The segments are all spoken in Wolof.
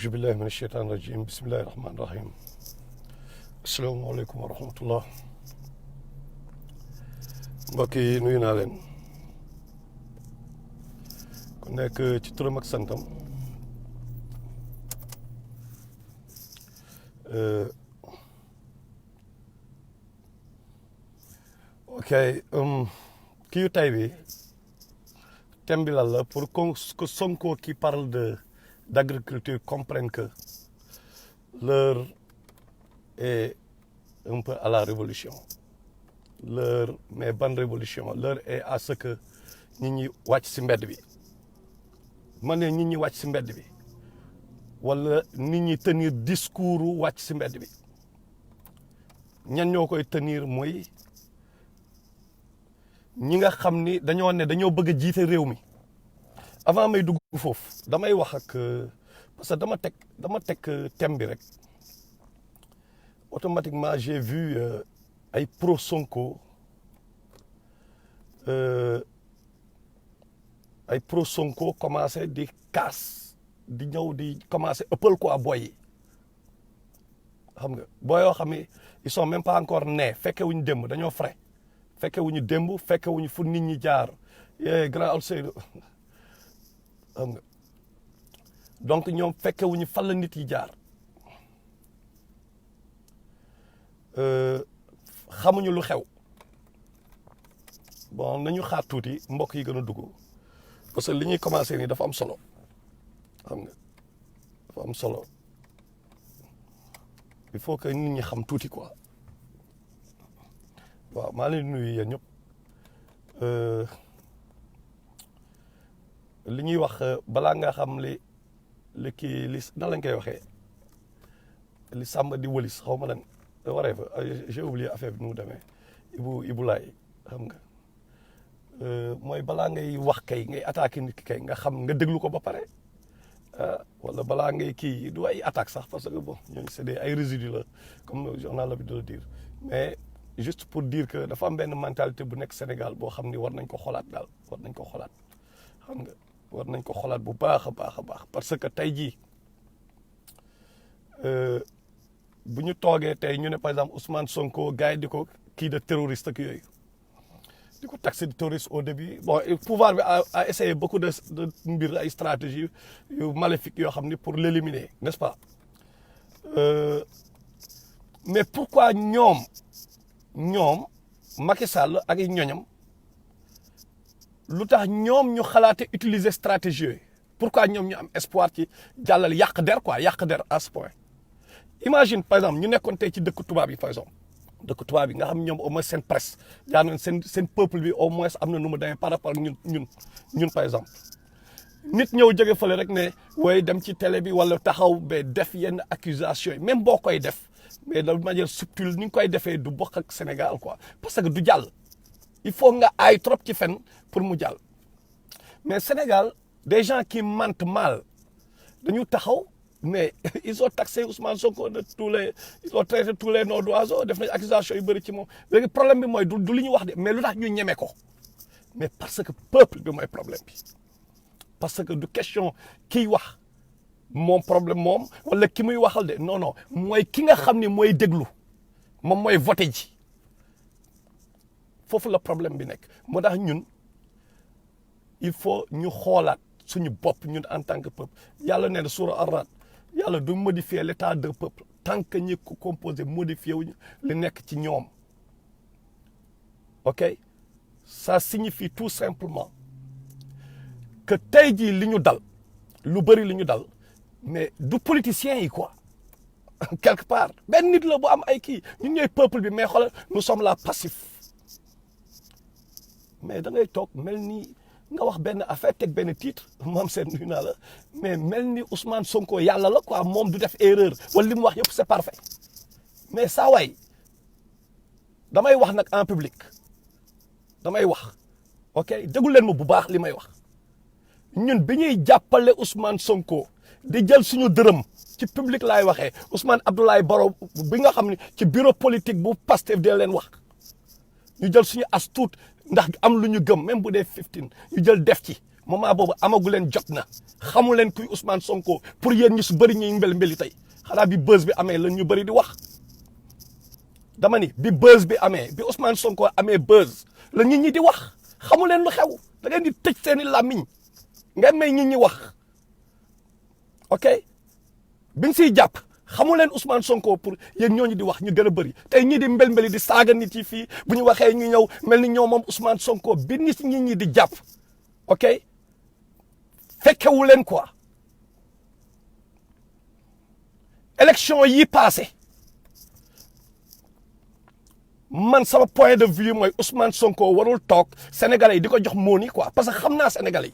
أعوذ بالله من الشيطان الرجيم بسم الله الرحمن الرحيم السلام عليكم ورحمة الله mbokk yi nuyu naa leen ku nekk ci turam ak santam ok kii yu tay bi thème bi lan la pour que Sonko qui parle d'agriculture comprenne que l'heure est un peu à la révolution. L'heure, mais bonne révolution, l'heure est à ce que nit ñi wàcc ci mbedd bi ma ne nit ñi wàcc ci mbedd bi wala nit ñi tenir discours wàcc ci mbedd bi ñan ñoo koy tenir mooy ñi nga xam ni dañoo ne dañoo bëgg a jiite réew mi. Avant may dugg foofu damay wax ak parce que dama teg thème bi rek automatiquement j'ai vu ay pro Sonko commencé di kaas di ñëw di commencé ëppal quoi boy yi xam nga booy yoo xam ne ils sont même pas encore nés fekke wuñu démb dañoo frais fekke wuñu démb fekke wuñu fu nit ñi jaar grand Alseydou xam nga donc ñoom fekke wuñu fan la nit yi jaar xamuñu lu xew bon nañu xaar tuuti mbokk yi gën a dugg parce que li ñuy commencé nii dafa am solo xam nga dafa am solo il faut que nit ñi xam tuuti quoi waaw maa leen nuyu yéen ñëpp li ñuy wax balaa nga xam li kii li nan lañ koy waxee li sàmm di wëlis xaw ma lan waree fa j'ai oublié affaire bi nu mu demee Ibu Laay xam nga mooy balaa ngay wax kay ngay attaqué nit ki kay nga xam nga déglu ko ba pare wala balaa ngay kii du ay attaque sax parce que bon ñooñu c'est des ay résidus la comme le journal l'habitude de le dire mais juste pour dire que dafa am benn mentalité bu nekk Sénégal boo xam ni war nañ ko xolaat daal war nañ ko xolaat xam nga war nañ ko xolaat bu baax a baax a baax parce que tey jii bu ñu toogee tey ñu ne par exemple Ousmane Sonko gars yi di ko kii de terroriste ak yooyu di ko taxé de terroriste au début bon pouvoir bi a essayé beaucoup de mbir ay stratégie yu maléfiques yoo xam ni pour l'éliminer n'est-ce pas mais pourquoi ñoom Macky Sall ak i ñoñam lu tax ñoom ñu xalaate utiliser stratégie yooyu pourquoi ñoom ñu am espoir ci jàllal yàq der quoi yàq der à ce point imagine par exemple ñu nekkoon tey ci dëkk tubaab yi par exemple dëkk tubaab yi nga xam ñoom au moins seen presse yaa noon seen peuple bi au moins am na nu mu demee par rapport ak ñun par exemple nit ñëw jóge fële rek ne way dem ci télé bi wala taxaw ba def yenn accusation yi même boo koy def mais de manière subtile ni nga koy defee du bokk ak Sénégal quoi parce que du jàll il faut nga aay trop ci fen pour mu jàll mais Sénégal des gens qui mentent mal dañu taxaw mais ils ont taxé Ousmane Sonko de ils ont traité tous les noms d'oiseaux def nañ accusation yu bëri ci moom léegi problème bi mooy du li ñu wax de mais lu tax ñu ñeme ko mais parce que peuple bi mooy problème bi parce que du question kiy wax moom problème moom wala ki muy waxal de non mooy ki nga xam ni mooy déglu moom mooy voté ji foofu la problème bi nekk moo tax ñun il faut ñu xoolaat suñu bopp ñun en tant que peuple yàlla nee na suura Ar-Ra'd yàlla du modifier l'état d'un peuple tant que ñi ko composé modifié wuñu li nekk ci ñoom ok ça signifie tout simplement que tey jii li ñu dal lu bëri li ñu dal mais du politiciens yi quoi quelque part benn nit la bu am ay kii ñun ñooy peuple bi mais xoolal nous sommes là passifs mais da ngay toog mel ni nga wax benn affaire teg benn titre moom seen nuyu naa la mais mel ni Ousmane Sonko yàlla la quoi moom du def erreur wala li mu wax yëpp c'est parfait mais saa waay damay wax nag en public damay wax ok déglu leen ma bu baax li may wax ñun bi ñuy jàppale Ousmane Sonko di jël suñu dërëm ci public laay waxee Ousmane Abdoulaye Baro bi nga xam ne ci bureau politique bu Pastef de leen wax ñu jël suñu as tuut ndax am lu ñu gëm même bu dee 15 ñu jël def ci moment boobu amagu leen jot na xamu leen kuy Ousmane Sonko pour yéen ñu su bëri ñuy mbeli tey xanaa bi buzz bi amee la ñu bëri di wax dama ni bi buzz bi amee bi Ousmane Sonko amee buzz la nit ñi di wax xamu leen lu xew da ngeen di tëj seeni làmmiñ ngeen may nit ñi wax ok biñ siy jàpp xamu leen Ousmane Sonko pour yéen ñooñu di wax ñu gën a bëri tey ñii di mbel-mbeli di saaga nit yi fii bu ñu waxee ñu ñëw mel ni ñoom moom Ousmane Sonko bi nit ñi di jàpp ok fekkewu leen quoi élection yi passé man sama point de vue mooy Ousmane Sonko warul toog sénégalais yi di ko jox mooni quoi parce que xam naa sénégalais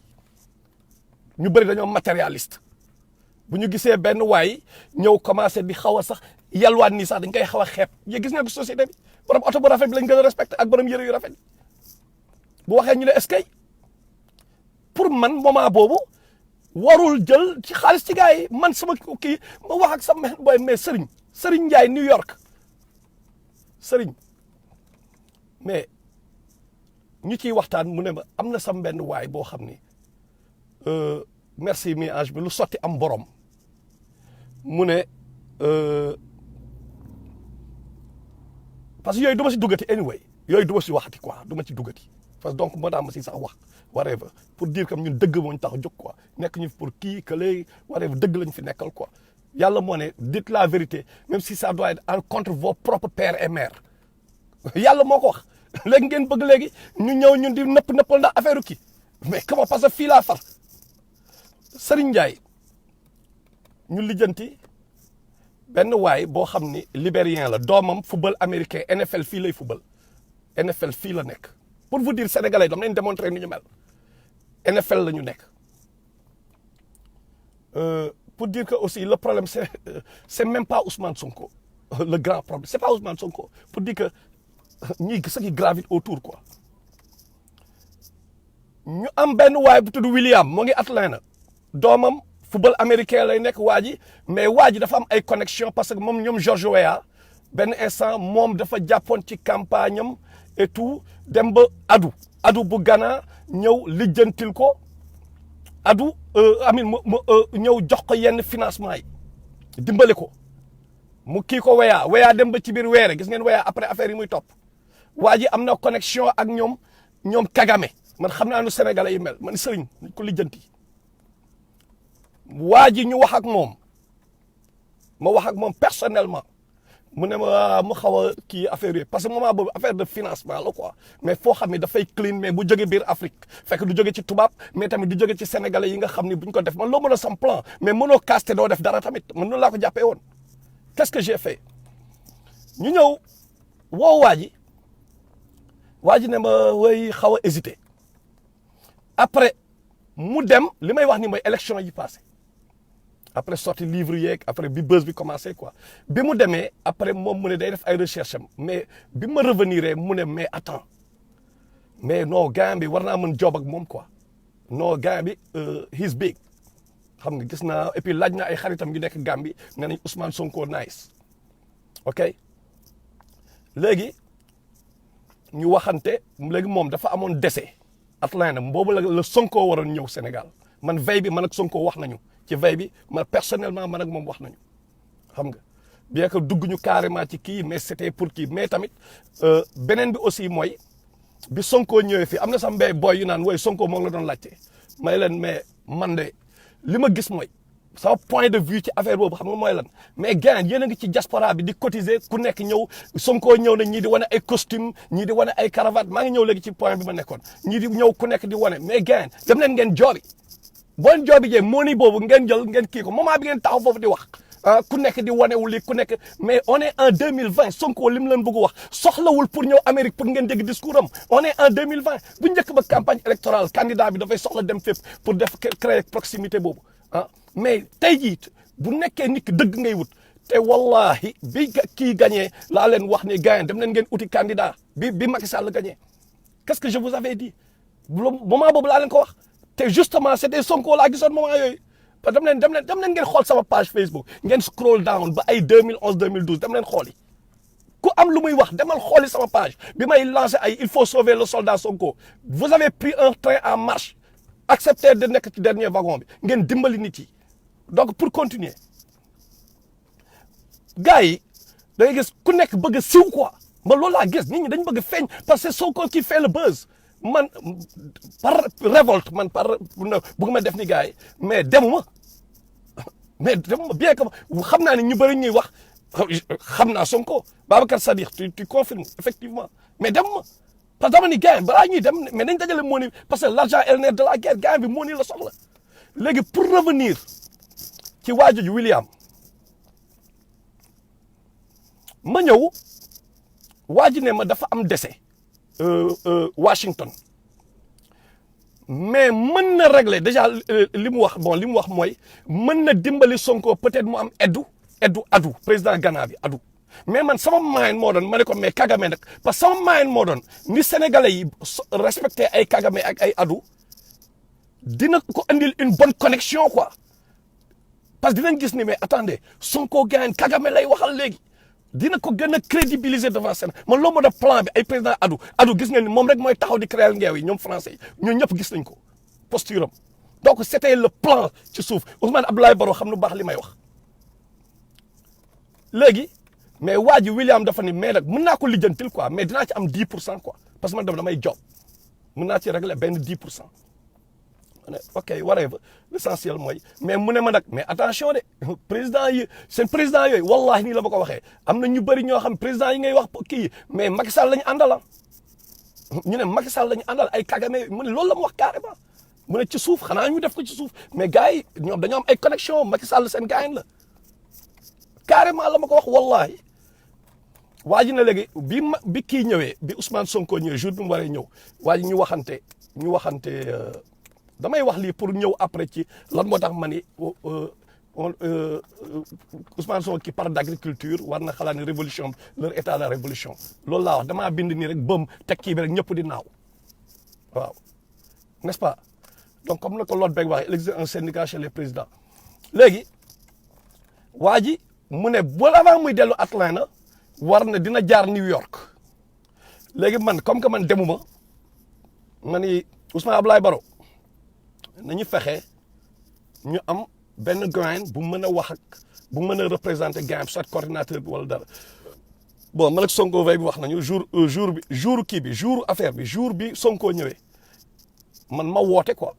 yi ñu bëri dañoo matérialiste bu ñu gisee benn waay ñëw commencé di xaw a sax yalwaan nii sax dañ koy xaw a xeeb yéen gis nga ko société bi borom oto bu rafet bi lañ gën a respecté ak borom yëre yu rafet bu waxee ñu ne est-ce que pour man moment boobu warul jël ci xaalis ci gars yi man sama kii ma wax ak sama boy mais Serigne Ndiaye New York Serigne mais ñu ciy waxtaan mu ne ma am na sam benn waay boo xam ni merci mi ange bi lu sotti am borom mu ne parce que yooyu du ma si duggati anyway yooyu du ma si waxati quoi du ma ci duggati parce que donc moo daa ma si sax wax whatever pour dire que ñun dëgg moo ñu tax a jóg quoi nekk ñu pour kii que léegi whatever dëgg lañ fi nekkal quoi yàlla moo ne dites la vérité même si ça doit être en contre vos propres pères et mères yàlla moo ko wax léegi ngeen bëgg léegi ñu ñëw ñun di nëppal ndax affaire kii mais comment parce que fii laa far Serigne Ndiaye ñu lijjanti benn waay boo xam ni libérien la doomam football américain NFL fii lay football NFL fii la nekk pour vous dire sénégalais dam leen démontrer ni ñu mel NFL la ñu nekk pour dire que aussi le problème c'est même pas Ousmane Sonko le grand problème c'est pas Ousmane Sonko pour dire que ñi ce qui gravite autour quoi ñu am benn waay bu tudd William moo ngi Atlanta doomam football américain lay nekk waa ji mais waa ji dafa am ay connexion parce que moom ñoom George Weah benn instant moom dafa jàppoon ci campagne am et tout dem ba adu bu Ghana ñëw lijjantil ko adu amin mu ñëw jox ko yenn financement yi dimbale ko mu kii ko Weah dem ba ci biir weere gis ngeen Weah après affaire yi muy topp waa ji am na connexion ak ñoom Kagame man xam naa nu Sénégalais yi mel man sëriñ nañ ko lijjanti waa ji ñu wax ak moom ma wax ak moom personnellement mu ne ma mu xaw a kii affaire yi parce que moment boobu affaire de financement la quoi mais foo xam ne dafay clean mais bu jóge biir Afrique fekk du jóge ci tubaab mais tamit du jóge ci sénégalais yi nga xam ne bu ñu ko def man loo mën a sam plan mais mënoo caste doo def dara tamit man noonu laa ko jàppee woon qu'est-ce que j'ai fait ñu ñëw woo waa ji ne ma way xaw a hésité après mu dem li may wax ni mooy élection yi passé après sorti livre yeeg après bi buzz bi commencé quoi bi mu demee après moom mu ne day def ay recherche am mais bi ma revenir mu ne mais attends mais non gars bi war naa mën job ak moom quoi non gars bi he's big xam nga gis naa et puis laaj na ay xaritam yu nekk Gambie nee nañ Ousmane Sonko nice ok léegi ñu waxante léegi moom dafa amoon décès Atlanta boobu la Sonko waroon ñëw Sénégal man veille bi man ak Sonko wax nañu ci veille bi man personnellement man ak moom wax nañu xam nga bien que dugg ñu carrément ci kii mais c'était pour kii mais tamit beneen bi aussi mooy bi Sonko ñëwee fii am na sax mbéy boy yu naan wooy Sonko moo ngi la doon laajte may leen mais man de li ma gis mooy sama point de vue ci affaire boobu xam nga mooy lan mais gars yéen a ngi ci diaspora bi di cotiser ku nekk ñëw Sonko ñëw na ñii di wane ay costume ñii di wane ay cravate maa ngi ñëw léegi ci point bi ma nekkoon ñii di ñëw ku nekk di wane mais gars dem leen ngeen joobi boo leen joobi jee moo ni boobu ngeen jël ngeen kii ko moment bi ngeen taxaw foofu di wax ku nekk di wane wu li ku nekk mais on est en 2020 Sonko li mu leen bëgg wax soxlawul pour ñëw Amérique pour ngeen dégg discours am on est en 2020 bu njëkk ba campagne électorale candidat bi dafay soxla dem fépp pour def créer proximité boobu mais tey jii bu nekkee nit ki dëgg ngay wut te wallahi bi kii gagné laa leen wax ni gars dem leen ngeen uti candidat bi Macky Sall gagné qu'est-ce que je vous avais dit moment boobu laa leen ko wax te justement c'était Sonko laa gisoon moment yooyu parce que dem leen ngeen xool sama page Facebook ngeen scroll down ba ay 2011 2012 dem leen xooli ku am lu muy wax demal xooli sama page bi may lancé ay il faut sauver le soldat Sonko vous avez pris un train en marche accepter de nekk ci dernier wagon bi ngeen dimbali nit yi donc pour continuer gars yi da ngay gis ku nekk bëgg a siw quoi ma loolu laa gis nit ñi dañ bëgg a feeñ parce que c'est Sonko qui fait le buzz man par révolte man par bëgg ma def ni gars yi mais demuma bien que xam naa ne ñu bëri ñuy wax xam naa Sonko Babacar Sadikh tu confirmes effectivement mais demuma parce que dama ni gars yi balaa ñuy dem mais nañ dajale moo ni parce que l'argent est le nerf de la guerre gars bi moo ni la soxla léegi pour revenir ci waajooju William ma ñëw waa ji ne ma dafa am décès Washington mais mën na régler déjà li mu wax bon li mu wax mooy mën na dimbali Sonko peut-être mu am adu président Ghana bi adu mais man sama moyen moo doon ma ne ko mais Kagame nag parce que sama moyen moo doon ni sénégalais yi respecté ay Kagame ak ay adu dina ko andil une bonne connexion quoi parce que dinañ gis ni mais attendez Sonko gagne Kagame lay waxal léegi dina ko gën a crédibiliser devant Sénégal man loo moo def plan bi ay président adu gis ngeen ni moom rek mooy taxaw di créer ngeew yi ñoom français yi ñun ñëpp gis nañ ko posture am donc c'était le plan ci suuf Ousmane Abdoulaye Baro xam lu baax li may wax léegi mais waa ji William dafa ni mais nag mën naa ko lijjantil quoi mais dinaa ci am 10% quoi parce que man damay job mën naa ci régler benn 10%. ok whatever l'essentiel mooy mais mu ne ma nag mais attention de président yi seen président yooyu wallahi nii la ma ko waxee am na ñu bëri ñoo xam président yi ngay wax kii mais Macky Sall la ñu àndal ñu ne Macky Sall la ñu àndal ay Kagame mu ne loolu la mu wax carrément mu ne ci suuf xanaa ñu def ko ci suuf mais gars yi ñoom dañoo am ay connexion Macky Sall seen gars la carrément la ma ko wax wallahi waa ji na léegi bi kii ñëwee bi Ousmane Sonko ñëwee jour bi mu waree ñëw waa ji ñu waxante damay wax lii pour ñëw après ci lan moo tax ma ni Ousmane Sonko qui parle d'agriculture war na xalaat ni révolution leur état de la révolution loolu laa wax damaa bind nii rek bëm teg kii bi rek ñëpp di naaw waaw n'est-ce pas donc comme na ko Lode Beg waxee il existe un syndicat chez les présidents léegi waa ji mu ne bu avant muy dellu Atlanta war na dina jaar New York léegi man comme que man demuma ma ni Ousmane Abdoulaye Baro nañu fexe ñu am benn gain bu mën a wax ak bu mën a représenter gain soit coordinateur bi wala dara bon man ak Sonko vey bi wax nañu jour kii bi jour affaire bi jour bi Sonko ñëwee man ma woote quoi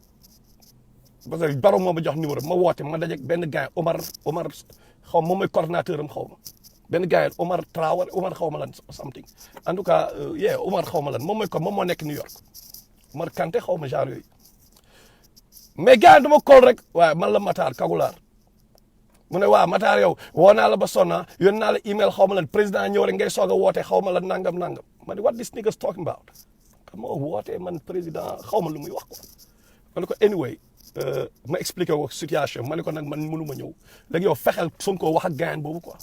parce que Baro moo ma jox numéro ma woote ma dajeeg benn gain Omar xaw ma moom mooy coordinateur am xaw ma benn gain Omar Traoré Omar xaw ma lan something en tout cas Omar xaw ma lan moom moo nekk New York Omar Kanté xaw ma genre yooyu. mais gars yi dama kool rek waaye man la Makhtar le Kagoulard mu ne waaw Makhtar yow woo naa la ba sonna yónnee naa la email xaw ma lan président ñëw rek ngay soog a woote xaw ma la nangam ma ne what this niggas talking about xam nga wootee man président xaw ma lu muy wax quoi ma ne ko anyway ma expliqué ko situation ma ne ko nag man mënu ma ñëw léegi yow fexeel Sonko wax ak gars boobu quoi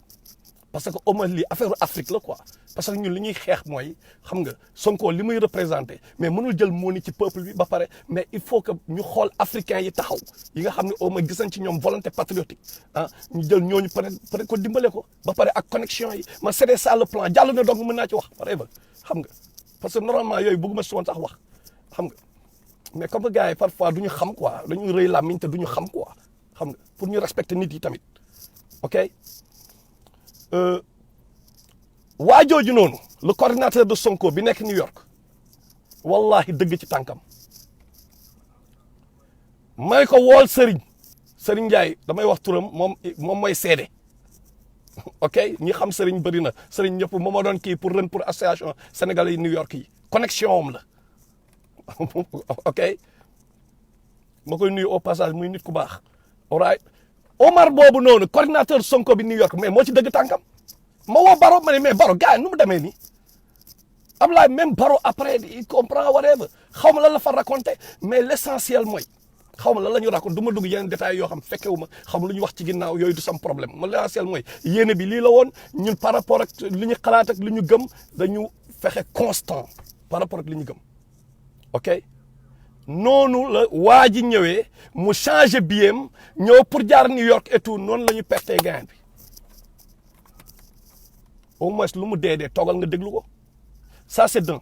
parce que au moins lii affaire Afrique la quoi parce que ñun li ñuy xeex mooy xam nga Sonko li muy représenté mais mënul jël moo ni ci peuple bi ba pare mais il faut que ñu xool africains yi taxaw yi nga xam ne au moins gis nañ ci ñoom volonté patriotique ñu jël ñooñu peut-être ko dimbale ko ba pare ak connexion yi man c'est ça le plan jàll na donc mën naa ci wax pareil xam nga parce que normalement yooyu bëgguma si woon sax wax xam nga mais comme que gars yi parfois du ñu xam quoi dañuy rëy làmmiñ te du ñu xam quoi xam nga pour ñu respecter nit yi tamit ok. waa jooju noonu le coordinateur de Sonko bi nekk New York wallahi dëgg ci tànkam may ko wool Serigne Ndiaye damay wax turam moom mooy seede ok ñi xam Serigne bëri na Serigne ñëpp moom moo doon kii pour association sénégalais yi New York yi connexion am la ok ma koy nuyu au passage muy nit ku baax alright Omar boobu noonu coordinateur Sonko bi New York mais moo ci dëgg tànkam ma woo Baro ma ne mais Baro gars yi nu mu demee nii Ablaye même Baro après il comprend whatever xaw ma lan la fa raconté mais l'essentiel mooy xaw ma lan la ñu raconté du ma dugg yeneen détails yoo xam fekkewu ma xam lu ñu wax ci ginnaaw yooyu du sam problème ma l'essentiel mooy yéene bi lii la woon ñun par rapport ak li ñu xalaat ak li ñu gëm dañu fexe constant par rapport ak li ñu gëm ok noonu la waa ji ñëwee mu changé biem ñëw pour jaar New York et tout noonu la ñu pertee gain bi au moins lu mu dee toogal nga déglu ko ça c'est d'un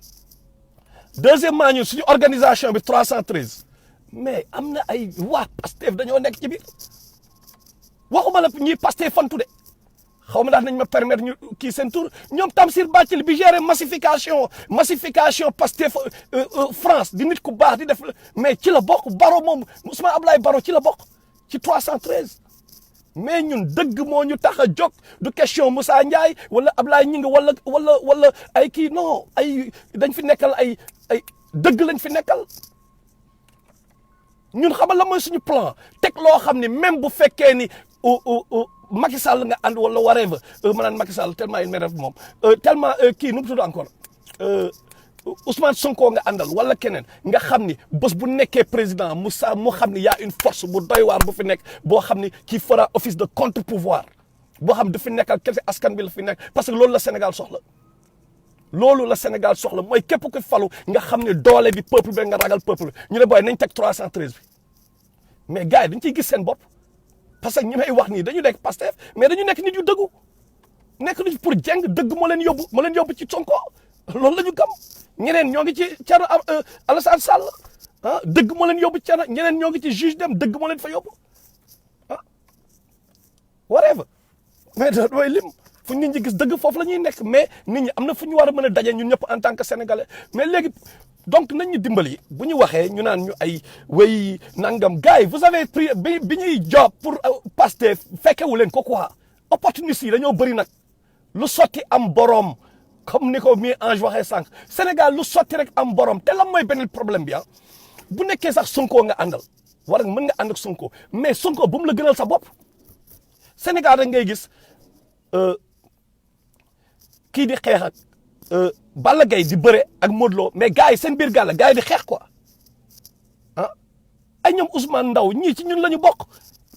deuxièmement ñun suñu organisation bi 313 mais am na ay waa Pastef dañoo nekk ci biir waxuma la ñuy Pastef fantu de xaw ma ndax nañ ma permettre ñu kii seen tour ñoom Tamsir Bathily bi gérer massification Pastef France di nit ku baax di def mais ci la bokk Baro moom Ousmane Ablaye Baro ci la bokk ci 313 mais ñun dëgg moo ñu tax a jóg du question Moussa Ndiaye wala Ablaye Gningue wala ay kii non ay dañ fi nekkal ay dëgg lañ fi nekkal ñun xamal la mooy suñu plan teg loo xam ne même bu fekkee ni Macky Sall nga ànd wala whatever ma naan Macky Sall tellement il m'énerve moom tellement kii nu mu tudd encore Ousmane Sonko nga àndal wala keneen nga xam ni bés bu nekkee président mu xam ni y a une force bu doy waar bu fi nekk boo xam ni qui fera office de contre-pouvoir boo xam du fi nekkal kese askan bi la fi nekk parce que loolu la Sénégal soxla loolu la Sénégal soxla mooy képp ku falu nga xam ne doole bi peuple bi nga ragal peuple ñu ne booy nañ teg 313 bi mais gars yi dañ ciy gis seen bopp parce que ñi may wax nii dañu nekk Pastef mais dañu nekk nit yu dëggu nekk nit pour jeng dëgg moo leen yóbbu ci Sonko loolu la ñu gëm ñeneen ñoo ngi ci Thierno Alassane Sall ah dëgg moo leen yóbbu Thierno ñeneen ñoo ngi ci juge dem dëgg moo leen fa yóbbu ah whatever mais da doy lim fu nit ñi gis dëgg foofu la ñuy nekk mais nit ñi am na fu ñu war a mën a daje ñun ñëpp en tant que sénégalais mais léegi donc nañ ñu dimbali bu ñu waxee ñu naan ñu ay way nangam gars yi vous avez pris bi ñuy job pour Pastef fekkewu leen ko quoi opportuniste yi dañoo bëri nag lu sotti am boroom comme ni ko mi Ange waxee sànq Sénégal lu sotti rek am borom te lan mooy benn problème bi bu nekkee sax Sonko nga àndal war nga mën nga ànd ak Sonko mais Sonko bu mu la gënal sa bopp Sénégal rek ngay gis kii di xeex ak Balla Gaye di bëre ak Modou Lo mais gars yi seen biir gàll gars yi di xeex quoi ah ay ñoom Ousmane Ndaw ñii ci ñun la ñu bokk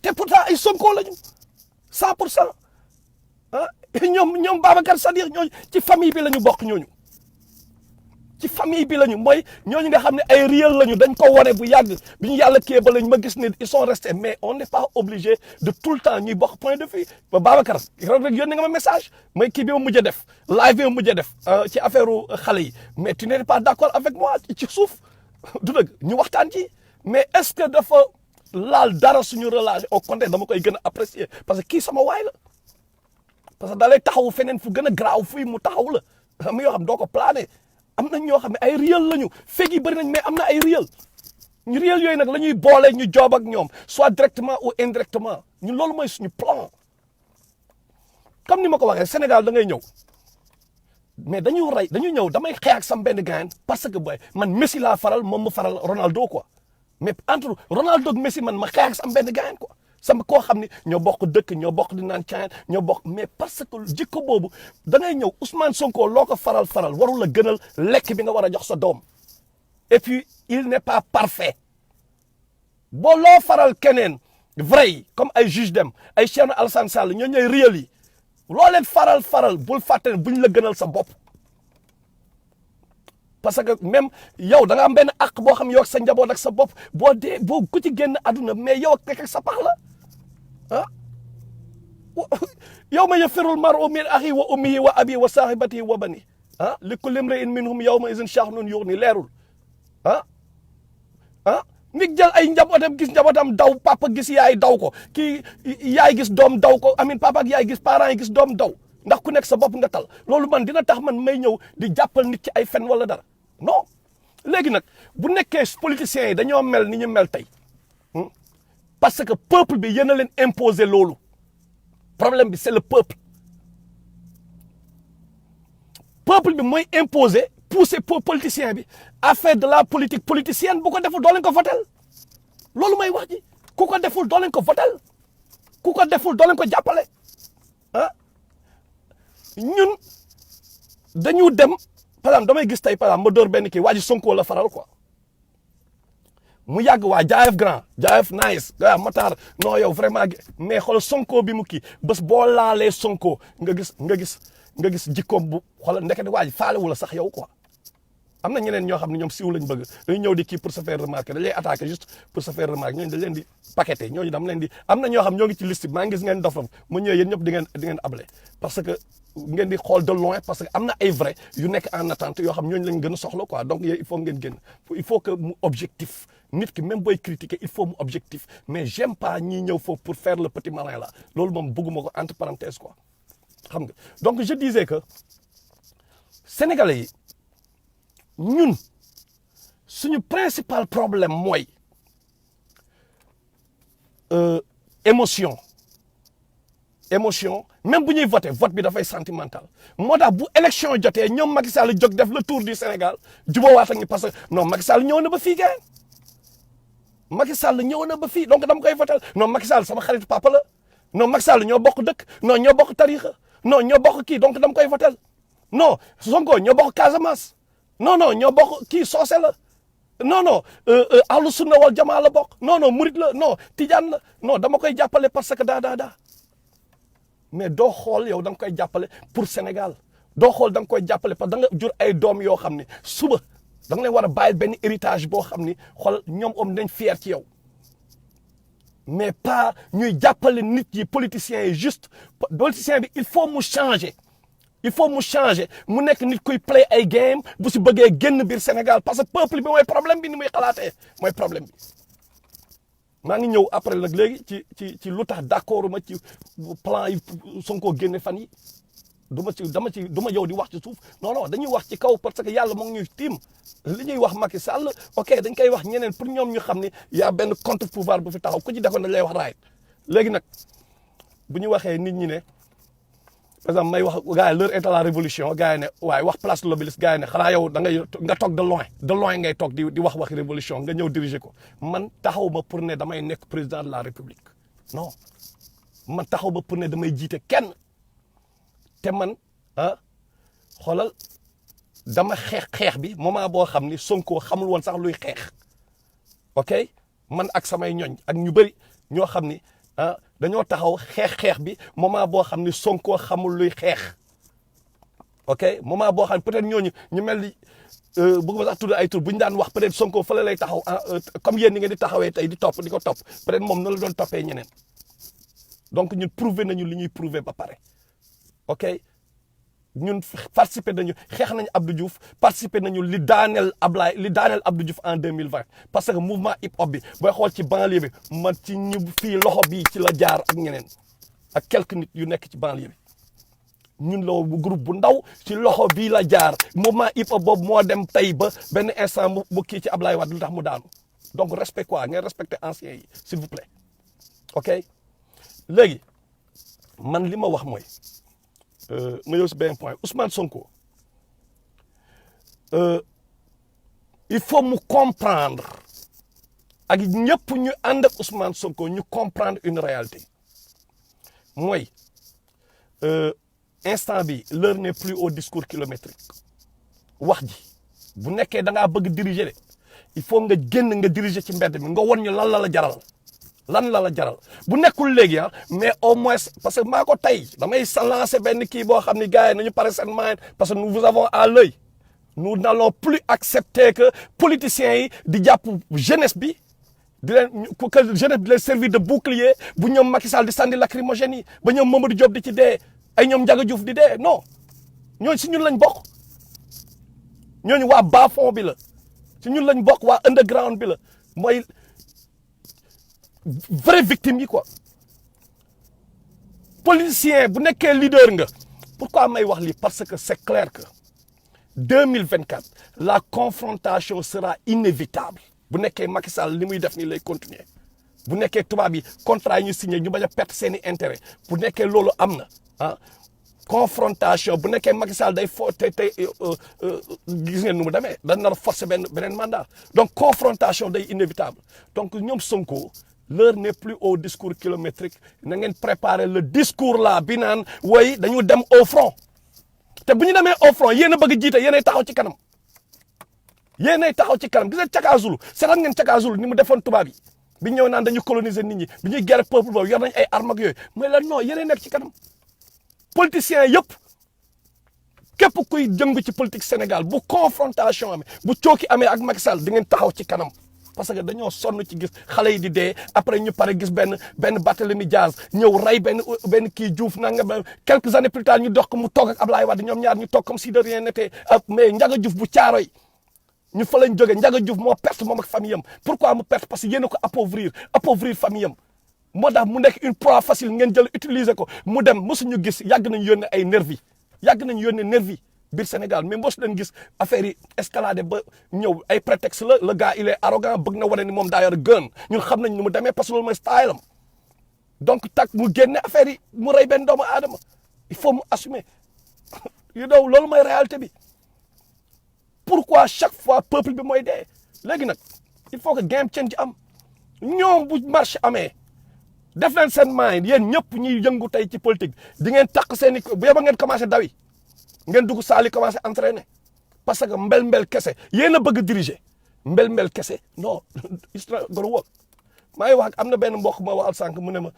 te pourtant ay Sonko la ñu 100% ah ñoom Babacar Sadikh ñooñu ci famille bi la ñu bokk ñooñu ci famille bi la ñu mooy ñooñu nga xam ne ay réel la ñu dañ ko wane bu yàgg bi ñu yàlla kii ba lañ ma gis ne ils sont restés mais on n'est pas obligé de tout le temps ñuy bokk point de vue ba Babacar rek yónnee nga ma message mooy kii bi ma mujjee def live bi ma mujjee def ci affaire xale yi mais tu n'es pas d'accord avec moi ci suuf du dëgg ñu waxtaan ci mais est-ce que dafa laal dara suñu relation au contraire dama koy gën a apprécier parce que kii sama waay la parce que da lay taxawu feneen fu gën a garaaw fii mu taxaw la am na yoo xam doo ko plané am na ñoo xam ne ay réel lañu fekk yi bëri nañ mais am na ay réel ñu réel yooyu nag la ñuy boole ñu joob ak ñoom soit directement ou indirectement ñun loolu mooy suñu plan comme ni ma ko waxee Sénégal da ngay ñëw mais dañu ñëw damay xeex ak sam benn gaañ parce que boy man Messi laa faral moom mu faral Ronaldo quoi mais entre Ronaldo ak Messi man ma xeex ak sam benn gaañ quoi sama koo xam ne ñoo bokk dëkk ñoo bokk di naan caan ñoo bokk mais parce que jikko boobu da ngay ñëw Ousmane Sonko loo ko faral warul la gënal lekk bi nga war a jox sa doom et puis il n'est pas parfait boo loo faral keneen vrai comme ay juge dem ay Thierno Alassane Sall ñoo ñooy réel yi loo leen faral bul fàtte ne buñ la gënal sa bopp parce que même yow da nga am benn àq boo xam yow ak sa njaboot ak sa bopp boo ku ci génn àdduna mais yow ak sa pax la ah yawma yafirul mar'u min akhihi wa ummihi wa abihi wa sahibatihi wa banihi ah li kulli imri'in minhum yawma idhin sha'nun yughni leerul nit jël ay njabootam gis njabootam daw papa gis yaay daw ko kii yaay gis doom daw ko amin papa ak yaay gis parents yi gis doom daw ndax ku nekk sa bopp nga tal loolu man dina tax man may ñëw di jàppal nit ci ay fen wala dara non léegi nag bu nekkee politiciens yi dañoo mel ni ñu mel tey parce que peuple bi yéen a leen imposer loolu problème bi c'est le peuple bi mooy imposer pousser politicien bi à faire de la politique politicienne bu ko deful doo leen ko votel loolu may wax ji ku ko deful doo leen ko votel ku ko deful doo leen ko jàppale ñun dañu dem par exemple damay gis tey par exemple ma door benn kii waa ji Sonko la faral quoi mu yàgg waa jaayef grand jaayef nice ga Matar non yow vraiment mais xool Sonko bi mu kii bés boo laalee Sonko nga gis jikkoom bu xoolal ndekete waa ji faale wula sax yow quoi am na ñeneen ñoo xam ne ñoom siw lañ bëgg dañu ñëw di kii pour se faire remarquer dañ lay attaquer juste pour se faire remarquer ñooñu dañ leen di paqueté ñooñu dam leen di am na ñoo xam ñoo ngi ci liste bi maa ngi gis ngeen dof mu ñëwee yéen ñëpp di ngeen able parce que ngeen di xool de loin parce que am na ay vrai yu nekk en attente yoo xam ñooñu lañ gën a soxla quoi donc il faut ngeen génn il faut que mu objectif nit ki même booy critiquer il faut mu objectif mais j'aime pas ñi ñëw foofu pour faire le petit malin là loolu moom bëgguma ko entre parenthèses quoi xam nga donc je disais que sénégalais yi ñun suñu principal problème mooy émotion même bu ñuy voter vote bi dafay sentimental moo tax bu élection jotee ñoom Macky Sall jóg def le tour du Sénégal jubóowaat ak ñi parce que non Macky Sall ñëw na ba fii gars Macky Sall ñëw na ba fii donc dama koy voter non Macky Sall sama xarit papa la non Macky Sall ñoo bokk dëkk non ñoo bokk tarixa non ñoo bokk kii donc dama koy voter non Sonko ñoo bokk Casamance non ñoo bokk kii soose la non ahlu sunna wal jamaa la bokk non murit la non tijaan la non dama koy jàppale parce que daa mais doo xool yow da nga koy jàppale pour Sénégal doo xool da nga koy jàppale parce que da nga jur ay doom yoo xam ne suba da nga leen war a bàyyi benn héritage boo xam ni xool ñoom am nañ fier ci yow mais pas ñuy jàppale nit yi politiciens yi juste politicien bi il faut mu changer mu nekk nit kuy play ay game bu si bëggee génn biir Sénégal parce que peuple bi mooy problème bi ni muy xalaatee mooy problème bi maa ngi ñëw après nag léegi ci lu tax d'accord ma ci plan yi Sonko génne fan yi du ma yow di wax ci suuf non dañuy wax ci kaw parce que yàlla moo ngi ñuy tiim li ñuy wax Macky Sall ok dañ koy wax ñeneen pour ñoom ñu xam ne y a benn contre pouvoir bu fi taxaw ku ci defoon dañ lay wax raayit léegi nag bu ñu waxee nit ñi ne par exemple may wax gars yi l'heure est à la révolution gars yi ne waaye wax place de l'Obélisque gars yi ne xanaa yow nga toog de loin ngay toog di wax révolution nga ñëw diriger ko man taxaw ma pour ne damay nekk président de la république non man taxaw ma pour ne damay jiite kenn te man xoolal dama xeex bi moment boo xam ni Sonko xamul woon sax luy xeex ok man ak samay ñoñ ak ñu bëri ñoo xam ni dañoo taxaw xeex bi moment boo xam ni Sonko xamul luy xeex ok moment boo xam ne peut-être ñooñu ñu mel ni bëgguma sax tudd ay tur bu ñu daan wax peut-être Sonko fële lay taxaw comme yéen ni ngeen di taxawee tey di ko topp peut-être moom na la doon toppee ñeneen donc ñun prouver nañu li ñuy prouver ba pare ok ñun participer nañu xeex nañu Abdou Diouf participer nañu li daaneel Abdou Diouf en 2020 parce que mouvement hip hop bi booy xool ci banlieue bi man ci ñu fii loxo bi ci la jaar ak ñeneen ak quelques nit yu nekk ci banlieue bi ñun la bu groupe bu ndaw ci loxo bii la jaar mouvement hip hop boobu moo dem tey ba benn instant mu kii ci Ablaye Wade lu tax mu daanu donc respect quoi ngeen respecter anciens yi s'il vous plaît ok léegi man li ma wax mooy ma ñëw si benn point Ousmane Sonko il faut mu comprendre ak ñëpp ñu ànd ak Ousmane Sonko ñu comprendre une réalité mooy instant bi l'heure n'est plus au discours kilométrique wax ji bu nekkee da ngaa bëgg diriger de il faut nga génn nga diriger ci mbedd mi nga won ñu lan la jaral bu nekkul léegi mais au moins parce que maa ko tey damay lancer benn kii boo xam ni gars yi nañu pare seen moyen parce que nous vous avons à l'œil nous n'allons plus accepter que politiciens yi di jàpp jeunesse bi di leen que jeunesse bi di leen servir de bouclier bu ñoom Macky Sall di sànni lacrymogènes yi ba ñoom Mamadou Diop di ci dee ay ñoom Ndiaga Diouf di dee non ñooñu si ñun lañ bokk ñooñu waa bas fond bi la si ñun lañ bokk waa underground bi la mooy vraie victime yi quoi politicien bu nekkee leader nga pourquoi may wax lii parce que c'est clair que 2024 la confrontation sera inévitable bu nekkee Macky Sall li muy def nii lay continuer bu nekkee tubaab yi contrat yi ñu signé ñu bañ a perte seen i intérêt bu nekkee loolu am na confrontation bu nekkee Macky Sall day tey gis ngeen nu mu demee dañ nar a forcer beneen mandat donc confrontation day inévitable donc ñoom Sonko l'heure n'est plus au discours kilométrique na ngeen préparer le discours là bi naan woy dañu dem au front te bu ñu demee au front yéen a bëgg jiite yéenay taxaw ci kanam gis nga Cakaazulu seetaan ngeen Cakaazulu ni mu defoon tubaab yi bi ñëw naan dañu coloniser nit ñi bi ñuy guerre peuple boobu yor nañ ay armes ak yooyu mooy la non yéenay nekk ci kanam politiciens yëpp képp kuy jëngu ci politique Sénégal bu confrontation amee bu cooki amee ak Macky Sall di ngeen taxaw ci kanam parce que dañoo sonn ci gis xale yi di dee après ñu pare gis benn Barthélémy Diaz ñëw rey benn kii Diouf nanga quelques années plus tard ñu dox mu toog ak Ablaye Wade ñoom ñaar ñu toog comme si de rien n'était mais Ndiaga Diouf bu Caaroy ñu fa lañ jógee Ndiaga Diouf moo perte moom ak famille am pourquoi mu perte parce que yéen a ko appauvrir famille am moo tax mu nekk une proie facile ngeen jël utiliser ko mu dem mosuñu gis yàgg nañu yónnee ay nervi biir Sénégal mais mosu leen gis affaire yi escalade ba ñëw ay prétexte la le gars il est arrogant bëgg na wane ni moom daa yor gun ñun xam nañ ni mu demee parce que loolu mooy style am donc tak mu génne affaire yi mu rey benn doomu aadama il faut mu assumer loolu mooy réalité bi pourquoi chaque fois peuple bi mooy dee léegi nag il faut que game change am ñoom bu marche amee def leen seen mind yéen ñëpp ñuy yëngu tey ci politique di ngeen takk seen i bu yeba ngeen commencé dawi ngeen dugg saali commencé entraîner parce que mbel kese yéen a bëgg diriger mbel kese non it's not gonna work maa ngi wax ak am na benn mbokk ma waxal sànq mu ne ma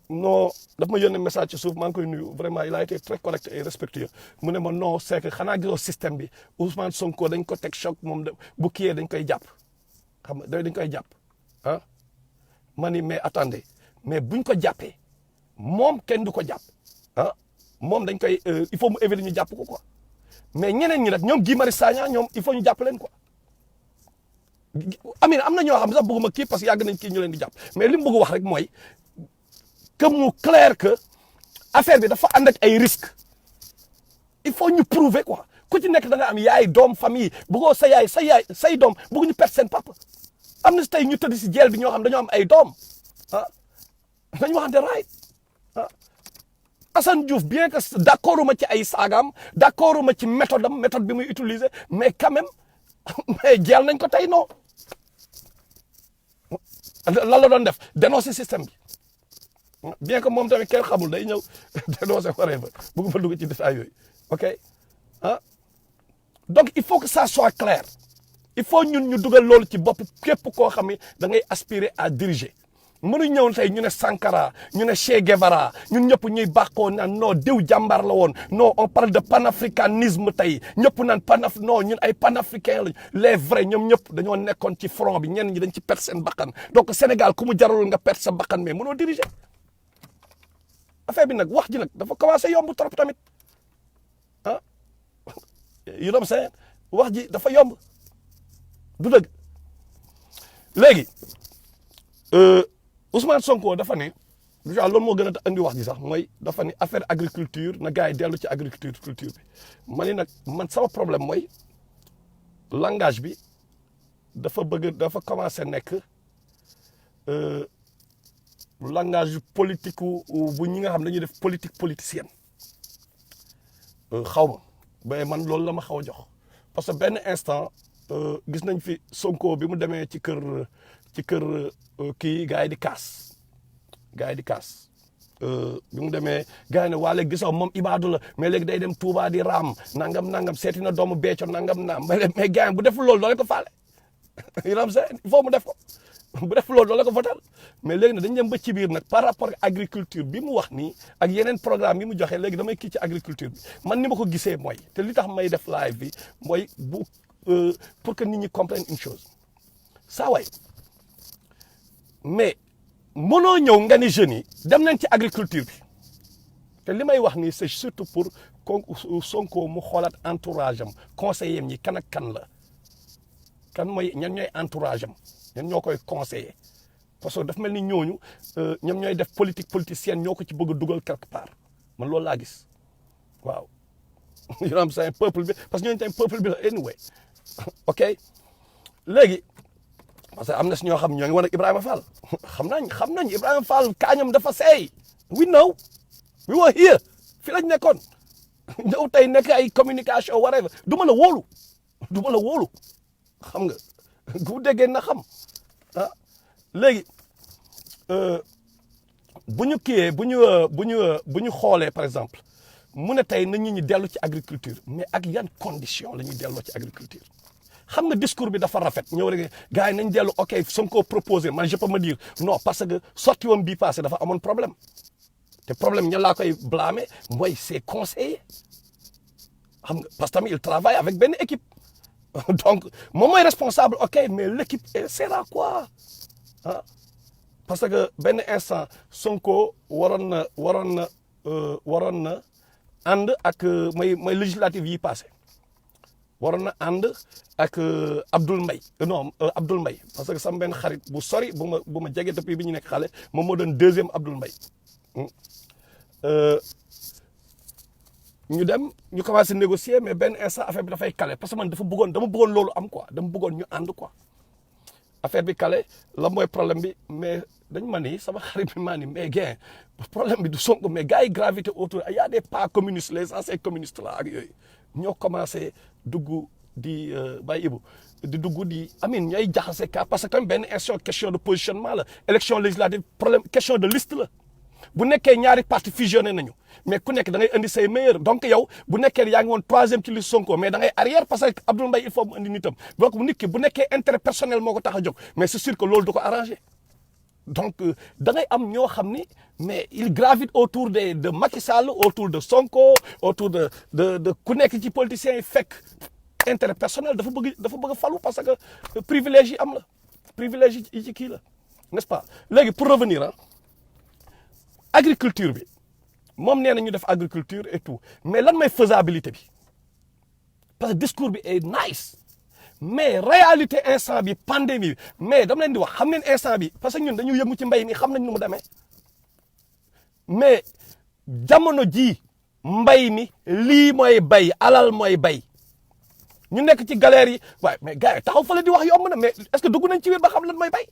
non daf ma yónnee message ci suuf maa ngi koy nuyu vraiment il a été très correct et respectueux mu ne ma non c'est que xanaa gisoo système bi Ousmane Sonko dañ ko teg choc moom bu kiyee dañ koy jàpp xam nga dañ koy jàpp ah ma ni mais attendez mais buñ ko jàppee moom kenn du ko jàpp ah moom dañ koy il faut mu éviter ñu jàpp ko quoi mais ñeneen ñi nag ñoom Guy Marius Sagna ñoom il faut ñu jàpp leen quoi Amina am na ñoo xam sax bëgguma kii parce que yàgg nañ kii ñu leen di jàpp mais li mu bëgg wax rek mooy que mu clair que affaire bi dafa ànd ak ay risques il faut ñu prouver quoi ku ci nekk da nga am yaay doom famille bëggoo say doom bëgg ñu perte seen papa am na si tey ñu tëdd si jeel bi ñoo xam dañoo am ay doom ah dañu waxante right ah Assane Diouf bien que d'accord ma ci ay saagaam d'accord ma ci méthode bi muy utiliser mais quand même mais jeel nañ ko tey non lan la doon def dénoncer système bi bien que moom tamit kenn xamul day ñëw dénoncer whatever bëgg fa dugg ci détail yooyu ok ah donc il faut que ça soit clair il faut ñun ñu dugal loolu ci bopp képp koo xam ne da ngay aspirer à diriger mënuñ ñëw tey ñu ne Sankara ñu ne Che Guevara ñun ñëpp ñuy bàkkoo naan non diw jàmbaar la woon non on parle de panafricanisme tey ñëpp naan non ñun ay panafricains lañ les vrais ñoom ñëpp dañoo nekkoon ci front bi ñenn ñi dañ ci perte seen bakkan donc Sénégal ku mu jarul nga perte sa bakkan mais mënoo diriger affaire bi nag wax ji nag dafa commencé yomb trop tamit ah you know what I'm saying wax ji dafa yomb du dëgg léegi Ousmane Sonko dafa ne déjà loolu moo gën a andi wax ji sax mooy dafa ne affaire agriculture na gars yi dellu ci agriculture bi ma ne nag man sama problème mooy langage bi dafa commencé nekk langage politique bu ñi nga xam dañuy def politique politicienne xaw ma ba man loolu la ma xaw a jox parce que benn instant gis nañ fi Sonko bi mu demee ci kër kii gars yi di kaas bi mu demee gars yi ne waa léegi gisoo moom ibaadu la mais léegi day dem Touba di raam nangam seeti na doomu Béthio nangam mais gars yi bu deful loolu doo leen ko faale you know what I'm saying il faut mu def ko bu def loolu doo leen ko votal mais léegi nag dañu dem ba ci biir nag par rapport ak agriculture bi mu wax nii ak yeneen programme yi mu joxe léegi damay kii ci agriculture bi man ni ma ko gisee mooy te li tax may def live bi mooy pour que nit ñi comprennent une chose saa waay mais mënoo ñëw nga ni jeunes yi dem nañ ci agriculture bi te li may wax nii c'est surtout pour Sonko mu xoolaat entourage am conseiller ñi kan ak kan la kan mooy ñan ñooy entourage am ñan ñoo koy conseiller parce que daf mel ni ñooñu ñoom ñooy def politique politicienne ñoo ko ci bëgg a dugal quelque part man loolu laa gis waaw you know what I'm saying peuple bi parce que ñooñu tamit peuple bi la anyway ok léegi parce que am na si ñoo xam ñoo ngi woon ak Ibrahima Fall xam nañ Ibrahima Fall kaañam dafa seey we know we were here fi lañ nekkoon ñëw tey nekk ay communication whatever du ma la wóolu xam nga bu déggee na xam ah léegi bu ñu xoolee par exemple mu ne tey na ñi dellu ci agriculture mais ak yan condition la ñuy delloo ci agriculture xam nga discours bi dafa rafet ñëw rek gars yi nañ dellu ok Sonko proposé man je peux me dire non parce que sorti woon bii passé dafa amoon problème te problème ña laa koy blâmer mooy ses conseillers xam nga parce que tamit il travaille avec benn équipe donc moom mooy responsable ok mais l'équipe sert à quoi ah parce que benn instant Sonko waroon na ànd ak mooy législative yi passé waroon na ànd ak Abdoul Mbaye Abdoul Mbaye parce que sama benn xarit bu sori bu ma jege depuis bi ñu nekk xale moom moo doon deuxième Abdoul Mbaye ñu dem ñu commencé négocier mais benn instant affaire bi dafay calé parce que man dama bëggoon loolu am quoi dama bëggoon ñu ànd quoi affaire bi calé la mooy problème bi mais dañu ma ni sama xarit bi maa ni mais gain problème bi du Sonko mais gars yi gravité autour y a des pas communistes les anciens communistes là ak yooyu ñoo commencé dugg di Baye Ibou di dugg di amin ñooy jaxase ka parce que comme benn question de positionnement la élection législative problème question de liste la bu nekkee ñaari parti fusionné nañu mais ku nekk da ngay indi say meilleurs donc yow bu nekkee yaa ngi woon troisième ci liste Sonko mais da ngay arrière parce que Abdoul Mbaye il faut mu indi nitam donc nit ki bu nekkee intérêt personnel moo ko tax a jóg mais c'est sûr que loolu du ko arrangé donc da ngay am ñoo xam ni mais il gravite autour de Macky Sall autour de Sonko autour de ku nekk ci politiciens yi fekk intérêt personnel dafa bëgg a falu parce que privilège yi am la privilège yi ci kii la n'est-ce pas léegi pour revenir ah agriculture bi moom nee na ñu def agriculture et tout mais lan mooy faisabilité bi parce que discours bi est nice mais réalité instant bi pandémie bi mais dama leen di wax xam ngeen instant bi parce que ñun dañu yëngu ci mbay mi xam nañ nu mu demee mais jamono ji mbay mi lii mooy bay alal mooy bay ñu nekk ci galère yi waaye mais gars yi taxaw fa la di wax yomb na mais est-ce que dugg nañ ci biir ba xam lan mooy bay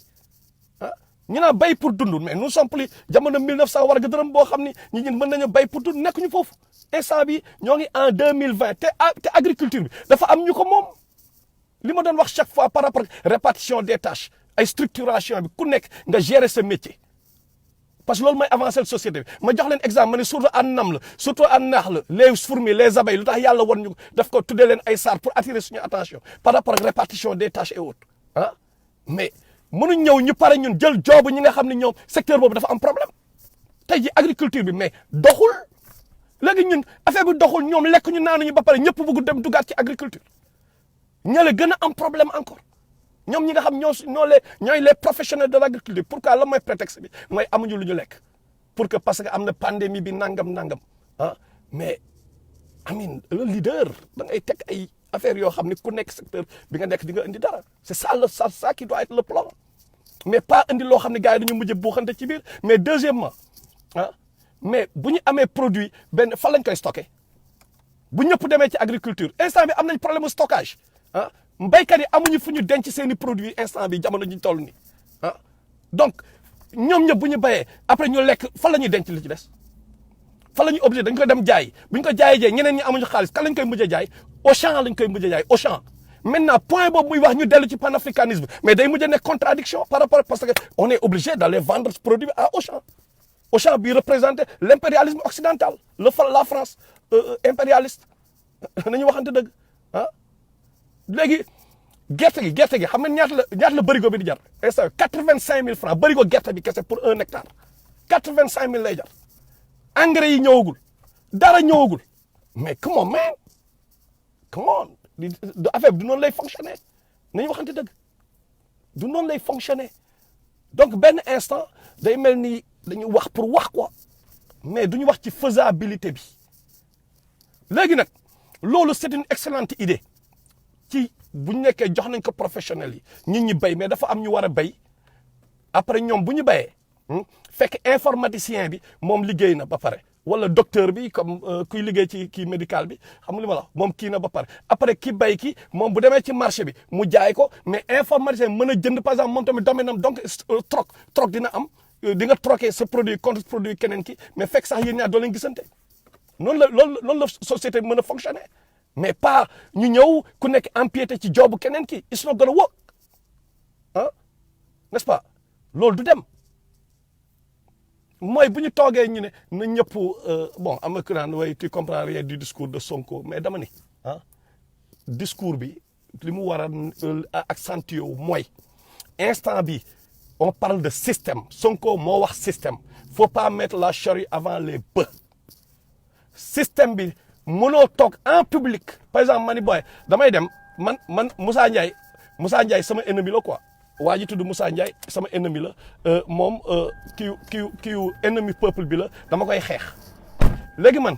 ah ñu naan bay pour dund mais nous sommes plus jamono 1900 war ga dërëm boo xam ni ñi mën nañu bay pour dund nekk ñu foofu instant bi ñoo ngi en 2020 te agriculture bi dafa am ñu ko moom li ma doon wax chaque fois par rapport répartition des tâches ay structuration bi ku nekk nga gérer sa métier parce que loolu mooy avancer la société bi ma jox leen exemple ma ne surtout an nam la surtout an naax la les fourmis les abeilles lu tax yàlla war ñu daf ko tuddee leen ay SAR pour attirer suñu attention par rapport ak répartition des tâches et autres ah mais mënuñ ñëw ñu pare ñun jël joobu ñi nga xam ne ñoom secteur boobu dafa am problème tey ji agriculture bi mais doxul léegi ñun affaire bi doxul ñoom lekk ñu naanuñu ba pare ñëpp bëgg dem dugaat ci agriculture ñale gën a am problème encore ñoom ñi nga xam ñooy les professionnels de l'agriculture pourquoi la mooy prétexte bi mooy amuñu lu ñu lekk pour que parce que am na pandémie bi nangam ah mais amin le leader da ngay teg ay affaires yoo xam ne ku nekk secteur bi nga nekk di nga indi dara c'est ça qui doit être le plan mais pas indi loo xam ne gars yi dañu mujj buuxante ci biir mais deuxièmement ah mais bu ñu amee produit benn fan lañ koy stocké bu ñëpp demee ci agriculture instant bi am nañ problème stockage ah mbéykat yi amuñu fu ñu denc seen i produits instant bi jamono ji ñu toll nii ah donc ñoom ñëpp bu ñu béyee après ñu lekk fan la ñuy denc li ci des fan la ñuy obligé dañ ko dem jaay bu ñu ko jaayee ñeneen ñi amuñu xaalis kan lañ koy mujjee jaay Auchan lañ koy mujjee jaay Auchan maintenant point boobu muy wax ñu dellu ci panafricanisme mais day mujjee nekk contradiction par rapport parce que on est obligé d'aller vendre ce produit à Auchan bi représente l'impérialisme occidental la France impérialiste nañu waxante dëgg ah léegi gerte gi xam nga ñaata la bërigo bi di jar instant 85 000 francs bërigo gerte bi kese pour 1 hectare 85 000 lay jar engrais yi ñëwagul dara ñëwagul mais come on man come on affaire bi du noonu lay fonctionner nañu waxante dëgg du noonu lay fonctionner donc benn instant day mel ni dañuy wax pour wax quoi mais duñu wax ci faisabilité bi léegi nag loolu c'est une excellente idée ci bu ñu nekkee jox nañ ko professionnels yi nit ñi béy mais dafa am ñu war a béy après ñoom bu ñu béyee fekk informaticien bi moom liggéey na ba pare wala docteur bi comme kuy liggéey ci kii médical bi xam nga li ma la moom kii na ba pare après ki béy ki moom bu demee ci marché bi mu jaay ko mais informaticien mën a jënd par exemple moom tamit domaine am donc troc dina am di nga troquer sa produit contre produit keneen ki mais fekk sax yéen ñaar doo leen gisante noonu la société bi mën a fonctionner mais pas ñu ñëw ku nekk empiété ci jobu keneen ki it's not gonna work ah n'est-ce pas loolu du dem mooy bu ñu toogee ñu ne na ñëpp bon am na ku naan way tu comprends rien du discours de Sonko mais dama ni ah discours bi li mu war a accentuer wu mooy instant bi on parle de système Sonko moo wax système faut pas mettre la charrue avant les bœufs système bi mënoo toog en public par exemple ma ni booy damay dem man Moussa Ndiaye sama ennemi la quoi waa ji tudd Moussa Ndiaye sama ennemi la moom kii ennemi peuple bi la dama koy xeex léegi man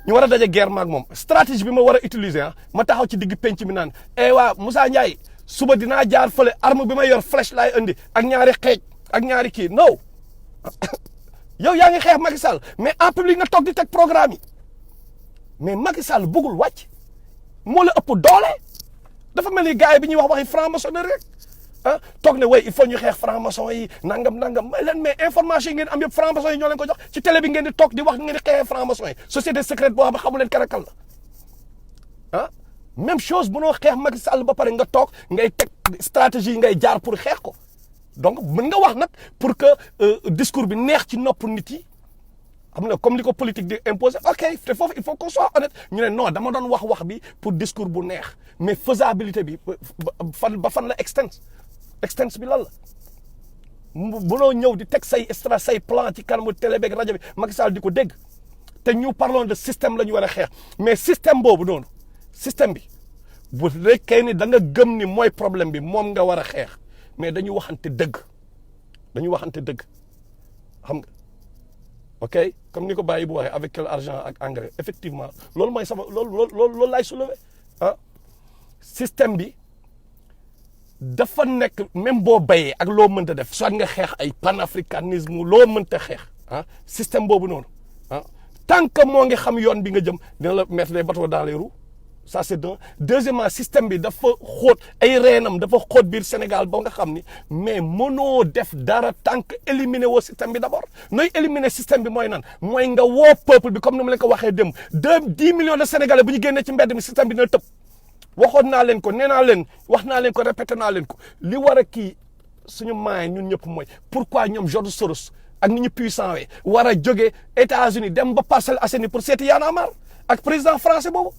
ñu war a daje guerre maag moom stratégie bi ma war a utiliser ma taxaw ci digg penc mi naan waa Moussa Ndiaye suba dinaa jaar fële arme bi ma yor flèche laay indi ak ñaari xeej ak ñaari kii non yow yaa ngi xeex Macky Sall mais en public nga toog di teg programme yi mais Macky Sall bëggul wàcc moo la ëpp doole dafa mel ni gars yi bi ñuy wax waxi franc-maçonnerie rek toog ne way il faut ñu xeex franc-maçon yi nangam may leen mais information yi ngeen am yëpp franc-maçon yi ñoo leen ko jox ci télé bi ngeen di toog di wax ngeen di xeexee franc-maçon yi société secrète boo xam ne xamu leen karakal la même chose bu noo xeex Macky Sall ba pare nga toog ngay teg stratégie yi ngay jaar pour xeex ko donc mën nga wax nag pour que discours bi neex ci nopp nit yi xam nga comme li ko politique di imposer ok te foofu il faut qu'on soit honnête ñu ne non dama doon wax bi pour discours bu neex mais faisabilité bi fan la extense bi lan la bunoo ñëw di teg say plan ci kanamu télé beeg rajo bi Macky Sall di ko dégg te ñu parlons de système la ñu war a xeex mais système boobu noonu système bi bu rekkee ni da nga gëm ni mooy problème bi moom nga war a xeex mais dañu waxante dëgg xam nga ok comme ni ko bàyyi bu waxee avec quel argent ak engrais effectivement loolu mooy sama loolu laay soulever système bi dafa nekk même boo bayee ak loo mënta def soit nga xeex ay panafricanisme loo mënta xeex système boobu noonu tant que moo ngi xam yoon bi nga jëm dina la mettre les bateaux dans les roues ça c'est d'un deuxièmement système bi dafa xóot ay reenam dafa xóot biir Sénégal ba nga xam ni mais mënoo def dara tant que éliminer woo système bi d'abord nooy éliminer système bi mooy nan mooy nga woo peuple bi comme ni ma leen ko waxee démb 10 millions de Sénégalais bu ñu génnee ci mbedd mi système bi dina tëb waxoon naa leen ko nee naa leen wax naa leen ko répété naa leen ko li war a kii suñu maay ñun ñëpp mooy pourquoi ñoom George Soros ak ni ñu puissant wee war a jógee États-Unis dem ba Parcelles Assainies pour seeti Y'en a marre ak président français boobu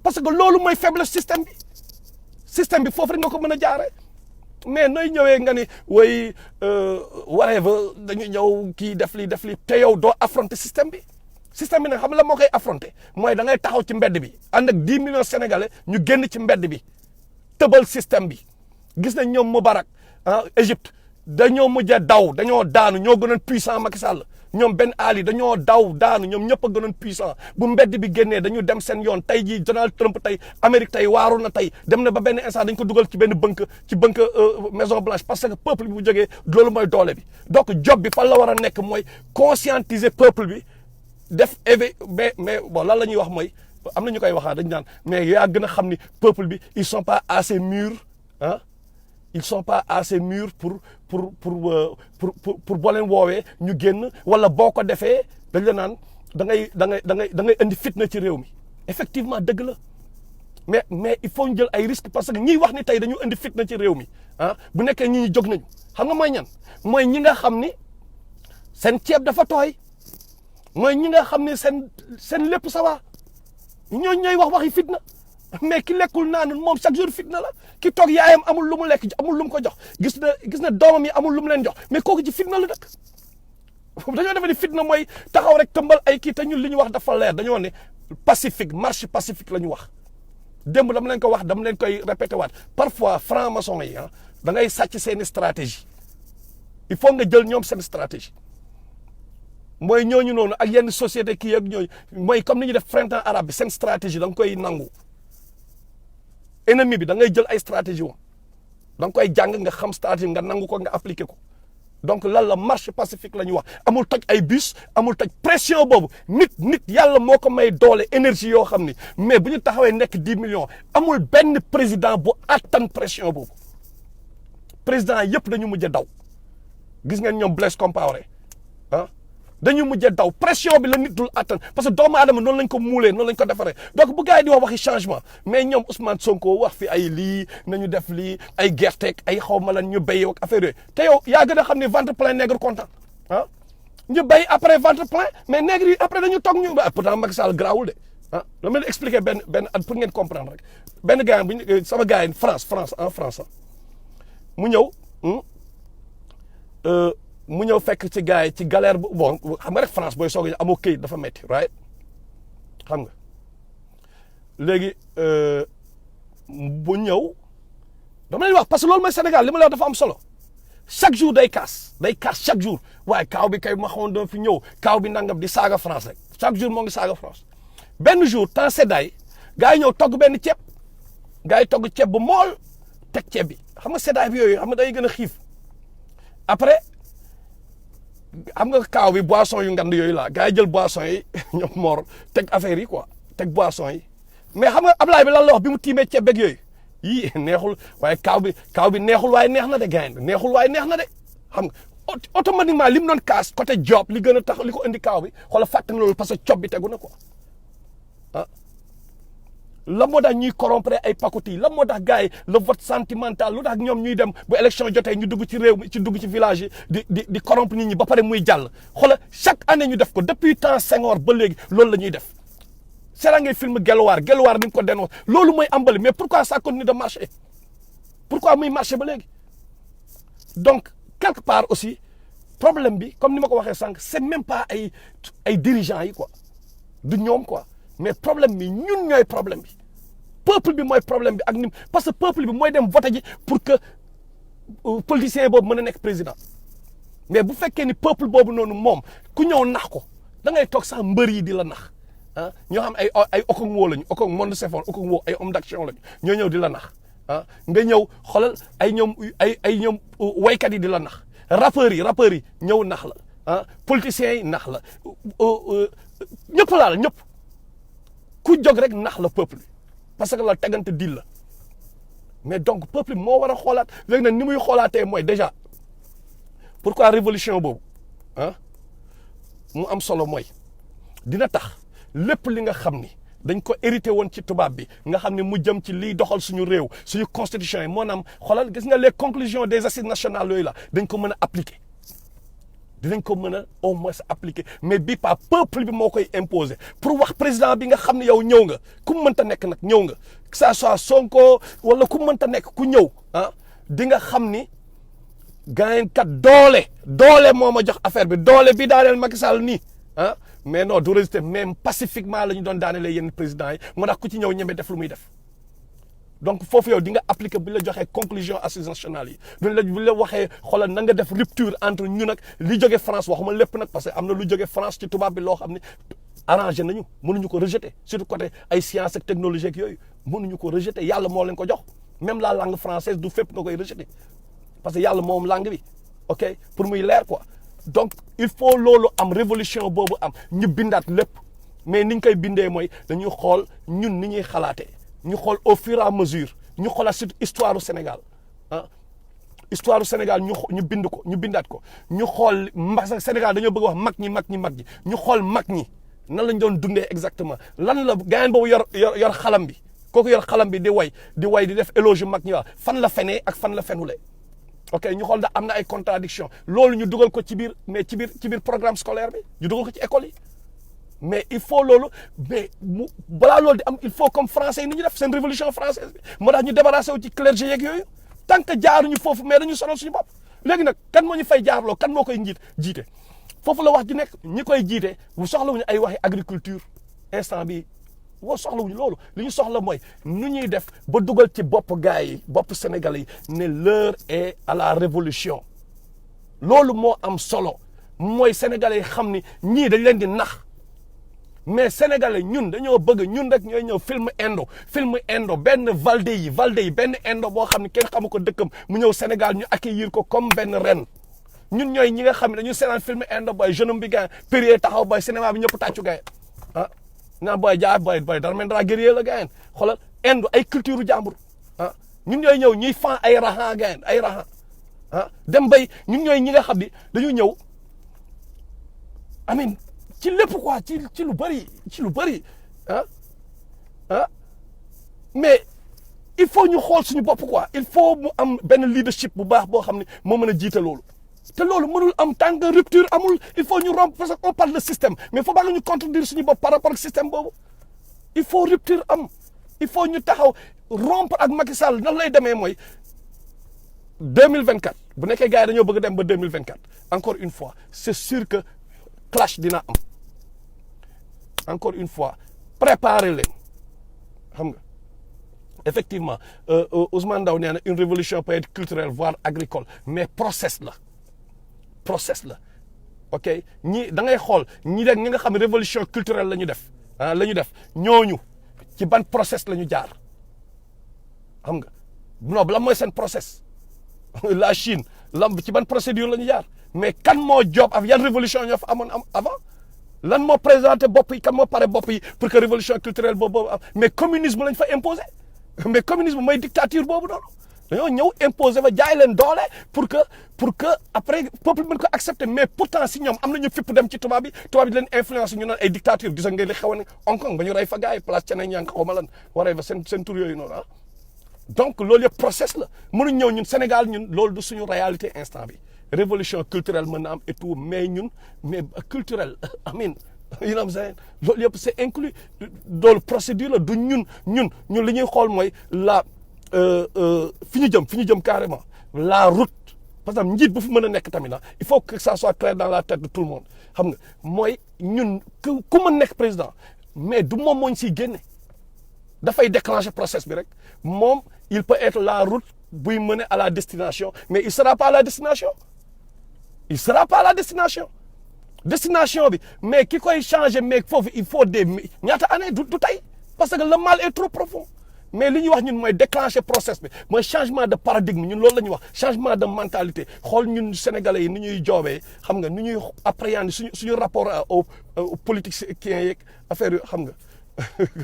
parce que loolu mooy faible système bi foofu rek nga ko mën a jaaree mais nooy ñëwee nga ni way whatever dañu ñëw kii def lii te yow doo affronter système bi nag xam la moo koy affronter mooy da ngay taxaw ci mbedd bi ànd ak 10 millions sénégalais ñu génn ci mbedd bi tëbal système bi gis nañ ñoom Moubarak Égypte dañoo mujjee dañoo daanu ñoo gënoon puissant Macky Sall ñoom Ben Ali dañoo daanu ñoom ñëpp a gënoon puissant bu mbedd bi génnee dañu dem seen yoon tey jii Donald Trump tey Amérique tey waaru na tey dem na ba benn instant dañ ko dugal ci benn banque Maison Blanche parce que peuple bi bu jógee loolu mooy doole bi donc job bi fan la war a nekk mooy conscientiser peuple bi def mais bon lan la ñuy wax mooy am na ñu koy waxaa dañu naan mais yaa gën a xam ni peuple bi ils sont pas assez mûrs ils sont pas assez mûrs pour boo leen woowee ñu génn wala boo ko defee dañ la naan da ngay indi fitna ci réew mi effectivement dëgg la mais il faut ñu jël ay risques parce que ñiy wax ni tey dañu indi fitna ci réew mi bu nekkee ñi jóg nañu xam nga mooy ñan mooy ñi nga xam ni seen ceeb dafa tooy mooy ñi nga xam ni seen lépp ça va ñooñu ñooy waxi fitna. mais ki lekkul naanul moom chaque jour fitna la ki toog yaayam amul lu mu lekk amul lu mu ko jox gis na doomam yi amul lu mu leen jox mais kooku ci fitna la dëkk dañoo defe ni fitna mooy taxaw rek tëmbal ay kii te ñun li ñu wax dafa leer dañoo ne pacifique marche pacifique la ñu wax démb dama leen ko wax dama leen koy répété waat parfois franc-maçon yi da ngay sàcc seeni stratégie il faut nga jël ñoom seen stratégie mooy ñooñu noonu ak yenn société kii ak ñooñu mooy comme ni ñu def printemps arabe bi seen stratégie da nga koy nangu ennemi bi da ngay jël ay stratégie wam da nga koy jàng nga xam stratégie nga nangu ko nga appliqué ko donc lan la marche pacifique la ñu wax amul toj ay bus amul toj pression boobu nit yàlla moo ko may doole énergie yoo xam ni mais bu ñu taxawee nekk 10 millions amul benn président bu attan pression boobu président yëpp dañu mujj daw gis ngeen ñoom Blaise Compaoré dañu mujjee daw pression bi la nit dul attan parce que doomu aadama noonu lañ ko muulee noonu lañ ko defaree donc bu gars yi di wax waxi changement mais ñoom Ousmane Sonko wax fi ay lii nañu def lii ay gerteeg ay xaw ma lan ñu béy ak affaire yooyu te yow yaa gën a xam ne ventre plein nègre content ñu béy après ventre plein mais nègre yi après dañu toog ñu pourtant Macky Sall garaawul de la ma leen expliquer benn pour ngeen comprendre rek benn gars bu ñu sama gars yi France mu ñëw mu ñëw fekk ci gars yi ci galère bu bon xam nga rek France booy soog a amoo këyit dafa métti right xam nga léegi bu ñëw dama leen wax parce que loolu mooy Sénégal li ma la wax dafa am solo chaque jour day kaas chaque jour waaye kaaw bi kay ma xamoon doon fi ñëw kaaw bi nangam di saaga France rek chaque jour moo ngi saaga France benn jour temps seddaay gars yi ñëw togg benn ceeb gars yi togg ceeb bu mool teg ceeb bi xam nga seddaay bi yooyu xam nga day gën a xiif après xam nga kaaw bi boisson yu ngand yooyu la gars yi jël boisson yi ñoom moor teg affaire yi quoi teg boisson yi mais xam nga Ablaye bi lan la wax bi mu tiimee ceeb beeg yooyu yii neexul waaye kaaw bi neexul waaye neex na de gars yi neexul waaye neex na de xam nga automatiquement li mu doon kaas côté job li gën a tax li ko indi kaaw bi xoolal fàtte na loolu parce que cob bi tegu na quoi ah la moo tax ñuy corrompre ay pakoti la moo tax gars yi le vote sentimental lu tax ñoom ñuy dem bu élection jotee ñu dugg ci réew mi dugg ci village yi di corrompre nit ñi ba pare muy jàll xoolal chaque année ñu def ko depuis temps Senghor ba léegi loolu la ñuy def seera ngay film Gelwaar ni mu ko dénonce loolu mooy ambali mais pourquoi ça continue de marcher pourquoi muy marcher ba léegi donc quelque part aussi problème bi comme ni ma ko waxee sànq c'est même pas ay dirigeants yi quoi du ñoom quoi mais problème bi ñun ñooy problème bi peuple bi mooy problème bi ak ni parce que peuple bi mooy dem voter ji pour que politicien boobu mën a nekk président mais bu fekkee ni peuple boobu noonu moom ku ñëw nax ko da ngay toog sax mbër yi di la nax ah ñoo xam ay okongwo lañu okong monde c'est fort okongwo ay homme d'action lañu ñoo ñëw di la nax ah nga ñëw xoolal ay ñoom waykat yi di la nax rappeurs yi ñëw nax la ah politiciens yi nax la ñëpp laal ñëpp ku jóg rek nax la peuple bi parce que la tegante dil la mais donc peuple bi moo war a xoolaat léegi nag ni muy xoolaatee mooy déjà pourquoi révolution boobu ah mu am solo mooy dina tax lépp li nga xam ni dañ ko hérité woon ci tubaab bi nga xam ne mu jëm ci liy doxal suñu réew suñu constitution yi moo naam xoolal gis nga les conclusions des assises nationales yooyu la dañ ko mën a appliquer dinañ ko mën a au moins appliquer mais bii pas peuple bi moo koy imposer pour wax président bi nga xam ne yow ñëw nga ku mu mënta nekk nag ñëw nga que ça soit Sonko wala ku mu mënta nekk ku ñëw ah di nga xam ni gaayen kat doole moo ma jox affaire bi doole bi daaneel Macky Sall nii ah mais non du résister même pacifiquement la ñu doon daanelee yenn présidents yi moo tax ku ci ñëw ñeme def lu muy def donc foofu yow di nga appliquer bu ñu la joxee conclusion assises nationales yi bu ñu la waxee xoolal na nga def rupture entre ñun ak li jóge France waxuma lépp nag parce que am na lu jóge France ci tubaab bi loo xam ne arrangé nañu mënuñu ko rejeter surtout côté ay sciences ak technologie ak yooyu mënuñu ko rejeter yàlla moo leen ko jox même la langue française du fépp nga koy rejeter parce que yàlla moom langue bi ok pour muy leer quoi donc il faut loolu am révolution boobu am ñu bindaat lépp mais niñ koy bindee mooy dañuy xool ñun ni ñuy xalaatee ñu xool au fur et à mesure ñu xoolaat surtout histoire du Sénégal ah histoire du Sénégal ñu bind ko ñu bindaat ko ñu xool Sénégal dañoo bëgg wax mag ñi ñu xool mag ñi nan lañ doon dundee exactement lan la gaayen boobu yor xalam bi kooku yor xalam bi di way di def éloge mag ñi wax fan la fenee ak fan la fenulee ok ñu xool da am na ay contradiction loolu ñu dugal ko ci biir mais ci biir programme scolaire bi ñu dugal ko ci école yi mais il faut loolu mais balaa loolu di am il faut comme français yi ni ñu def seen révolution française bi moo tax ñu débarrassé wu ci clergé yeeg yooyu tant que jaaruñu foofu mais dañu sonal suñu bopp léegi nag kan moo ñu fay jaarloo kan moo koy jiite foofu la wax ji nekk ñi koy jiite bu soxlawuñu ay waxi agriculture instant bi woo soxlawuñu loolu li ñu soxla mooy nu ñuy def ba dugal ci bopp gars yi bopp Sénégalais yi ne l'heure est à la révolution loolu moo am solo mooy Sénégalais yi xam ni ñii dañ leen di nax mais Sénégalais ñun dañoo bëgg ñun rek ñooy ñëw film indo benn Valdé yi benn indo boo xam ne kenn xamu ko dëkkam mu ñëw Sénégal ñu accueillir ko comme benn ren ñun ñooy ñi nga xam ne dañu seetaan film indo boy jeune homme bi gars Périer taxaw boy cinéma bi ñëpp tàccu gars ah naan booy jaay booy dara mel dara guerrier la gars xoolal indo ay culture jàmbur ah ñun ñooy ñëw ñuy fan ay rahan gars ay rahan ah dem bay ñun ñooy ñi nga xam ni dañu ñëw amin ci lépp quoi ci lu bëri mais il faut ñu xool suñu bopp quoi il faut mu am benn leadership bu baax boo xam ne moo mën a jiite loolu te loolu mënul am tant que rupture amul il faut ñu rompre parce qu'on parle de système mais il faut pas que ñu contredire suñu bopp par rapport ak système boobu il faut rupture am il faut ñu taxaw rompre ak Macky Sall nan lay demee mooy 2024 bu nekkee gars yi dañoo bëgg dem ba 2024 encore une fois c'est sûr que clash dina am encore une fois préparer leen xam nga effectivement Ousmane Ndaw nee na une révolution peut être culturelle voire agricole mais process la ok ñi da ngay xool ñi nga xam ne révolution culturelle la ñu def la ñu def ñooñu ci ban process la ñu jaar xam nga non lan mooy seen process la Chine ci ban procédure la ñu jaar mais kan moo job ak yan révolution ñoo fa amoon avant lan moo présenté bopp yi kan moo pare bopp yi pour que révolution culturelle boobu am mais communisme lañ fa imposé mais communisme mooy dictature boobu noonu dañoo ñëw imposé fa jaay leen doole pour que après peuple mën ko accepter mais pourtant si ñoom am nañu fipp dem ci tubaab bi leen influence ñu naan ay dictature gis nga li xewoon Hong Kong ba ñu rey fa gars yi place Thieneng ñaa ngi xaw ma lan waree fa seen tur yooyu noonu donc loolu yëpp process la mënuñ ñëw ñun Sénégal ñun loolu du suñu réalité instant bi révolution culturelle mën na am et tout mais ñun culturel amin you know what I'm saying loolu yëpp c'est inclus loolu procédure la du ñun li ñuy xool mooy la fi ñu jëm carrément la route par exemple njiit bu fi mën a nekk tamit il faut que ça soit clair dans la tête de tout le monde xam nga mooy ñun ku mën nekk président mais du moom moo ñu siy génne dafay déclencher process bi rek moom il peut être la route buy mener à la destination mais il sera pas à la destination destination bi mais ki koy changer mais foofu il faut des ñaata année du tey parce que le mal est trop profond mais li ñuy wax ñun mooy déclencher process bi mooy changement de paradigme ñun loolu la ñuy wax changement de mentalité xool ñun sénégalais yi ni ñuy joobee xam nga ni ñuy appréhender suñu rapport aux politiciens yeeg affaire yu xam nga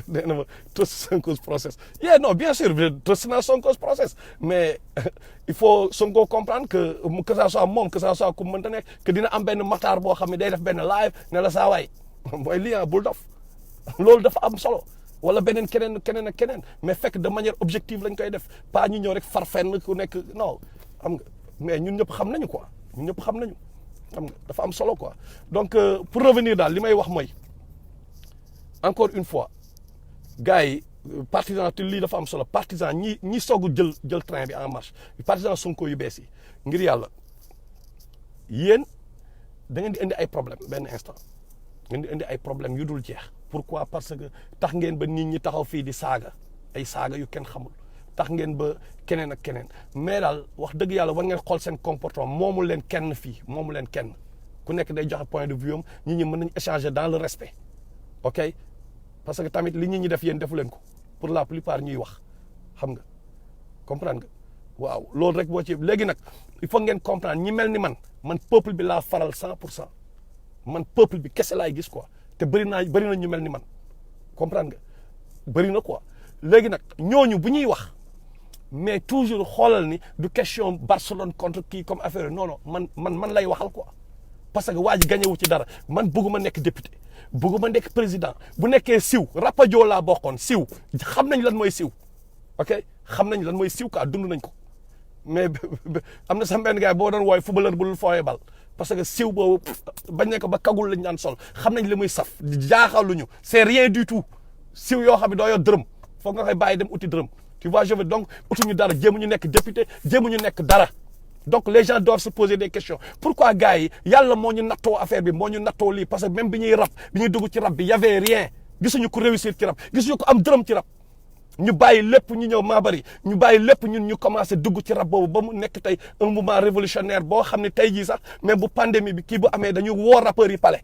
nee na ma trust Sonko's process non bien sûr trust naa Sonko's process mais il faut Sonko comprendre que ça soit moom que ça soit ku mënta nekk que dina am benn Makhtar boo xam ne day def benn live ne la saa waay mooy lien bul dof loolu dafa am solo wala beneen keneen ak keneen mais fekk de manière objective lañ koy def pas ñu ñëw rek far fenn ku nekk non xam nga mais ñun ñëpp xam nañu quoi xam nga dafa am solo quoi donc pour revenir daal li may wax mooy encore une fois gars yi partisan te lii dafa am solo partisan ñi soog jël train bi en marche partisan Sonko yu bees yi ngir yàlla yéen da ngeen di indi ay problème benn instant ngeen di indi ay problème yu dul jeex pourquoi parce que tax ngeen ba nit ñi taxaw fii di saaga ay saaga yu kenn xamul tax ngeen ba keneen ak keneen mais daal wax dëgg yàlla war ngeen xool seen comportement moomu leen kenn fii moomu leen kenn ku nekk day joxe point de vue am nit ñi mën nañu échanger dans le respect ok parce que tamit li ñi def yéen defu leen ko pour la plupart ñuy wax xam nga comprendre nga waaw loolu rek boo ci léegi nag il faut ngeen comprendre ñi mel ni man peuple bi laa faral 100% man peuple bi kese laay gis quoi te bëri na ñu mel ni man comprendre nga bëri na quoi léegi nag ñooñu bu ñuy wax mais toujours xoolal ni du question Barcelone contre kii comme affaire non man lay waxal quoi parce que waa ji gagné wu ci dara man bëgguma nekk député bëgguma nekk président bu nekkee siw rapajo laa bokkoon siw xam nañ lan mooy siw ok xam nañ lan mooy siw quoi dund nañ ko mais am na sax benn gars boo doon wooy footballeur bu dul fooyee bal parce que siw boobu bañ ne ko ba kagul lañ daan sol xam nañ li muy saf jaaxaluñu c'est rien du tout siw yoo xam ne doo yor dërëm foog nga koy bàyyi dem uti dërëm tu vois je veux donc utuñu dara jéemuñu nekk député jéemuñu nekk dara donc les gens doivent se poser des questions pourquoi gars yi yàlla moo ñu nattoo affaire bi moo ñu nattoo lii parce que même bi ñuy dugg ci rap bi y avait rien gisuñu ko réussir ci rap gisuñu ko am dërëm ci rap ñu bàyyi lépp ñu ñëw maa bari ñu bàyyi lépp ñun ñu commencé dugg ci rap boobu ba mu nekk tey un mouvement révolutionnaire boo xam ne tey jii sax même bu pandémie bi kii bu amee dañu woo rappeurs yi pale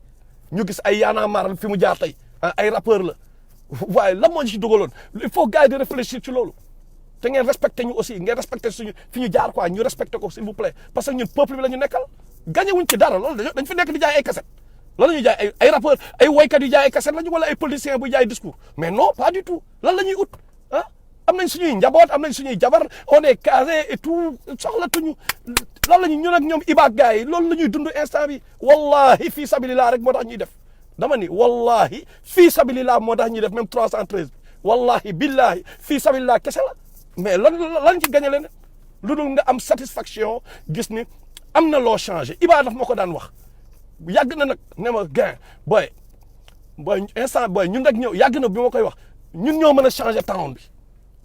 ñu gis ay Y'en a marre fi mu jaar tey ay rappeurs la waaye lan moo ñu ci dugaloon il faut gars yi di réfléchir ci loolu te ngeen respecté ñu aussi ngeen respecté suñu fi ñu jaar quoi ñu respecté ko s'il vous plaît parce que ñun peuple bi la ñu nekkal gagné wuñ ci dara loolu dañ fi nekk di jaay ay cassette lan la ñuy jaay ay rappeurs ay woykat yu jaay ay cassette lañu wala ay politiciens bu jaay discours mais non pas du tout lan la ñuy ut am nañ suñuy njaboot am nañ suñuy jabar on est casé et tout soxlatuñu lan la ñu ñun ak ñoom ibaak gars yi loolu la ñuy dund instant bi wallahi fii sabilillah rek moo tax ñuy def dama ni wallahi fii sabilillah moo tax ñuy def même 313 wallahi billahi fii sabilillah kese la mais lan ci gagné leen lu dul nga am satisfaction gis ni am na loo changé Iba daf ma ko daan wax yàgg na nag ne ma gain booy instant booy ñun rek ñëw yàgg na bi ma koy wax ñun ñoo mën a changé town bi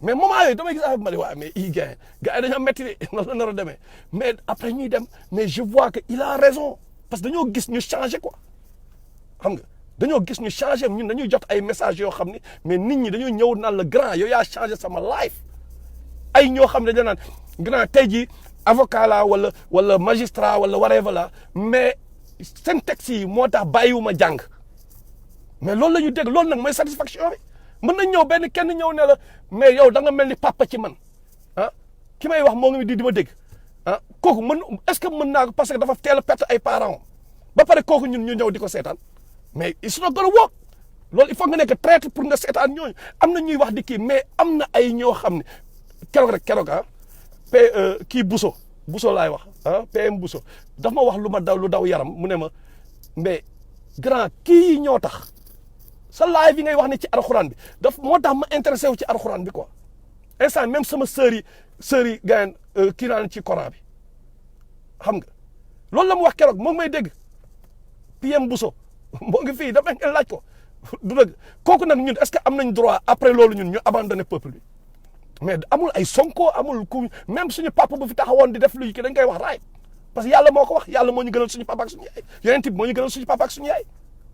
mais moment yooyu damay gis affaire bi ma ne waaye mais gain gars yi dañoo métti de noonu la nar a demee mais après ñuy dem mais je vois que il a raison parce que dañoo gis ñu changé quoi xam nga dañoo gis ñu changé ñun dañuy jot ay messages yoo xam ni mais nit ñi dañoo ñëw naan la grand yow yaa changé sama life ay ñoo xam ne dañoo naan grand tey jii avocat la wala magistrat wala whatever la mais seen texte yi moo tax bàyyiwuma jàng mais loolu la ñu dégg loolu nag mooy satisfaction bi mën nañ ñëw benn kenn ñëw ne la mais yow da nga mel ni papa ci man ah ki may wax moo ngi di ma dégg ah kooku est-ce que mën naa ko parce que dafa teel a perte ay parents ba pare kooku ñun ñu ñëw di ko seetaan mais it's not gonna work loolu il faut nga nekk traître pour nga seetaan ñooñu am na ñuy wax di kii mais am na ay ñoo xam ne keroog ah kii Bousso laay wax ah PM Bousso daf ma wax lu daw yaram mu ne ma mais grand kii ñoo tax sa live yi ngay wax ni ci alxuraan bi moo tax ma intéressé wu ci alxuraan bi quoi instant même sama sœur yi gaañ kii naan ci Coran bi xam nga loolu la mu wax keroog moo ngi may dégg PM Bousso moo ngi fii dafa ngeen laaj ko du dëgg kooku nag ñun est-ce que am nañ droit après loolu ñun ñu abandonné peuple bi mais amul ay Sonko amul ku même suñu papa bu fi taxawoon di def luy ki dañ koy wax raay parce que yàlla moo ko wax yàlla moo ñu gënal suñu papa ak suñu yaay yonent bi moo ñu gënal suñu papa ak suñu yaay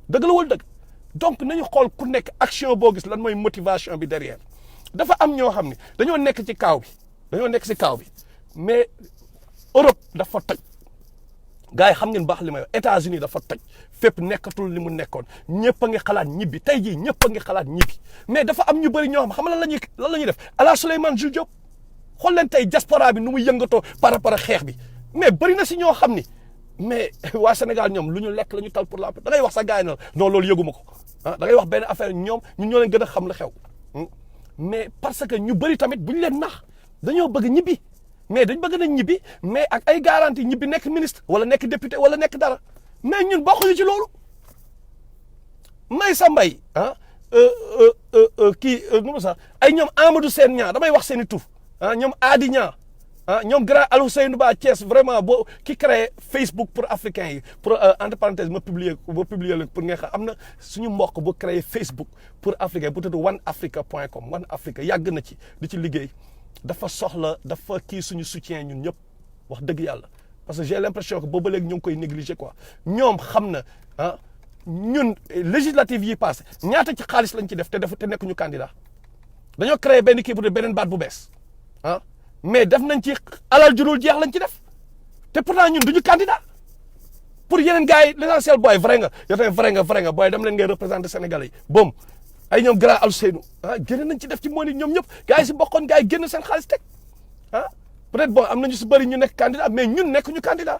dëgg la wala dëgg donc nañu xool ku nekk action boo gis lan mooy motivation bi derrière dafa am ñoo xam ne dañoo nekk ci kaaw bi mais Europe dafa toj gars yi xam ngeen baax li may wax États-Unis dafa toj fépp nekkatul li mu nekkoon ñëpp a ngi xalaat ñibbi tey jii ñëpp a ngi xalaat ñibbi mais dafa am ñu bëri ñoo xam lan la ñuy def ala Souleymane Jules Diop xool leen tey diaspora bi nu muy yëngatoo par rapport ak xeex bi mais bëri na si ñoo xam ni mais waa Sénégal ñoom lu ñu lekk la ñu tal pour la da ngay wax sa gars yi non loolu yëguma ko ah da ngay wax benn affaire ñoom ñun ñoo leen gën a xam la xew mais parce que ñu bëri tamit bu ñu leen nax dañoo bëgg ñibbi mais dañ bëgg nañ ñibbi mais ak ay garantie ñibbi nekk ministre wala nekk député wala nekk dara mais ñun bokkuñu ci loolu may sa mbay ah kii nu mu sax ay ñoom Amadou Sène ñaa damay wax seen i tur ah ñoom Adi ñaa ah ñoom grand Alioune Ba Thiès vraiment boo ki créé Facebook pour africains yi pour entre parenthèses ma publier la pour nga xam am na suñu mbokk bu créé Facebook pour africains bu tudd oneafrica.com One Africa yàgg na ci di ci liggéey dafa kii suñu soutien ñun ñëpp wax dëgg yàlla parce que j'ai l'impression que booba léegi ñu ngi koy négliger quoi ñoom xam na ah ñun législative yi passé ñaata ci xaalis lañ ci def te nekk ñu candidat dañoo créé benn kii bu beneen baat bu bees ah mais def nañ ci alal jurul jeex lañ ci def te pourtant ñun duñu candidat pour yeneen gars yi l'essentiel booy vrai nga yow tamit vrai nga booy dem leen ngay représenter Sénégalais yi boom ay ñoom grand Alseynou ah génn nañ ci def ci moom ñoom ñëpp gars yi si bokkoon gars yi génn seen xaalis teg ah peut-être bon am nañu si bëri ñu nekk candidat mais ñun nekk ñu candidat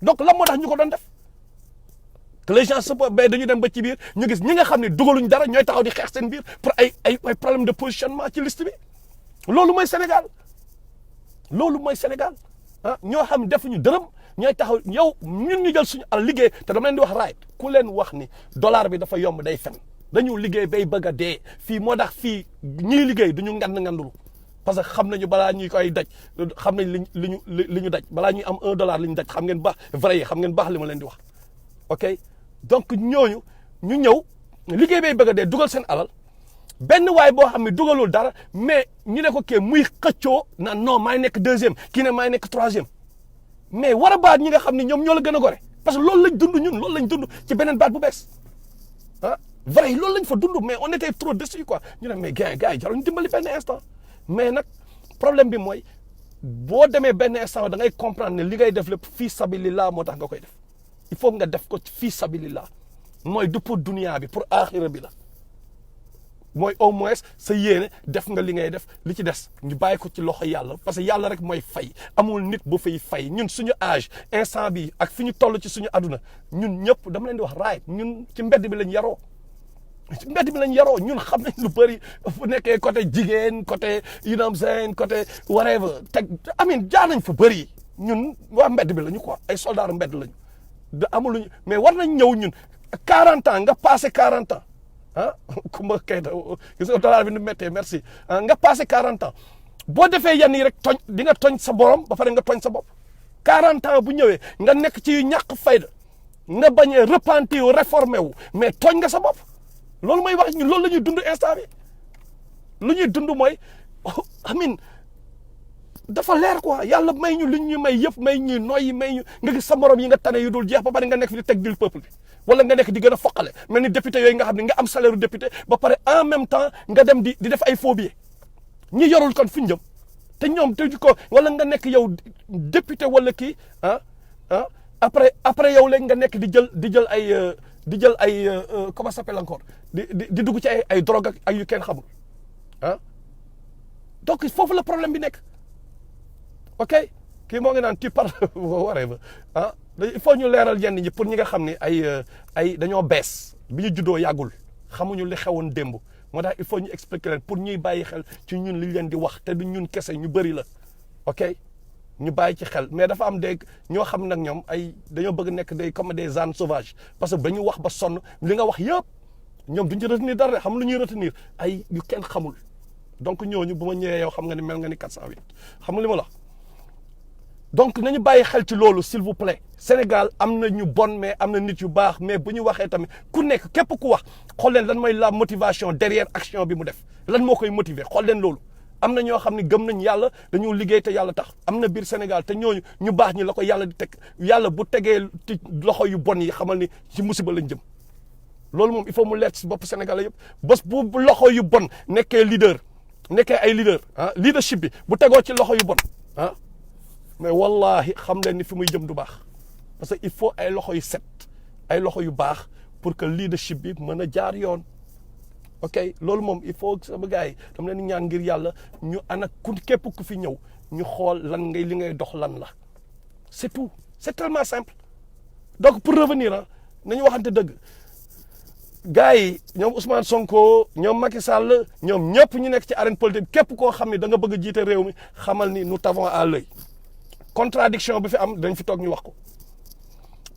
donc lan moo tax ñu ko doon def que les gens mais dañu dem ba ci biir ñu gis ñi nga xam ne dugaluñ dara ñooy taxaw di xeex seen biir pour ay problème de positionnement ci liste bi loolu mooy Sénégal ah ñoo xam defuñu dërëm ñooy taxaw yow ñun ñu jël suñu al liggéey te dama leen di wax right ku leen wax ni dollar bi dafa yomb day fen dañu liggéey bay bëgg a dee fii moo tax fii ñiy liggéey duñu ngandulu parce que xam nañu balaa ñuy koy daj xam nañ li ñu daj balaa ñuy am $1 li ñu daj xam ngeen baax vrai yi xam ngeen baax li ma leen di wax ok donc ñooñu ñu ñëw liggéey bay bëgg a dee dugal seen alal benn waay boo xam ne dugalul dara mais ñu ne ko kii muy xëccoo naan non maay nekk deuxième kii ne maay nekk troisième mais war a baat ñi nga xam ne ñoom ñoo la gën a gore parce que loolu lañ dund ñun loolu lañ dund ci beneen baat bu bees ah vrai loolu lañ fa dund mais on était trop déçus quoi ñu ne mais gars yi jaruñu dimbali benn instant mais nag problème bi mooy boo demee benn instant da ngay comprendre ne li ngay def lépp fii sabilillah moo tax nga koy def il faut nga def ko fii sabilillah mooy du pour dunia bi pour axira bi la mooy au moins sa yéene def nga li ngay def li ci des ñu bàyyi ko ci loxo yàlla parce que yàlla rek mooy fay amul nit bu fay fay ñun suñu âge instant bi ak fi ñu toll ci suñu aduna ñun ñëpp dama leen di wax right ñun ci mbedd bi lañ yaroo ñun xam nañ lu bëri fu nekkee côté jigéen côté you know what I'm saying côté whatever teg amin jaar nañ fa bëri ñun waa mbedd bi lañu quoi ay soldats mbedd lañu da amuluñu mais war nañ ñëw ñun 40 ans nga passé 40 ans ah Kumba Keita gis nga dollar bi nu méttee merci nga passé 40 ans boo defee yenn yi rek di nga tooñ sa borom ba pare nga tooñ sa bopp 40 ans bu ñëwee nga nekk ci ñàkk fayda nga bañ a repentir wu réformé wu mais tooñ nga sa bopp loolu mooy wax ñun loolu la ñuy dund instant bi lu ñuy dund mooy amin dafa leer quoi yàlla may ñu li ñu may yëpp may ñu noyyi may ñu nga gis sa morom yi nga tane yu dul jeex ba pare nga nekk fi di teg dil peuple bi wala nga nekk di gën a foqale mel ni député yooyu nga xam ne nga am salaire député ba pare en même temps nga dem di def ay faux billets ñi yorul kon fu ñu jëm te ñoom te ko wala nga nekk yow député wala kii après yow léegi nga nekk di jël ay comment ça s'appelle encore di dugg ci ay drogue ak ay yu kenn xamul donc foofu la problème bi nekk ok kii moo ngi naan tu parles whatever il faut ñu leeral yenn ñi pour ñi nga xam ne ay dañoo bees bi ñu juddoo yàggul xamuñu li xewoon démb moo tax il faut ñu expliquer leen pour ñuy bàyyi xel ci ñun li leen di wax te du ñun kese ñu bëri la ok ñu bàyyi ci xel mais dafa am des ñoo xam nag ñoom dañoo bëgg nekk des comme des ânes sauvages parce que dañu wax ba sonn li nga wax yëpp ñoom duñ ci retenir dara xam lu ñuy retenir ay yu kenn xamul donc ñooñu bu ma ñëwee yow xam nga ni mel nga ni 408 xam nga li ma la donc nañu bàyyi xel ci loolu s'il vous plaît Sénégal am na ñu bon mais am na nit yu baax mais bu ñu waxee tamit ku nekk képp ku wax xool leen lan mooy la motivation derrière action bi mu def lan moo koy motiver xool leen loolu am na ñoo xam ne gëm nañ yàlla dañoo liggéey te yàlla tax am na biir Sénégal te ñooñu ñu baax ñi la ko yàlla di teg yàlla bu tegee ci loxo yu bon yi xamal ni ci musiba lañ jëm loolu moom il faut mu leer ci bopp Sénégalais yëpp bés bu loxo yu bon nekkee ay leader leadership bi bu tegoo ci loxo yu bon mais wallahi xam leen ni fi muy jëm du baax parce que il faut ay loxo yu set ay loxo yu baax pour que leadership bi mën a jaar yoon ok loolu moom il faut sama gars yi dama leen di ñaan ngir yàlla ñu képp ku fi ñëw ñu xool lan li ngay dox lan la c'est tout c'est tellement simple donc pour revenir nañu waxante dëgg gars yi ñoom Ousmane Sonko ñoom Macky Sall ñoom ñëpp ñu nekk ci arène politique képp koo xam ne da nga bëgg a jiite réew mi xamal ni nous t'avons à l'œil contradiction bi fi am dañ fi toog ñu wax ko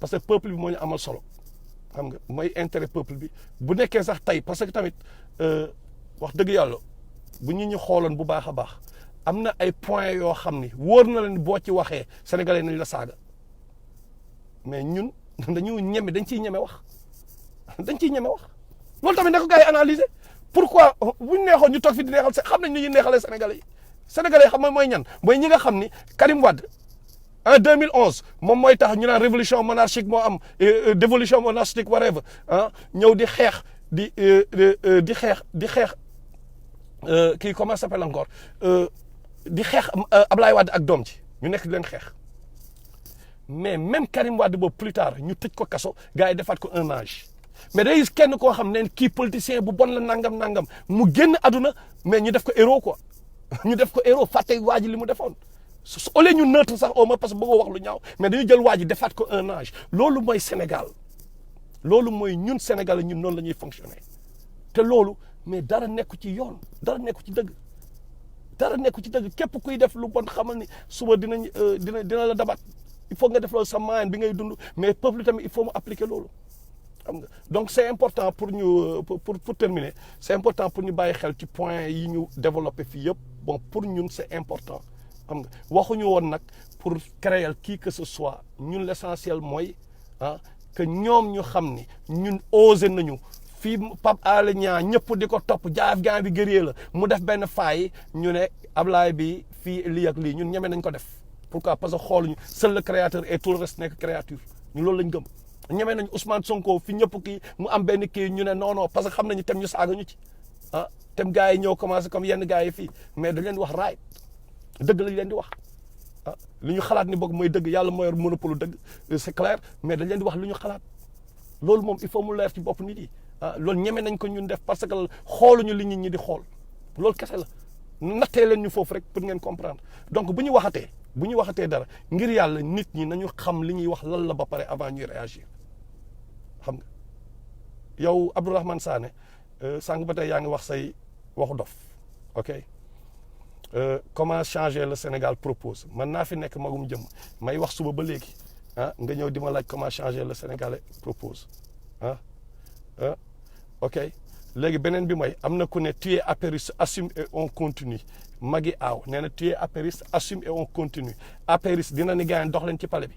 parce que peuple bi moo ñu amal solo xam nga mooy intérêt peuple bi bu nekkee sax tey parce que tamit wax dëgg yàlla bu ñu xooloon bu baax a baax am na ay points yoo xam ni wóor na leen boo ci waxee sénégalais nañ la saaga mais ñun dañ ciy ñeme wax loolu tamit ne ko gars yi analyser pourquoi bu ñu neexoon ñu toog fi di neexal xam nañ ni ñuy neexalee sénégalais yi xam nga mooy ñan mooy ñi nga xam ni Karim Wade en 2011 moom mooy tax ñu naan révolution monarchique moo am dévolution monarchique whatever ñëw di xeex kii comment ça s'appelle encore di xeex Ablaye Wade ak doom ji ñu nekk di leen xeex mais même Karim Wade boobu plus tard ñu tëj ko kaso gars yi defaat ko un âge mais day gis kenn koo xam ne kii politicien bu bon la nangam mu génn aduna mais ñu def ko héros quoi ñu def ko héros fàtte waa ji li mu defoon au lieu ñu neutre sax au moins parce que bëggoo wax lu ñaaw mais dañu jël waa ji defaat ko un âge loolu mooy Sénégal loolu mooy ñun Sénégal ñun noonu la ñuy fonctionner te loolu mais dara nekku ci yoon dara nekku ci dëgg képp kuy def lu bon xamal ni suba dina la dabat il faut nga def loolu sa moyen bi ngay dund mais peuple tamit il faut mu appliquer loolu xam nga donc c'est important pour ñu pour terminer c'est important pour ñu bàyyi xel ci point yi ñu développer fii yëpp bon pour ñun c'est important xam nga waxuñu woon nag pour créer qui que ce soit ñun l'essentiel mooy que ñoom ñu xam ni ñun osé nañu fii Pape Alé Niang ñëpp di ko topp jaaf-gaan bi guerrier la mu def benn faay ñu ne Ablaye bi fii lii ak lii ñun ñeme nañ ko def pourquoi parce que xooluñu seul le créateur et tout le reste nekk créature ñu loolu lañ gëm ñeme nañ Ousmane Sonko fi ñëpp kii mu am benn kii ñu ne non parce que xam nañu tem ñu saaga ñu ci tem gars yi ñëw commencé comme yenn gars yi fii mais dañ leen di wax raay dëgg lañ leen di wax li ñu xalaat ni boog mooy dëgg yàlla moo yor monopole dëgg c'est clair mais dañ leen di wax lu ñu xalaat loolu moom il faut mu leer ci bopp nit yi loolu ñeme nañ ko ñun def parce que xooluñu li nit ñi di xool loolu kese la nattee leen ñu foofu rek pour ngeen comprendre donc bu ñu waxatee dara ngir yàlla nit ñi nañu xam li ñuy wax lan la ba pare avant ñuy réagir xam nga yow Abdourahmane Sané sànq ba tey yaa ngi wax say waxu dof ok comment changer le Sénégal propose man naa fi nekk magum jëm may wax suba ba léegi nga ñëw di ma laaj comment changer le Sénégal propose ok léegi beneen bi mooy am na ku ne tu es apériste assume et on continue Magui Aw nee na tu es apériste assume et on continue apériste dina ni gars yi dox leen ci palais bi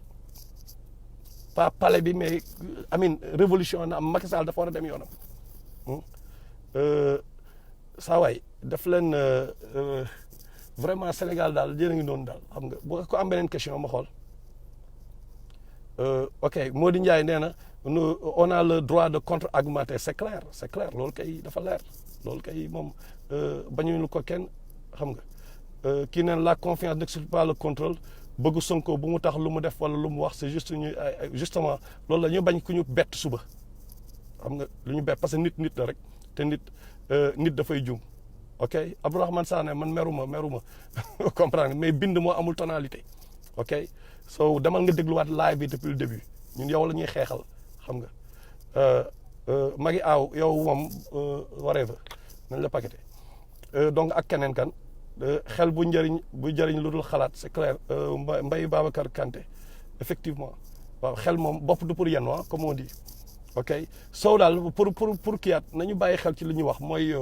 pas palais bi mais amin révolution na am Macky Sall dafa war a dem yoonam saa waay daf leen vraiment Sénégal daal jërë ngi doon daal xam nga bu ko am beneen question ma xool ok Mody Ndiaye nee na on a le droit de contre-argumenter c'est clair loolu kay dafa leer loolu kay moom bañuñu ko kenn xam nga kii neen la confiance n'exclut pas le contrôle bëgg Sonko bu mu tax lu mu def wala lu mu wax c'est juste ñu justement loolu la ñu bañ ku ñu bett suba xam nga lu ñu bett parce que nit la rek te nit dafay juum ok Abdourahmane Sané man meruma comprendre mais bind moo amul tonalité ok so demal nga dégluwaat live bi depuis le début ñun yow la ñuy xeexal xam nga magi aaw yow moom whatever nañ la paqueté donc ak keneen kan xel bu jëriñ lu dul xalaat c'est clair Mbaye Babacar Kanté effectivement waaw xel moom bopp du pour yenn comme on dit ok so daal pour kiyaat nañu bàyyi xel ci li ñuy wax mooy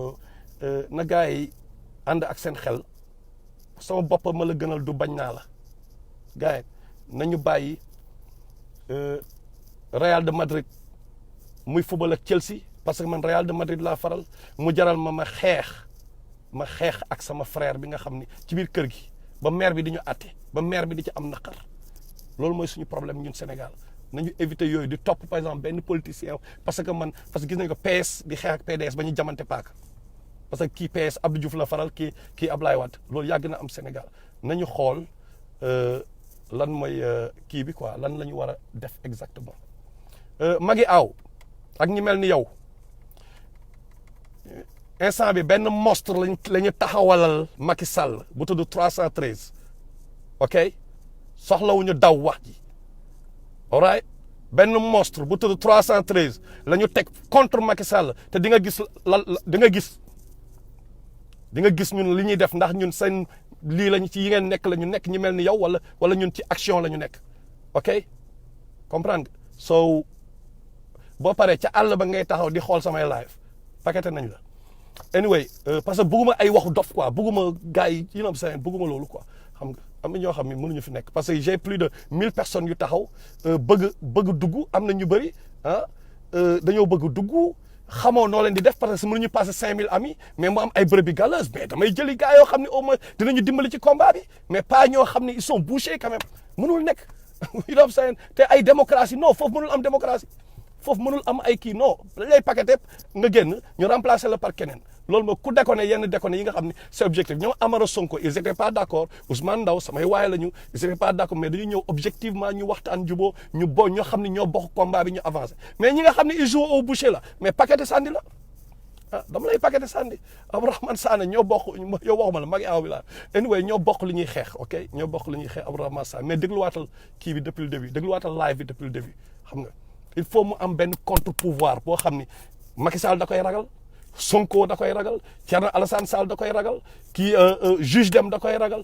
na gars yi ànd ak seen xel sama bopp ma la gënal du bañ naa la gars yi nañu bàyyi Real de Madrid muy football ak Chelsea parce que man Real de Madrid laa faral mu jaral ma xeex ak sama frère bi nga xam ni ci biir kër gi ba maire bi di ñu àtte ba maire bi di ci am naqar loolu mooy suñu problème ñun Sénégal nañu éviter yooyu di topp par exemple benn politicien parce que gis nañ ko PS di xeex ak PDS ba ñu jamante paaka parce que kii PS Abdou Diouf la faral kii Ablaye Wade loolu yàgg na am Sénégal nañu xool lan mooy kii bi quoi lan la ñu war a def exactement magi aaw ak ñi mel ni yow instant bi benn monstre la ñu taxawalal Macky Sall bu tudd 313 ok soxlawuñu daw wax ji alright benn monstre bu tudd 313 la ñu teg contre Macky Sall te di nga gis ñun li ñuy def ndax ñun seen lii lañu ci yi ngeen nekk la ñu nekk ñi mel ni yow wala ñun ci action la ñu nekk ok comprendre so boo paree ca àll ba ngay taxaw di xool samay live paqueté nañ la anyway parce que bëgguma ay waxu dof quoi bëgguma gars yi you know saying bëgguma loolu quoi xam nga am na ñoo xam ne mënuñu fi nekk parce que j'ai plus de 1000 personnes yu taxaw bëgg dugg am na ñu bëri dañoo bëgg dugg xamoo noo leen di def parce que mënuñu passer 5000 amis mais mu am ay brebis galeuses mais damay jëli gars yoo xam ne au moins dinañu dimbali ci combat bi mais pas ñoo xam ne ils sont bouchés quand même mënul nekk you know saying te ay démocratie non foofu mënul am démocratie foofu mënul am ay kii non dañ lay paqueté nga génn ñu remplacer la par keneen loolu mooy ku déconné yenn déconné yi nga xam ne c'est objectif ñoom Amara Sonko ils étaient pas d'accord Ousmane Ndaw samay waay la ñu ils étaient pas d'accord mais dañu ñëw objectivement ñu waxtaan juboo ñoo xam ne ñoo bokk combat bi ñu avancé mais ñi nga xam ne ils jouent au boucher la mais paqueté sandi la dama lay paqueté sandi Abdourahmane Sané ñoo bokk yow waxuma la magi aw bi laa anyway ñoo bokk li ñuy xeex ok ñoo bokk li ñuy xeex Abdourahmane Sané mais dégluwaatal kii bi depuis le début dégluwaatal live bi depuis le début xam nga il faut mu am benn contre pouvoir boo xam ni Macky Sall da koy ragal Sonko da koy ragal Thierno Alassane Sall da koy ragal kii juge dem da koy ragal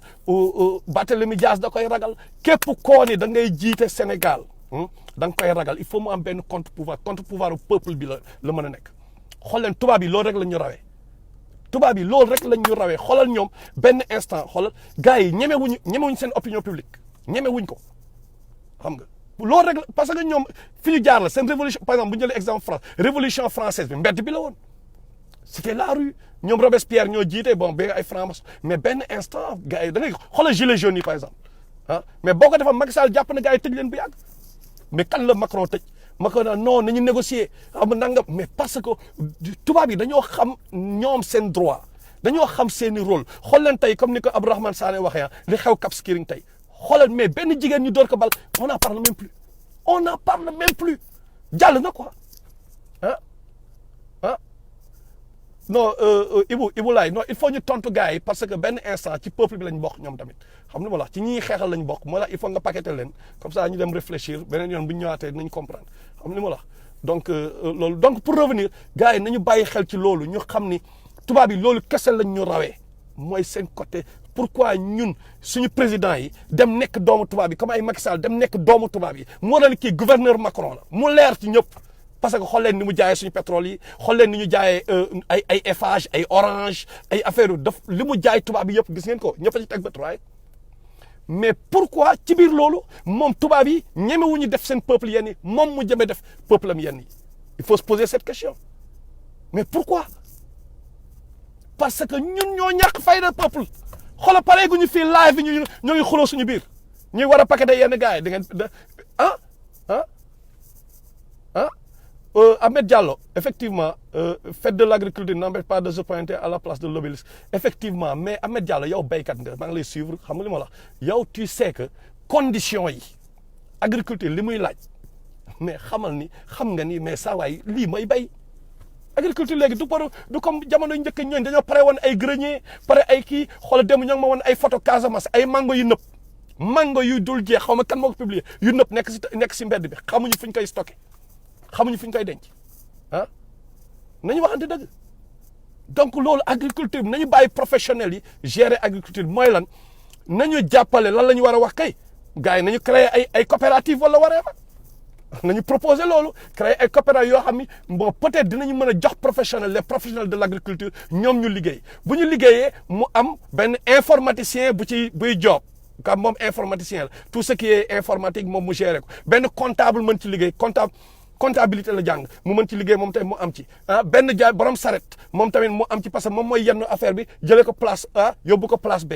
Barthélémy Dias da koy ragal képp koo ni da ngay jiite Sénégal da nga koy ragal il faut mu am benn contre pouvoir u peuple bi la mën a nekk xool leen tubaab yi loolu rek lañ ñu rawee xoolal ñoom benn instant xoolal gars yi ñemewuñ seen opinion publique ñemewuñ ko xam nga loolu rek parce que ñoom fi ñu jaar la seen révolution par exemple bu ñu jëlee exemple France révolution française bi mbedd bi la woon c'était la rue ñoom Robespierre ñoo jiite bon ba ay francs mais benn instant gars yi da ngay xoolal gilets jaunes yi par exemple mais boo ko defee Macky Sall jàpp na gars yi tëj leen bu yàgg mais kan la Macron tëj Macron non nañu négocier xam nangam mais parce que tubaab yi dañoo xam ñoom seen droit dañoo xam seeni rôle xool leen tey comme ni ko Abdourahmane Sané waxee li xew Cap Skirring tey xoolal mais benn jigéen ñu door ko bal on n'en parle même plus jàll na quoi non Ibou Laye non il faut ñu tontu gars yi parce que benn instant ci peuple bi lañ bokk ñoom tamit xam nga ma la ci ñi xeexal lañ bokk moo la il faut nga paqueter leen comme ça ñu dem réfléchir beneen yoon bu ñu ñëwaatee dinañ comprendre xam nga ma la donc loolu donc pour revenir gars yi nañu bàyyi xel ci loolu ñu xam ni tubaab yi loolu kese lañ ñu rawee mooy seen côté pourquoi ñun suñu président yi dem nekk doomu tubaab yi comme ay Macky Sall dem nekk doomu tubaab yi moo doon kii gouverneur Macron la mu leer ci ñëpp. parce que xool leen ni mu jaayee suñu pétrole yi xool leen ni ñu jaayee ay Eiffage ay Orange ay affaire daf li mu jaay tubaab bi yëpp gis ngeen ko ñëpp a ci teg bët waaye mais pourquoi ci biir loolu moom tubaab yi ñemewuñu def seen peuple yenn yi moom mu jëmee def peuple am yenn yi il faut se poser cette question mais pourquoi parce que ñun ñoo ñàkk fayda peuple xoolal pare gu ñu fii live bi ñu ñoo ngi xuloo suñu biir ñuy war a paqueté yenn gars yi da ngeen ah ah ah Ahmed Diallo effectivement fête de l'agriculture n'empêche pas de se pointer à la place de l'obélisque effectivement mais Ahmed Diallo yow béykat nga maa ngi lay suivre xam nga li ma la yow tu sais que conditions yi agriculture li muy laaj mais xamal ni xam nga ni mais saa waay lii mooy béy agriculture léegi du comme jamono njëkk ñooñ dañoo pare woon ay grenier pare ay kii xoolal dem ñoo ngi ma woon ay photo Casamance ay mango yu nëpp mango yu dul jeex xaw ma kan moo ko publier yu nëpp nekk si mbedd bi xamuñu fu ñu koy stocké xamuñu fu ñu koy denc ah nañu waxante dëgg donc loolu agriculture bi nañu bàyyi professionnels yi gérer agriculture bi mooy lan nañu jàppale lan la ñu war a wax kay gars yi nañu créer ay coopérative wala waree ma nañu proposer loolu créer ay coopératives yoo xam ni bon peut-être dinañu mën a jox les professionnels de l'agriculture ñoom ñu liggéey bu ñu liggéeyee mu am benn informaticien buy job comme moom informaticien la tout ce qui est informatique moom mu gérer ko benn comptable mën ci liggéey comptabilité la jàng mu mën ci liggéey moom tamit mu am ci benn jaay borom saret moom tamit mu am ci parce que moom mooy yenn affaire bi jëlee ko place A yóbbu ko place B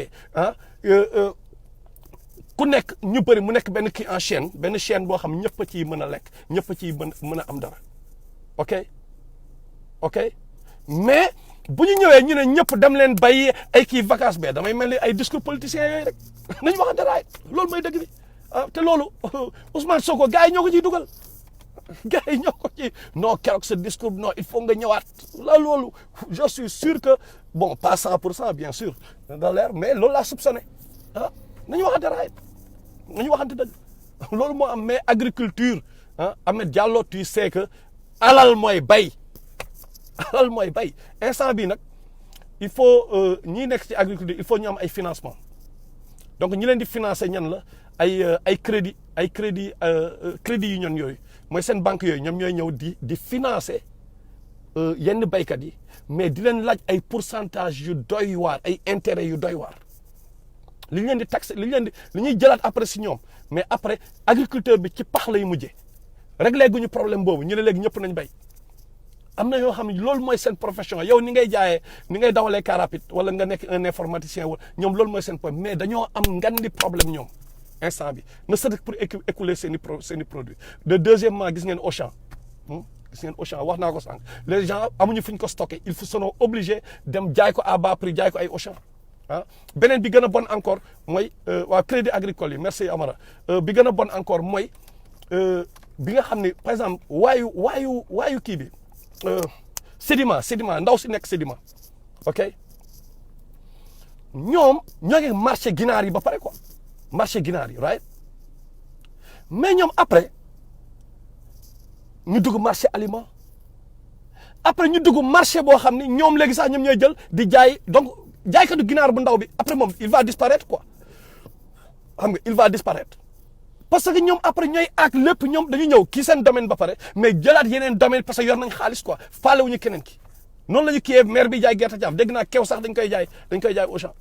ku nekk ñu bëri mu nekk benn kii en benn chaîne boo xam ñëpp a ciy mën a lekk ñëpp a ciy mën a am dara ok mais bu ñu ñëwee ñu ne ñëpp dem leen bay ay kii vacances be damay mel ni ay discours politiciens yooyu rek nañu waxante raay loolu mooy dëgg bi te loolu Ousmane Sonko gars yi ñoo ko ciy dugal gars yi ñoo ko ci non keroog ce discours non il faut nga ñëwaat loolu je suis sûr que bon pas 100% bien sûr dans l'air mais loolu laa soupçonné nañu waxante raay nañu waxante dëgg loolu moo am mais agriculture Ahmed Diallo tu sais que alal mooy bay instant bii nag il faut ñi nekk ci agriculture il faut ñu am ay financement donc ñi leen di financer ñan la ay crédit yu ñoon yooyu mooy seen banque yooyu ñoom ñooy ñëw di financer yenn baykat yi mais di leen laaj ay pourcentage yu doy waar ay intérêts yu doy waar li ñu leen di taxé li ñuy jëlaat après si ñoom mais après agriculteur bi ci pax lay mujjee réglé guñu problème boobu ñu ne léegi ñëpp nañ bay am na yoo xam ne loolu mooy seen profession yow ni ngay jaayee ni ngay dawalee car rapide wala nga nekk un informaticien wala ñoom loolu mooy seen point mais dañoo am ngan di problème ñoom instant bi ne serait-ce pour écouler seen i produits de deuxièmement gis ngeen Auchan wax naa ko sànq les gens amuñu fu ñu ko stocké ils sont obligés dem jaay ko à bas prix jaay ko ay Auchan beneen bi gën a bon encore mooy waa crédit agricole yi merci Amara bi gën a bon encore mooy bi nga xam ne par exemple waayu kii bi sédiment ndaw si nekk sédiment ok ñoom ñoo ngi marché ginaar yi ba pare quoi marché ginaar yi right mais ñoom après ñu dugg marché aliment après ñu dugg marché boo xam ne ñoom léegi sax ñoom ñooy jël di jaay donc jaaykatu ginaar bu ndaw bi après moom il va disparaître quoi xam nga il va disparaître parce que ñoom après ñooy ak lépp ñoom dañu ñëw kii seen domaine ba pare mais jëlaat yeneen domaine parce que yor nañ xaalis quoi faale wuñu keneen ki noonu la ñu kiyee maire bi jaay gerte caaf dégg naa kew sax dañ koy jaay Auchan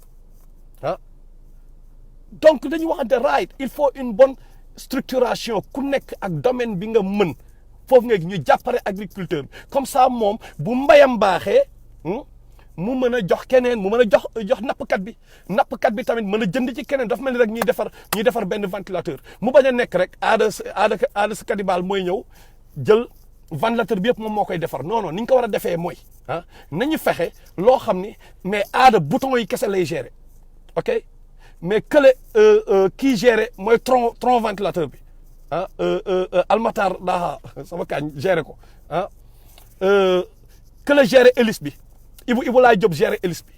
donc dañu waxante right il faut une bonne structuration ku nekk ak domaine bi nga mën foofu nga ñu jàppale agriculteur bi comme ça moom bu mbayam baaxee mu mën a jox keneen mu mën a jox nappkat bi tamit mën a jënd ci keneen dafa mel ni rek ñuy defar benn ventilateur mu bañ a nekk rek aada sa kadibal mooy ñëw jël ventilateur bi yëpp moom moo koy defar non ni ñu ko war a defee mooy nañu fexe loo xam ni mais aada bouton yi kese lay gérer ok mais kële kii gérer mooy tronc ventilateur bi almatar daa sama kaañ gérer ko kële gérer hélice bi Ibu laay job gérer hélice bi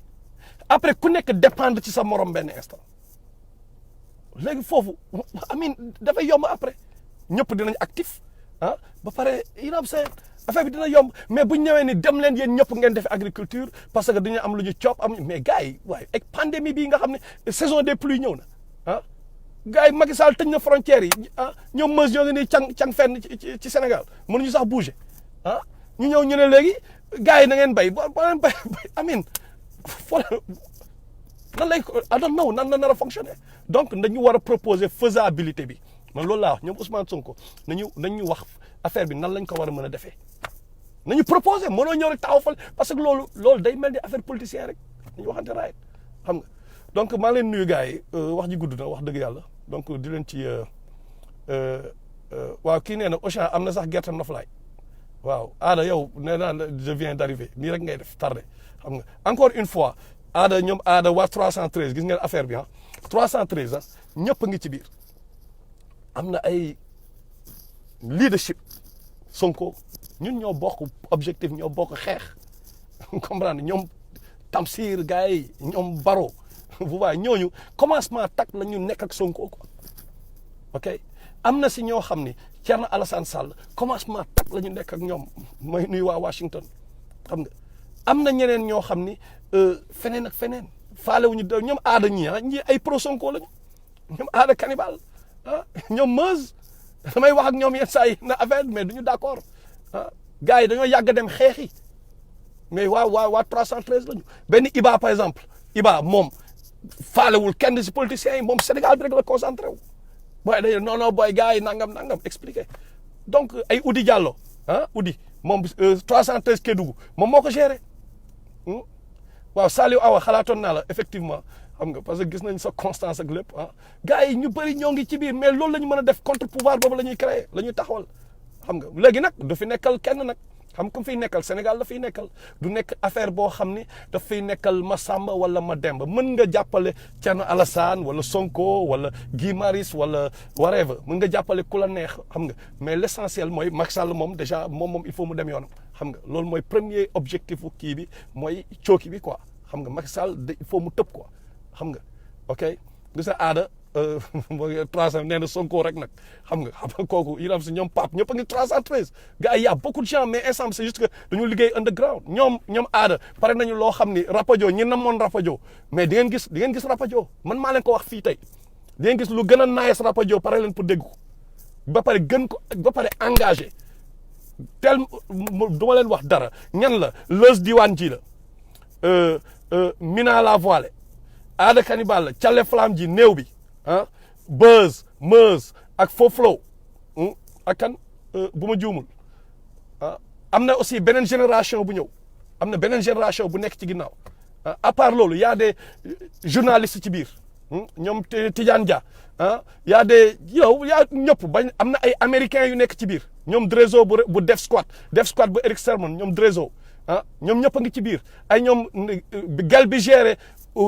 après ku nekk dépendre ci sa morom benn instant léegi foofu amin dafay yomb après ñëpp dinañ actif ba pare affaire bi dina yomb mais bu ñu ñëwee ni dem leen yéen ñëpp ngeen def agriculture parce que dañu am lu ñu coop mais gars yi waaye ak pandémie bii nga xam ne saison des pluies ñëw na gars yi Macky Sall tëj na frontières yi ñoom mesures ngi nii càng fenn ci Sénégal mënuñu sax bouger ñu ñëw ñu ne léegi gars yi na ngeen bay boo leen bay amin nan lay I don't know nan la nar a fonctionner donc dañu war a proposer faisabilité bi man loolu laa wax ñoom Ousmane Sonko nañu wax affaire bi nan lañ ko war a mën a defee nañu proposer mënoo ñëw rek taxaw fal parce que loolu day mel ni affaire politicien rek nañu waxante raay xam nga donc maa leen nuyu gars yi wax ji gudd na wax dëgg yàlla donc di leen ci waaw kii nee na Auchan am na sax gerte noflaay waaw aada yow nee naa je viens d'arriver nii rek ngay def tardé xam nga encore une fois aada ñoom aada waa 313 gis ngeen affaire bi 313 ñëpp a ngi ci biir am na ay leadership Sonko ñun ñoo bokk objectif ñoo bokk xeex comprendre ñoom Tamsir gars yi ñoom Baro vous voyez ñooñu commencement tak la ñu nekk ak Sonko quoi ok am na si ñoo xam ni Thierno Alassane Sall commencement tak la ñu nekk ak ñoom mooy nuyu waa Washington xam nga am na ñeneen ñoo xam ni feneen ak feneen faale wu ñu ñoom aada ñi ay pro Sonko lañu ñoom aada cannibal ñoom Meuse damay wax ak ñoom yenn saa yi na affaire mais du ñu d'accord gars yi dañoo yàgg dem xeexi mais waa 313 lañu benn Iba par exemple Iba moom faalewul kenn si politiciens yi moom Sénégal bi rek la concentré wu booy dañu non booy gars yi nangam expliqué donc ay Oudi Diallo Oudi moom 313 Kédougou moom moo ko géré waaw Saliou Awa xalaatoon naa la effectivement xam nga parce que gis nañ sa constance ak lépp gars yi ñu bëri ñoo ngi ci biir mais loolu la ñu mën a def contre pouvoir boobu la ñuy créer la ñuy taxawal xam nga léegi nag du fi nekkal kenn nag xam ku fiy nekkal Sénégal la fiy nekkal du nekk affaire boo xam ni daf fiy nekkal Massamba wala Mademba mën nga jàppale Thierno Alassane wala Sonko wala Guy Marius wala whatever mën nga jàppale ku la neex xam nga mais l'essentiel mooy Macky Sall moom déjà moom il faut mu dem yoonam xam nga loolu mooy premier objectif u kii bi mooy cooki bi quoi xam nga Macky Sall il faut mu tëb quoi xam nga ok gis nga aada mooy 300 nee na Sonko rek nag xam nga kooku yi am si ñoom Pape ñëpp a ngi 313 gars yi y a beaucoup de gens mais instant c'est juste que dañu liggéey underground ñoom aada pare nañu loo xam ni Rapadio ñi namoon Rapadio mais di ngeen gis Rapadio man maa leen ko wax fii tey di ngeen gis lu gën a nice Rapadio pare leen pour dégg ko ba pare gën ko ba pare engagé tel du ma leen wax dara ñan la Leuz Diwane ji la Mina la Voilée aada cannibal la Thialé Flam ji néew bi Buzz Meuse ak Foflo ak kan bu ma juumul am na aussi beneen génération bu ñëw am na beneen génération bu nekk ci ginnaaw à part loolu y a des journalistes ci biir ñoom Tidiane Dia y a des yaa ñëpp bañ am na ay américains yu nekk ci biir ñoom Drezo bu Def Squad bu Eric Sermon ñoom Drezo ñoom ñëpp a ngi ci biir ay ñoom gal bi géré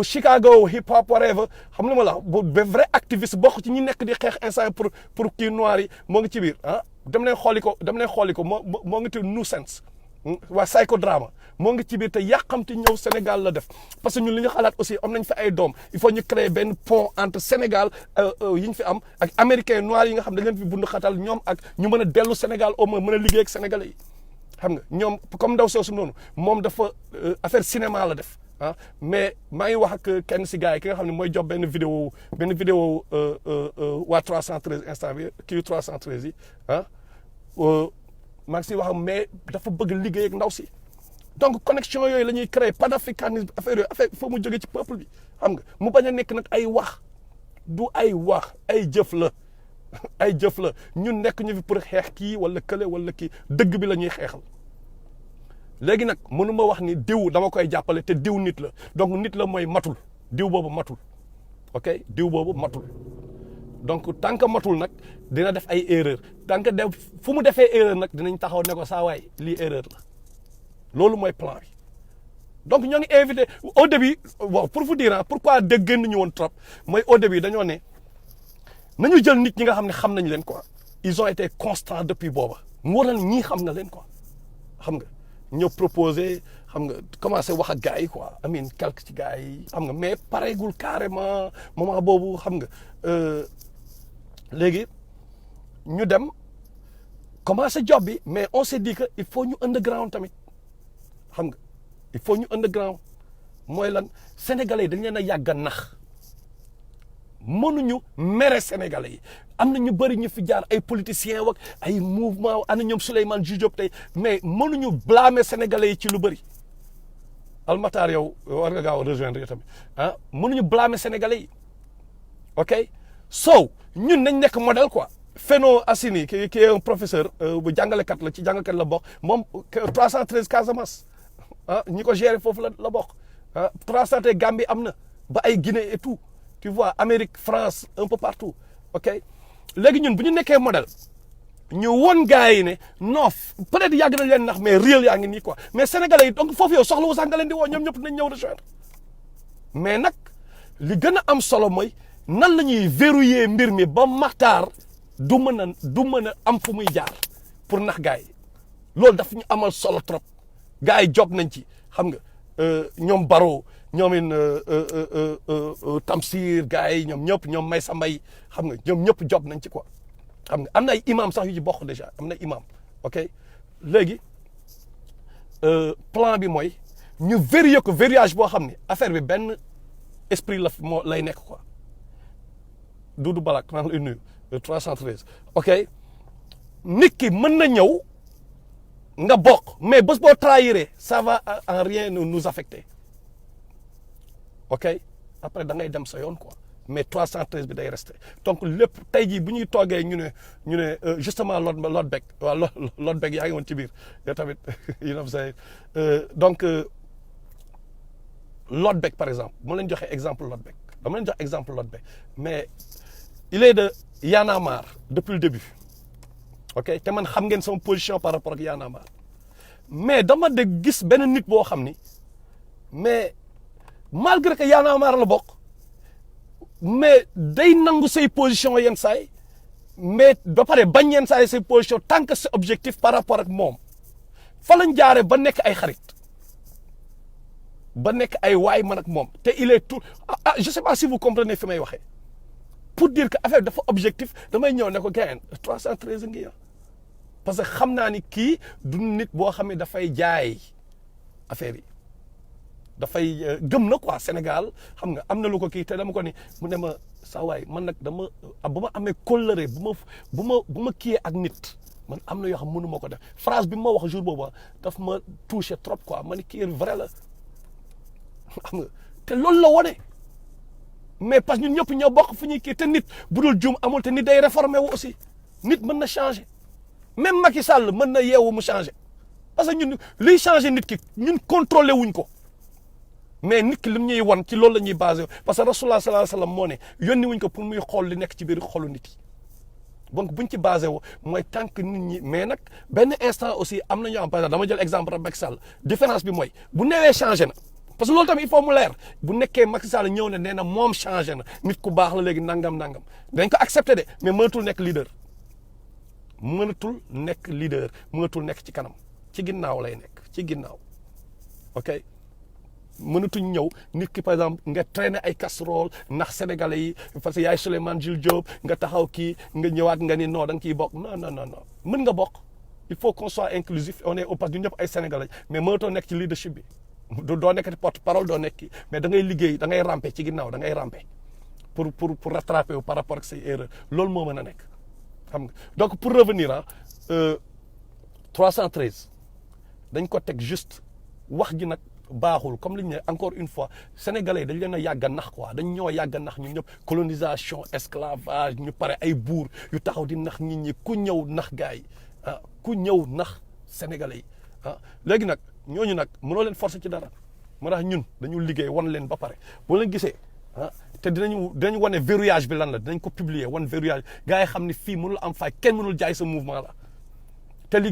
Chicago hip hop whatever xam nga ma la bu vrai activiste bokk ci ñi nekk di xeex instant pour kii noir yi moo ngi ci biir dem leen xooli ko moo ngi tudd Nuisance waa psychodrama moo ngi ci biir te yàqamti ñëw Sénégal la def parce que ñun li ñu xalaat aussi am nañ fi ay doom il faut ñu créer benn pont entre Sénégal yi ñu fi am ak américains noirs yi nga xam dañ leen fi bund xatal ñoom ak ñu mën a dellu Sénégal au moins mën a liggéey ak sénégalais yi xam nga ñoom comme ndaw soosu noonu moom dafa affaire cinéma la def mais maa ngi wax ak kenn si gars yi ki nga xam ne mooy jox benn vidéo waa 313 instant bi kii 313 yi maa ngi si wax mais dafa bëgg liggéey ak ndaw si donc connexion yooyu la ñuy créer panafricanisme affaire yooyu affaire faut mu jógee ci peuple bi xam nga mu bañ a nekk nag ay wax du ay wax ay jëf la ay jëf la ñun nekk ñu fi pour xeex kii wala kële wala kii dëgg bi la ñuy xeexal léegi nag mënuma wax ni diw dama koy jàppale te diw nit la donc nit la mooy matul diw boobu matul ok diw boobu matul donc tant que matul nag dina def ay erreur tant que def fu mu defee erreur nag dinañ taxaw ne ko saa waay lii erreur la loolu mooy plan bi donc ñoo ngi invité au début bon pour vous dire pourquoi dégg ñu woon trop mooy au début dañoo ne nañu jël nit ñi nga xam ne xam nañ leen quoi ils ont été constants depuis booba mu war na ñii xam na leen quoi xam nga ñoo proposé xam nga commencé wax ak gars yi quoi amin quelque ci gars yi xam nga mais pareegul carrément moment boobu xam nga léegi ñu dem commencé job bi mais on s'est dit que il faut ñu underground tamit xam nga il faut ñu underground mooy lan sénégalais yi dañ leen a yàgg a nax mënuñu mere sénégalais yi am na ñu bëri ñu fi jaar ay politiciens wak ay mouvement ana ñoom Souleymane Jules Diop tey mais mënuñu blâmer sénégalais yi ci lu bëri Almatar yow war nga gaaw a rejoindre yow tamit mënuñu blâmer sénégalais yi ok so ñun nañ nekk modèle quoi Feno Assini qui est un professeur bu jàngalekat la ci jàngalekat la bokk moom 313 Casamance ñi ko gérer foofu la bokk 313 Gambie am na ba ay Guinée et tout tu vois Amérique France un peu partout ok léegi ñun bu ñu nekkee modèle ñu won gars yi ne non peut-être yàgg nañ leen nax mais réel yaa ngi nii quoi mais sénégalais yi donc foofu yow soxla wu sax nga leen di woo ñoom ñëpp nañ ñëw rejoindre mais nag li gën a am solo mooy nan la ñuy verrouiller mbir mi ba Makhtar du mën a am fu muy jaar pour nax gars yi loolu daf ñu amal solo trop gars yi jog nañ ci xam nga ñoom Baro ñoomin Tamsir gars yi ñoom ñëpp ñoom Maysa Mbaye xam nga ñoom ñëpp jog nañ ci quoi xam nga am na ay imam sax yu ci bokk déjà am na imam ok léegi plan bi mooy ñu verrouiller ko verrouillage boo xam ne affaire bi benn esprit la moo lay nekk quoi Doudou Balak maa ngi lay nuyu 313 ok nit ki mën na ñëw nga bokk mais bés boo trahiré ça va en rien nous affecter ok après da ngay dem sa yoon quoi mais 313 bi day resté donc lépp tey jii bu ñuy toogee ñu ne justement lot beg waaw lot beg yaa ngi woon ci biir yow tamit you know say donc lot beg par exemple mu leen joxe exemple lot beg dama leen jox exemple lot beg mais il est de Y'en a marre depuis le début ok te man xam ngeen sama position par rapport ak Y'en a marre mais dama de gis benn nit boo xam ni mais malgré que Y'en a marre la bokk mais day nangu say position yenn saay mais ba pare bañ yenn saay say position tant que c'est objectif par rapport ak moom fa lañ jaaree ba nekk ay xarit ba nekk ay waay man ak moom te il est tout je sais pas si vous comprenez fi may waxee pour dire que affaire dafa objectif damay ñëw ne ko gayen 313 ngi parce que xam naa ni kii du nit boo xam ne dafay jaay affaire yi dafay gëm na quoi Sénégal xam nga am na lu ko kii te dama ko ni mu ne ma saa waay man nag dama bu ma amee kóllëre bu ma kiyee ak nit man am na yoo xam mënu ma ko def phrase bi ma wax jour boobu daf ma touché trop quoi ma ni kii vrai la xam nga te loolu la wone mais parce que ñun ñëpp ñoo bokk fu ñuy kii te nit bu dul juum amul te nit day réformer wu aussi nit mën na changer même Macky Sall mën na yeewu mu changer parce que ñun liy changer nit ki ñun contrôlé wuñ ko mais nit ki li ñuy wan ci loolu la ñuy basé parce que Rasulullah sallallahu alayhi wasallam moo ne yónni wuñ ko pour muy xool li nekk ci biir xolu nit yi donc buñ ci basé wu mooy tant que nit ñi mais nag benn instant aussi am na ñoo am par exemple dama jël exemple rek Macky Sall différence bi mooy bu newee changé na. parce que loolu tamit il faut mu leer bu nekkee Macky Sall ñëw na nee na moom changé na nit ku baax la léegi nangam dañ ko accepté de mais mënatul nekk leader mënatul nekk ci kanam ci ginnaaw lay nekk ci ginnaaw ok mënatuñ ñëw nit ki par exemple nga traîner ay casserole ndax sénégalais yi parce que yaay Souleymane Jules Diop nga taxaw kii nga ñëwaat nga ni non da nga kiy bokk non mën nga bokk il faut qu'on soit inclusif on est au parce que ñun ñëpp ay sénégalais mais mënatoo nekk ci leadership bi. doo nekk porte parole doo nekk mais da ngay liggéey da ngay ramper ci ginnaaw da ngay ramper pour rattraper wu par rapport ak say erreurs loolu moo mën a nekk xam nga donc pour revenir 313 dañ ko teg juste wax ji nag baaxul comme li ñu ne encore une fois sénégalais dañ leen a yàgg a nax quoi dañ ñoo yàgg a nax ñun ñëpp colonisation esclavage ñu pare ay buur yu taxaw di nax nit ñi ku ñëw nax gars yi ku ñëw nax sénégalais yi léegi nag. ñooñu nag mënoo leen forcer ci dara moo tax ñun dañu liggéey wan leen ba pare boo leen gisee te dinañu wane verrouillage bi lan la dinañ ko publier wan verrouillage gars yi xam ni fii mënul am fay kenn mënul jaay sa mouvement la te li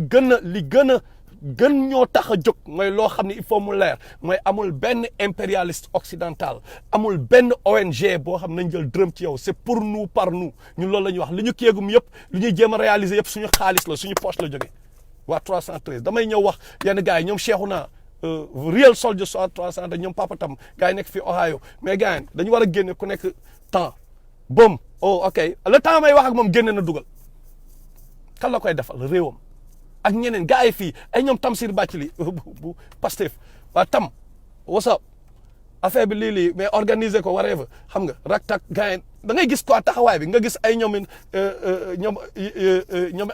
gën ñoo tax a jóg mooy loo xam ne il faut mu leer mooy amul benn impérialiste occidental amul benn ONG boo xam nañ jël dërëm ci yow c'est pour nous par nous ñun loolu la ñuy wax li ñu kéegum yëpp li ñuy jéem a réaliser yëpp suñu xaalis la suñu poche la jógee waa 313 damay ñëw wax yenn gars yi ñoom Cheikhouna real soldier soit 300 ñoom Papa Tam gars yi nekk fii Ohio mais gars yi dañu war a génne ku nekk temps bom ok le temps may wax ak moom génne na dugal kan la koy defal réewam ak ñeneen gars yi fii ay ñoom Tamsir Bathily bu Pastef waa Tam what's up affaire bi lii mais organiser ko whatever xam nga rak tak gars yi da ngay gis quoi taxawaay bi nga gis ay ñoom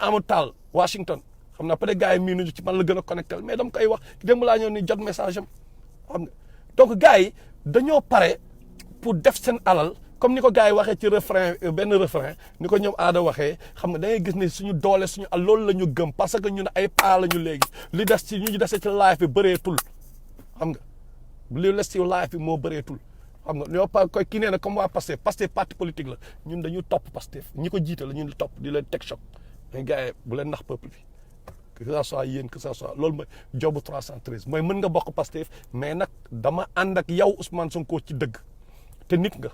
Amadou Tall Washington xam naa peut-être gars yi miinuñu ci man la gën a connecté mais dama koy wax démb laa ñëw ni jot message am xam nga donc gars yi dañoo pare pour def seen alal comme ni ko gars yi waxee ci benn refrain ni ko ñoom aada waxee xam nga da ngay gis ne suñu doole suñu al loolu la ñu gëm parce que ñun ay paa la ñu léegi li des ci ñu dese ci live bi bëreetul xam nga li des ci live bi moo bëreetul xam nga ñoo pa koy kii nee na comme waa Pastef Pastef parti politique la ñun dañu topp Pastef ñi ko jiite la ñun di topp di leen teg choc mais gars yi bu leen nax peuple bi que ça soit yéen que ça soit loolu mooy jobu 313 mooy mën nga bokk Pastef mais nag dama ànd ak yow Ousmane Sonko ci dëgg te nit nga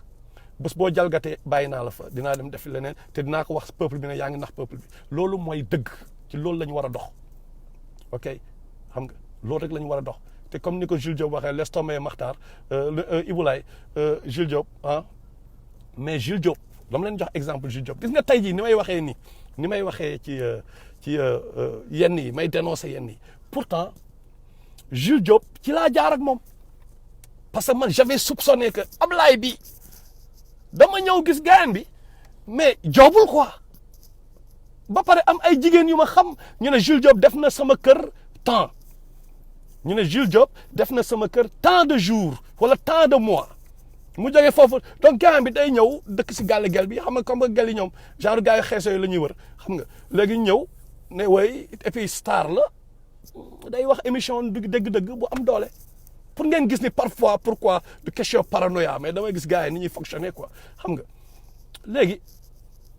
bés boo jalgatee bàyyi naa la fa dinaa dem def leneen te dinaa ko wax peuple bi ne yaa ngi nax peuple bi loolu mooy dëgg ci loolu la ñu war a dox ok xam nga loolu rek la ñu war a dox te comme ni ko Jules Diop waxee laisse tomber Makhtar Ibulaay Jules Diop ah mais Jules Diop dama leen jox exemple Jules Diop gis nga tey jii ni may waxee nii ni may waxee ci yenn yi may dénoncer yenn yi pourtant Jules Diop ci laa jaar ak moom parce que man j'avais soupçonné que Ablaye bi dama ñëw gis gaayan bi mais joobul quoi ba pare am ay jigéen yu ma xam ñu ne Jules Diop def na sama kër temps ñu ne Jules Diop def na sama kër tant de jours wala tant de mois mu jógee foofu donc gaayan bi day ñëw dëkk si gàll gel bi xam nga comme gel yi ñoom genre gars yu xeesoo yi la ñuy wër xam nga léegi ñëw ne way et puis star la day wax émission dëgg-dëgg bu am doole pour ngeen gis ni parfois pourquoi du question paranoïa mais damay gis gars yi ni ñuy fonctionner quoi xam nga léegi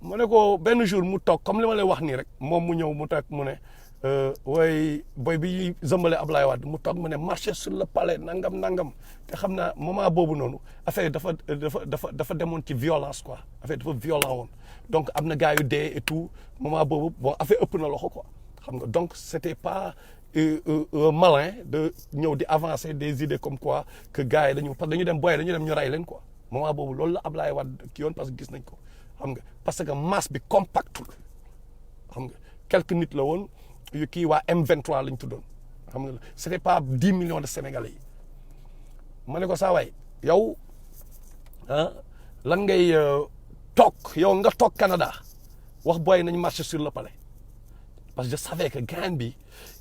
ma ne ko benn jour mu toog comme li ma lay wax nii rek moom mu ñëw mu toog mu ne way boy bi zëmbale Ablaye Wade mu toog mu ne marché sur le palais nangam te xam naa moment boobu noonu affaire dafa demoon ci violence quoi affaire dafa violent woon donc am na gars yu dee et tout moment boobu bon affaire ëpp na loxo quoi xam nga donc c'était pas malin de ñëw di avancer des idées comme quoi que gars yi dañu parce que dañu dem boye dañu dem ñu rey leen quoi moment boobu loolu la Ablaye Wade ki yoon parce que gis nañ ko xam nga parce que masse bi compactul xam nga quelques nit la woon yu kii waa M23 lañ tuddoon xam nga c'était pas 10 millions de Sénégalais yi ma ne ko saa waay yow ah lan ngay toog yow nga toog Canada wax booy nañ marcher sur le palais parce que je savais que gain bi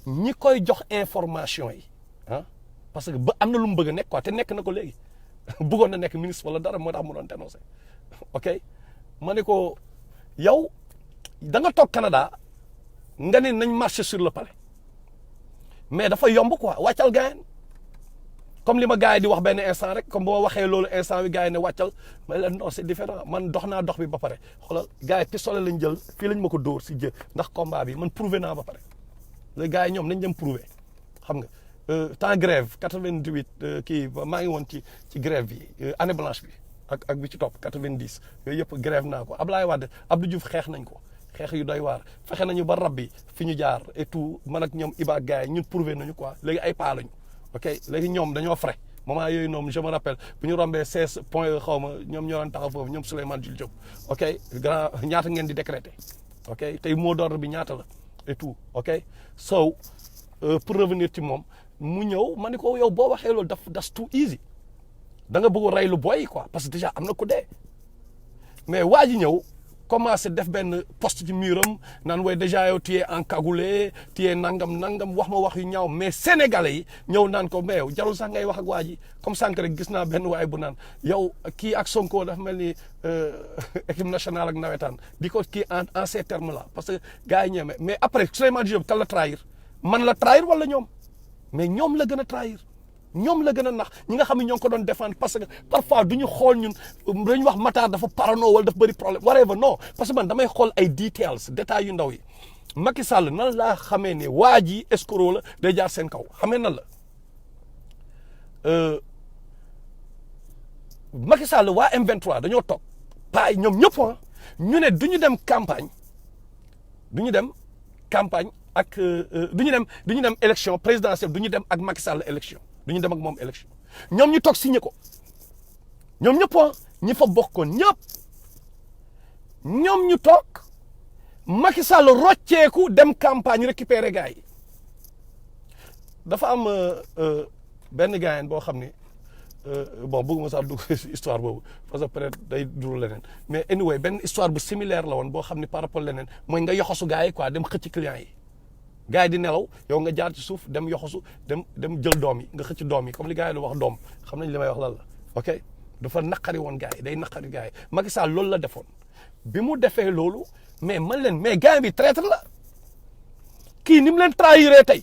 ñi koy jox information yi ah parce que ba am na lu mu bëgg a nekk quoi te nekk na ko léegi bëggoon na nekk ministre wala dara moo tax mu doon dénoncé ok ma ne ko yow da nga toog Canada nga ne nañ marcher sur le palais mais dafa yomb quoi wàccal gain comme li ma gars yi di wax benn instant rek comme boo waxee loolu instant bi gars yi ne wàccal mais la non c'est différent man dox naa dox bi ba pare xoolal gars yi pistolet lañ jël fii lañ ma ko dóor si jë ndax combat bi man prouvé naa ba pare les gars yi ñoom nañ dem prouvé xam nga temps grève 88 kii maa ngi woon ci grève bi année blanche bi ak bi ci topp 90 yooyu yëpp grève naa ko Ablaye Wade Abdou Diouf xeex nañ ko xeex yu doy waar fexe nañu ba rab bi fi ñu jaar et tout man ak ñoom Iba gars yi ñun prouvé nañu quoi léegi ay paa lañu ok léegi ñoom dañoo frais moment yooyu noonu je me rappelle bu ñu rombee 16 points xaw ma ñoom ñoo doon taxaw foofu ñoom Souleymane Jules Diop ok grand ñaata ngeen di décréter ok tey mot d'ordre bi ñaata la et tout ok so pour revenir ci moom mu ñëw ma ne ko yow boo waxee loolu das too easy da nga bëgg a rey lu boy quoi parce que déjà am na ku dee mais waa ji ñëw commencé def benn poste ci muram naan way déjà yow tu es encagoulé tu es nangam wax ma wax yu ñaaw mais sénégalais yi ñëw naan ko mais yow jarul sax ngay wax ak waa ji comme sànq rek gis naa benn waay bu naan yow kii ak Sonko dafa mel ni équipe nationale ak nawetaan di ko kii en ces termes là parce que gars yi ñeeme mais après Souleymane Diop kan la trahir man la trahir wala ñoom mais ñoom la gën a trahir ñoom la gën a nax ñi nga xam ne ñoo ngi ko doon défendre parce que parfois du ñu xool ñun dañu wax Matar dafa parano wala dafa bëri problème whatever non parce que man damay xool ay détails yu ndaw yi Macky Sall nan laa xamee ne waa ji escroc la day jaar seen kaw xamee nan la Macky Sall waa M23 dañoo toog paay ñoom ñëpp ñu ne du ñu dem campagne ak du ñu dem élection présidentielle du ñu dem ak Macky Sall élection du ñu dem ak moom élection ñoom ñu toog signé ko ñoom ñëpp ñi fa bokkoon ñëpp ñoom ñu toog Macky Sall rocceeku dem campagne récupérer gars yi dafa am benn gars boo xam ne bon bëgguma sax dugg si histoire boobu parce que peut-être day duru leneen mais anyway benn histoire bu similaire la woon boo xam ne par rapport leneen mooy nga yoxosu gars yi quoi dem xëcc clients yi. gars yi di nelaw yow nga jaar ci suuf dem yoxosu dem jël doom yi nga xëcc doom yi comme li gars yi lu wax doom xam nañ li may wax lan la ok dafa naqari woon gars yi day naqari gars yi Macky Sall loolu la defoon bi mu defee loolu mais man leen mais gars bi traître la kii ni mu leen trahiré tey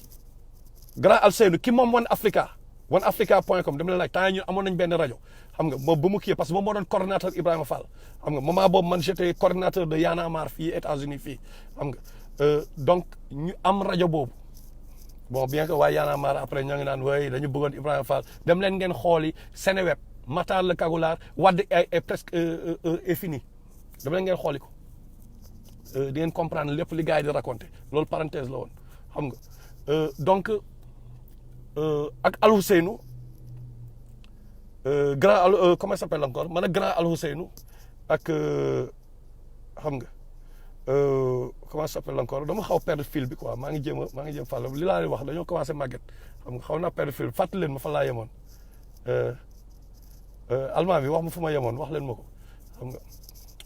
grand Alseynou ki moom wan Africa oneafrica.com dama leen laaj temps yii ñun amoon nañ benn rajo xam nga moom ba mu kii parce que moom moo doon coordonnateur Ibrahima Fall xam nga moment boobu man j'étais coordonnateur de Y'en a marre fii États-Unis fii xam nga donc ñu am rajo boobu bon bien que waaye Y'en a marre après ñoo ngi naan waaye dañu bëggoon Ibrahima Fall dem leen ngeen xooli Seneweb Makhtar le Kagoulard Wade est presque est fini dem leen ngeen xooli ko di ngeen comprendre lépp li gars yi di raconter loolu parenthèse la woon xam nga donc ak Al Ousseynou grand Al comment ça s'appelle encore man ak grand Al Ousseynou ak xam nga comment ça s'appelle encore dama xaw perdre fil bi quoi maa ngi jéem fàll li laa leen wax dañoo commencé màgget xam nga xaw naa perdre fil fàttali leen ma fa laa yemoon allemand bi wax ma fu ma yemoon wax leen ma ko xam nga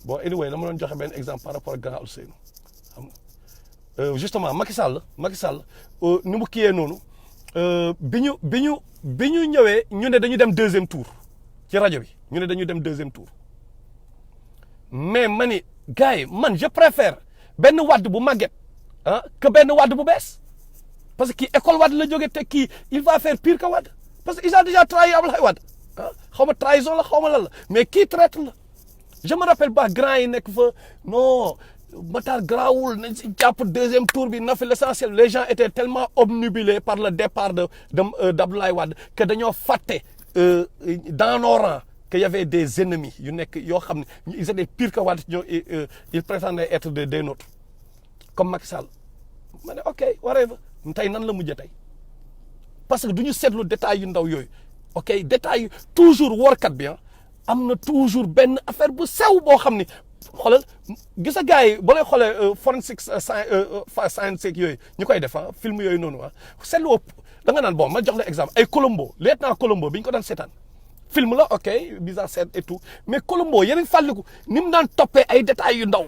bon anyway dama doon joxe benn exemple par rapport ak grand Al Ousseynou xam nga justement Macky Sall ni mu kiyee noonu bi ñu ñëwee ñu ne dañu dem deuxième tour ci rajo bi ñu ne dañu dem deuxième tour mais ma ni gars yi man je préfère benn wadd bu màgget ah que benn wadd bu bees parce que kii école wadd la jógee te kii il va faire pire que wadd parce que il a déjà trahi Abdoulaye Wade ah xaw ma trahison la xaw ma lan la mais kii traître la je me rappelle pas grand yi nekk fa non Matar grawul nañ si jàpp deuxième tour bi na fi l'essentiel les gens étaient tellement obnubilés par le départ d'Abdoulaye Wade que dañoo fàtte dans nos rangs qu'il y avait des ennemis yu nekk yoo xam ne ils étaient pires que Wade ñoo ils prétendaient être des nôtres comme Macky Sall ma ne ok whatever tey nan la mujjee tey parce que du ñu seetlu détails yu ndaw yooyu ok détails yu toujours workat bi am na toujours benn affaire bu sew boo xam ni xoolal gis nga gars yi boo lay xoolee forensic science yooyu ñu koy def film yooyu noonu seetlu da nga naan bon ma jox la exemple ay Colombo lieutenant Colombo bi ñu ko daan seetaan film la ok mise en scène et tout mais Colombo yeneen fàlliku ni mu daan toppee ay détails yu ndaw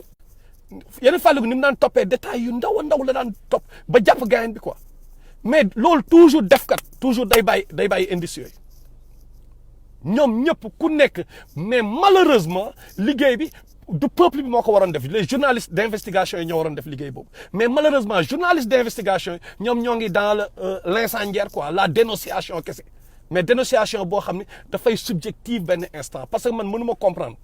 yeneen fàlliku ni mu daan toppee détails yu ndaw a ndaw la daan topp ba jàpp gaayen bi quoi mais loolu toujours defkat toujours day bàyyi indice yooyu ñoom ñëpp ku nekk mais malheureusement liggéey bi du peuple bi moo ko waroon def les journalistes d'investigation yi ñoo waroon def liggéey boobu mais malheureusement journalistes d'investigation yi ñoom ñoo ngi dans l'incendiaire quoi la dénonciation kese mais dénonciation boo xam ne dafay subjective benn instant parce que man mënuma comprendre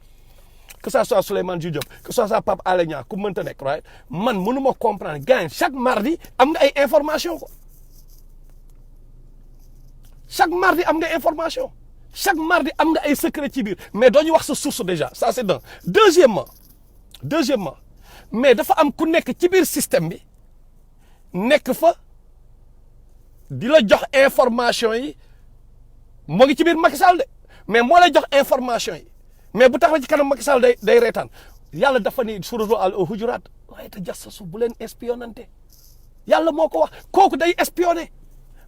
que ça soit Souleymane Jules Diop que ça soit Pape Alé Niang ku mënta nekk right man mënuma comprendre gars chaque mardi am nga ay information quoi chaque mardi am nga information chaque mardi am nga ay secret ci biir mais doo ñu wax sa source déjà ça c'est d'un deuxièmement mais dafa am ku nekk ci biir système bi nekk fa di la jox information yi moo ngi ci biir Macky Sall de mais moo lay jox information yi mais bu taxaw ci kanam Macky Sall day reetaan yàlla dafa ni suratu al hujurat waaye te jassasu bu leen espionnante yàlla moo ko wax kooku day espionné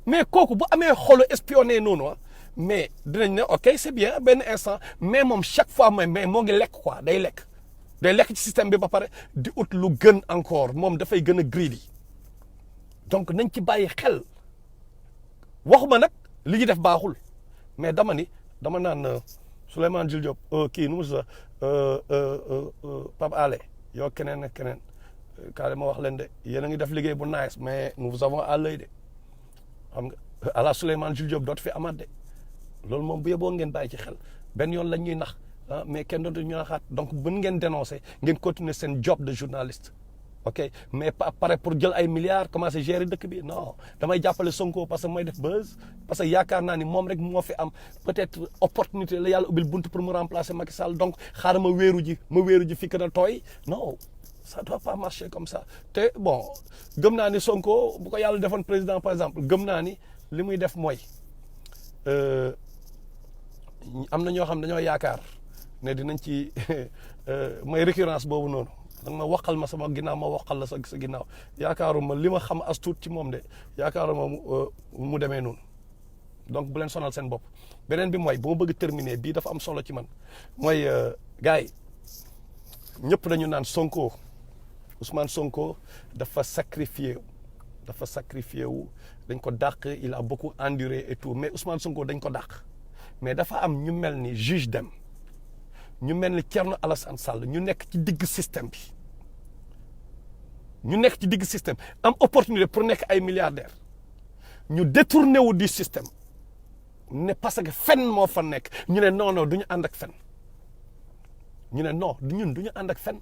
mais kooku bu amee xolu espionné noonu mais dinañ ne ok c'est bien benn instant mais moom chaque fois mais moo ngi lekk quoi day lekk ci système bi ba pare di ut lu gën encore moom dafay gën a greedy donc nañ ci bàyyi xel waxuma nag li ñu def baaxul mais dama naan Souleymane Jules Diop kii nu mu sax Pape Alé yow keneen ak keneen kaale ma wax leen de yéen a ngi def liggéey bu nice mais nous avons à l'œil de xam nga ala Souleymane Jules Diop dootu fi amaat de loolu moom bu yeboo ngeen bàyyi ci xel benn yoon lañ ñuy nax mais kenn dootu ñu naxaat donc mën ngeen dénoncer ngeen continuer seen job de journaliste ok mais pas pare pour jël ay milliards commencer gérer dëkk bi non damay jàppale Sonko parce que mooy def buzz parce que yaakaar naa ni moom rek moo fi am peut-être opportunité la yàlla ubbil buntu pour mu remplacer Macky Sall donc xaaral ma wéeru ji fi que na tooy non ça doit pas marcher comme ça te bon gëm naa ni Sonko bu ko yàlla defoon président par exemple gëm naa ni li muy def mooy am na ñoo xam dañoo yaakaar ne dinañ ci mooy récurrence boobu noonu da nga ma waxal ma sama ginnaaw ma waxal la sa ginnaaw yaakaaruma li ma xam as tuut ci moom de yaakaaruma mu demee noonu donc bu leen sonal seen bopp. beneen bi mooy bu ma bëgg terminer bii dafa am solo ci man mooy gars yi ñëpp dañu naan Sonko Ousmane Sonko dafa sacrifié wu dañ ko dàq il a beaucoup enduré et tout mais Ousmane Sonko dañ ko dàq mais dafa am ñu mel ni juge Dème ñu mel ni Thierno Alassane Sall ñu nekk ci digg système bi am opportunité pour nekk ay milliardaires ñu détourné wu du système ne parce que fen moo fa nekk ñu ne non du ñu ànd ak fen ñu ne non ñun du ñu ànd ak fen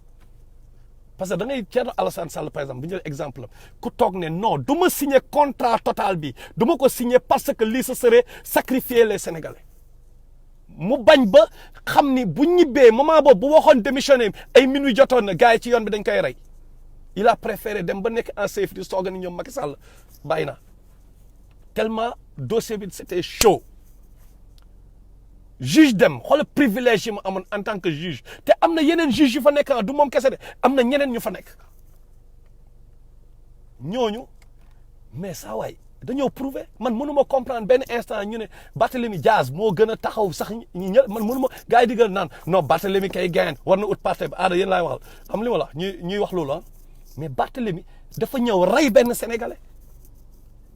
parce que da ngay Thierno Alassane Sall par exemple bu ñu jël exemple ku toog ne non du ma signer contrat total bi du ma ko signer parce que lii ce serait sacrifier les Sénégalais mu bañ ba xam ni bu ñibbee moment boobu bu waxoon démissionné ay minuit jotoon na gars yi ci yoon bi dañ koy rey il a préféré dem ba nekk en safety soog a ni ñoom Macky Sall bàyyi na tellement dossier bi c'était chaud juge dem xoolal privilège yi mu amoon en tant que juge te am na yeneen juge yu fa nekk du moom kese de am na ñeneen ñu fa nekk ñooñu mais saa waay dañoo prouver man mënuma comprendre benn instant ñu ne Barthélémy Diaz moo gën a taxaw sax ñi ñël man mënuma gars yi di gën naan non Barthélémy kay gain war na ut parti bi aada yéen laay waxal xam li ma la ñuy wax loolu mais Barthélémy dafa ñëw rey benn sénégalais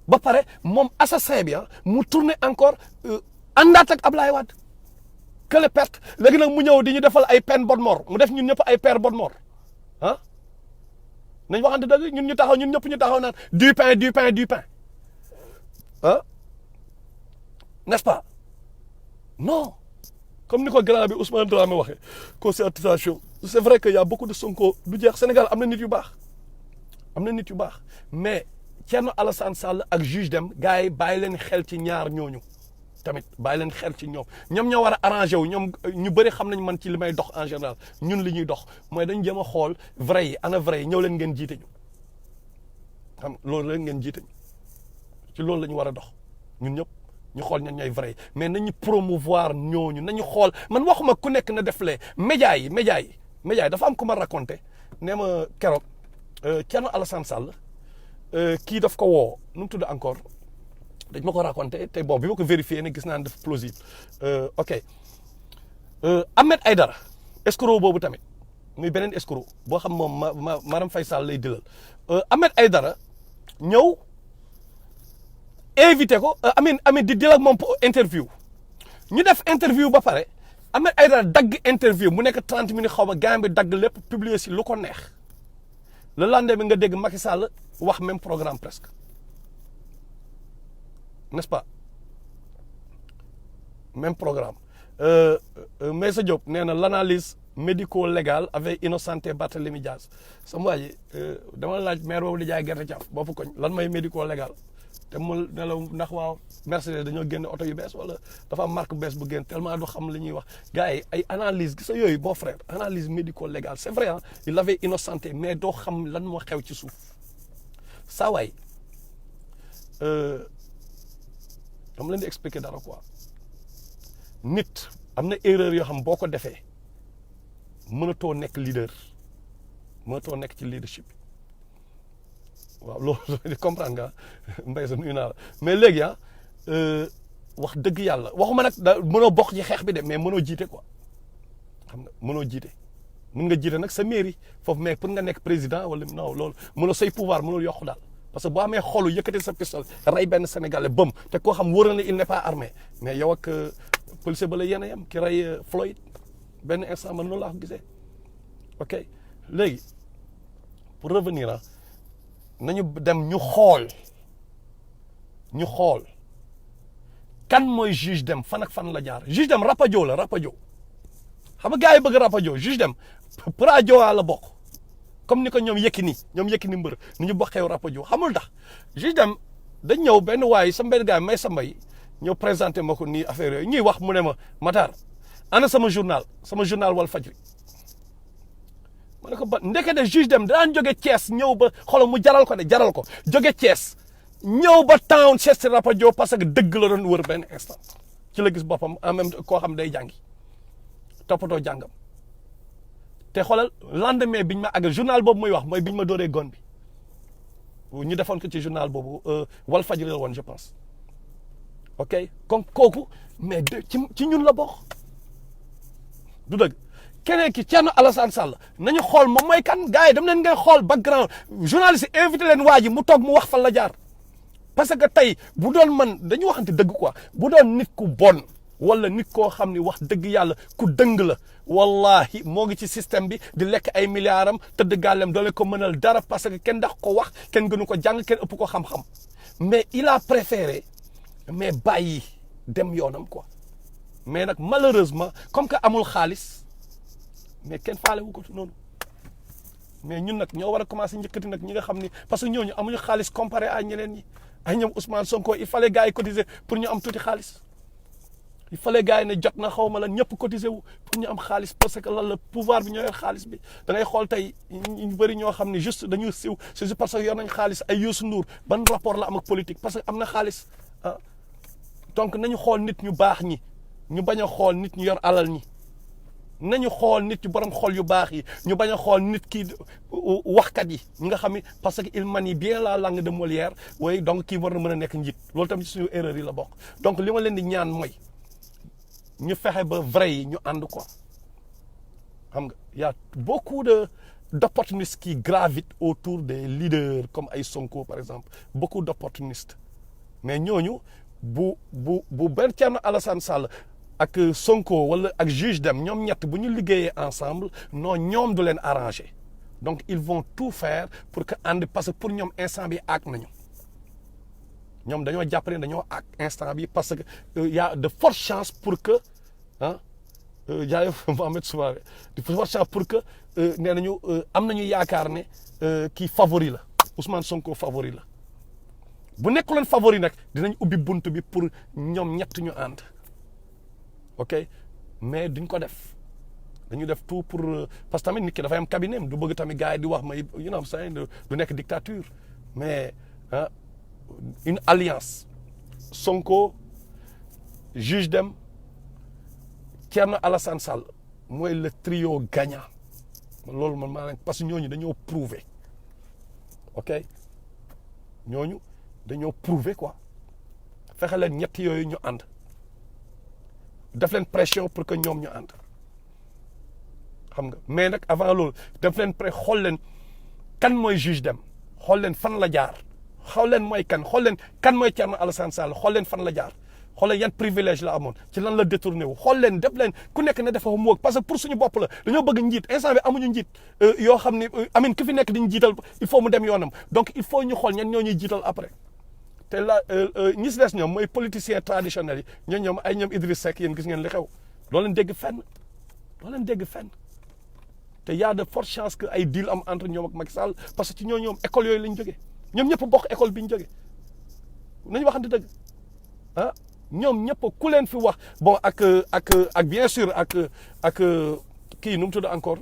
ba pare moom assassin bi mu tourné encore àndaat ak Ablaye Wade que le perte léegi nag mu ñëw di ñu defal ay peine bonne mort mu def ñun ñëpp ay peine bonne mort nañ waxante dëgg ñun ñëpp ñu taxaw naan du pain n'est-ce pas non comme ni ko grand bi Ousmane Dramé waxee concertation c'est vrai que y a beaucoup de Sonko du jeex Sénégal am na nit yu baax mais Thierno Alassane Sall ak juge dem gars yi bàyyi leen xel ci ñaar ñooñu tamit bàyyi leen xel ci ñoom ñoo war a arrangé wu ñoom ñu bëri xam nañ man ci li may dox en général ñun li ñuy dox mooy dañ jëm a xool vrai yi ana vrai yi ñëw leen ngeen jiite ñu xam loolu leen ngeen jiite ñu ci loolu la ñu war a dox ñun ñëpp ñu xool ñan ñooy vrai yi mais nañu promouvoir ñooñu nañu xool man waxuma ku nekk na def lee média yi dafa am ku ma raconté nee ma keroog Thierno Alassane Sall kii daf ko woo nu mu tudd encore dañ ma ko raconté te bon bi ma ko vérifié ne gis naa ne def plausible ok Ahmed Aïdara escroc boobu tamit muy beneen escroc boo xam moom Marème Faye Sall lay dilal Ahmed Aïdara ñëw invité ko Amin di dil ak moom pour interview ñu def interview ba pare Ahmed Aïdara dagg interview mu nekk 30 minutes xaw ma gars bi dagg lépp publier si lu ko neex le lendemain nga dégg Macky Sall wax même programme presque n'est-ce pas même programme Meissa Diop nee na l'analyse médico-légale avait innocenté Barthélémy Diaz sama waa ji dama laaj maire boobu di jaay gerte caaf boppu koñ lan mooy médico-légal te mu ne la ndax waaw Mercedes dañoo génne oto yu bees wala dafa am marque bees bu génn tellement du xam li ñuy wax gars yi ay analyse gis nga yooyu bon frère analyse médico-légale c'est vrai il avait innocenté mais doo xam lan moo xew ci suuf saa waay dama leen di expliquer dara quoi nit am na erreur yoo xam boo ko defee mënatoo nekk leader mënatoo nekk ci leadership waaw loolu comprendre nga mbay sa nuyu naa la mais léegi wax dëgg yàlla waxuma nag da mënoo bokk ci xeex bi de mais mënoo jiite quoi xam nga mënoo jiite mën nga jiite nag sa mairie foofu mais pour nga nekk président wala non loolu mënoo say pouvoir mënul yokku daal parce que boo amee xolu yëkkati sa pistolet rey benn sénégalais bëm te koo xam wóor na ne il n'est pas armé mais yow ak policier ba la yéen a yem ki rey Floyd benn instant man noonu laa ko gisee ok léegi pour revenir nañu dem ñu xool kan mooy juge dem fan ak fan la jaar juge dem rapajo la rapajo xam nga gars yi bëgg rapajo juge dem prajo la bokk comme ni ko ñoom Yékini mbër ni ñu bokkee rapajo xamul tax juge dem dañ ñëw benn waay sa benn gars may sa mbay ñëw présenté ma ko nii affaire yooyu ñuy wax mu ne ma Matar ana sama journal Walf Fadjri ma ne ko ba ndekete juge dem daan jóge Thiès ñëw ba xoolal mu jaral ko jóge Thiès ñëw ba town seet si rapajo parce que dëgg la doon wër benn instant ci la gis boppam en même koo xam day jàngi toppatoo jàngam te xoolal lendemain biñ ma àggal journal boobu muy wax mooy biñ ma dooree gon bi ñu defoon ko ci journal boobu Walf Fadjri la woon je pense ok kon kooku mais ci ñun la bokk du dëgg keneen ki Thierno Alassane Sall nañu xool moom mooy kan gars yi dem leen ngay xool background journaliste yi invité leen waa ji mu toog mu wax fan la jaar parce que tey bu doon man dañu waxante dëgg quoi bu doon nit ku bon wala nit koo xam ni wax dëgg yàlla ku dëng la wallahi moo ngi ci système bi di lekk ay milliards am tëdd gàllem doole ko mënal dara parce que kenn dax ko wax kenn gënu ko jàng kenn ëpp ko xam-xam mais il a préféré mais bàyyi dem yoonam quoi mais nag malheureusement comme que amul xaalis mais kenn faale wu ko noonu mais ñun nag ñoo war a commencé njëkkati nag ñi nga xam ni parce que ñooñu amuñu xaalis comparé à ñeneen ñi ay ñoom Ousmane Sonko il fallait gars yi cotiser pour ñu am tuuti xaalis il fallait gars yi ne jot na xaw ma la ñëpp cotiser wu pour ñu am xaalis parce que lan la pouvoir bi ñoo yor xaalis bi da ngay xool tey ñu bëri ñoo xam ne juste dañuy siw c'est juste parce que yor nañ xaalis ay Youssou Ndour ban rapport la am ak politique parce que am na xaalis ah donc nañu xool nit ñu baax ñi ñu bañ a xool nit ñu yor alal ñi nañu xool nit yu borom xol yu baax yi ñu bañ a xool nit ki waxkat yi ñi nga xam ni parce que il manie bien la langue de Molière waaye donc kii war na mën a nekk njiit loolu tamit ci suñu erreur yi la bokk donc li ma leen di ñaan mooy ñu fexe ba vrai yi ñu ànd quoi xam nga y a beaucoup d'opportunistes qui gravitent autour des leaders comme ay Sonko par exemple beaucoup d'opportunistes mais ñooñu bu benn Thierno Alassane Sall ak Sonko wala ak juge dem ñoom ñett bu ñu liggéeyee ensemble non ñoom du leen arranger donc ils vont tout faire pour que ànd parce que pour ñoom instant bi àgg nañu ñoom dañoo jàpp ne dañoo àgg instant bi parce que y a de fortes chances pour que jaayef Mohamed Soumaré de fortes chances pour que nee nañu am nañu yaakaar ne kii favori la Ousmane Sonko favori la bu nekkuloon favori nag dinañ ubbi bunt bi pour ñoom ñett ñu ànd ok mais duñ ko def dañu def tout pour parce que tamit nit ki dafay am cabinet du bëgg tamit gars yi di wax may you know say du nekk dictature mais une alliance Sonko juge dem Thierno Alassane Sall mooy le trio gagnant loolu man maa leen parce que ñooñu dañoo prouver ok ñooñu dañoo prouver quoi fexe leen ñett yooyu ñu ànd def leen pression pour que ñoom ñu ànd xam nga mais nag avant loolu def leen xool leen kan mooy juge dem xool leen fan la jaar xool leen mooy kan xool leen kan mooy Thierno Alassane Sall xool leen fan la jaar xool leen yan privilège la amoon ci lan la détourné wu xool leen def leen ku nekk ne dafa mu parce que pour suñu bopp la dañoo bëgg njiit instant bi amuñu njiit yoo xam ne amin ki fi nekk diñu jiital il faut mu dem yoonam donc il faut ñu xool ñan ñoo ñuy jiital après te la ñi si des ñoom mooy politiciens traditionnels yi ñoom ay ñoom Idriss Seck yéen gis ngeen li xew doo leen dégg fenn te y a de fortes chances que ay deal am entre ñoom ak Macky Sall parce que ci ñoom école yooyu lañ jógee ñoom ñëpp bokk école bi ñu jógee nañu waxante dëgg ah ñoom ñëpp ku leen fi wax bon ak bien sûr ak kii nu mu tudd encore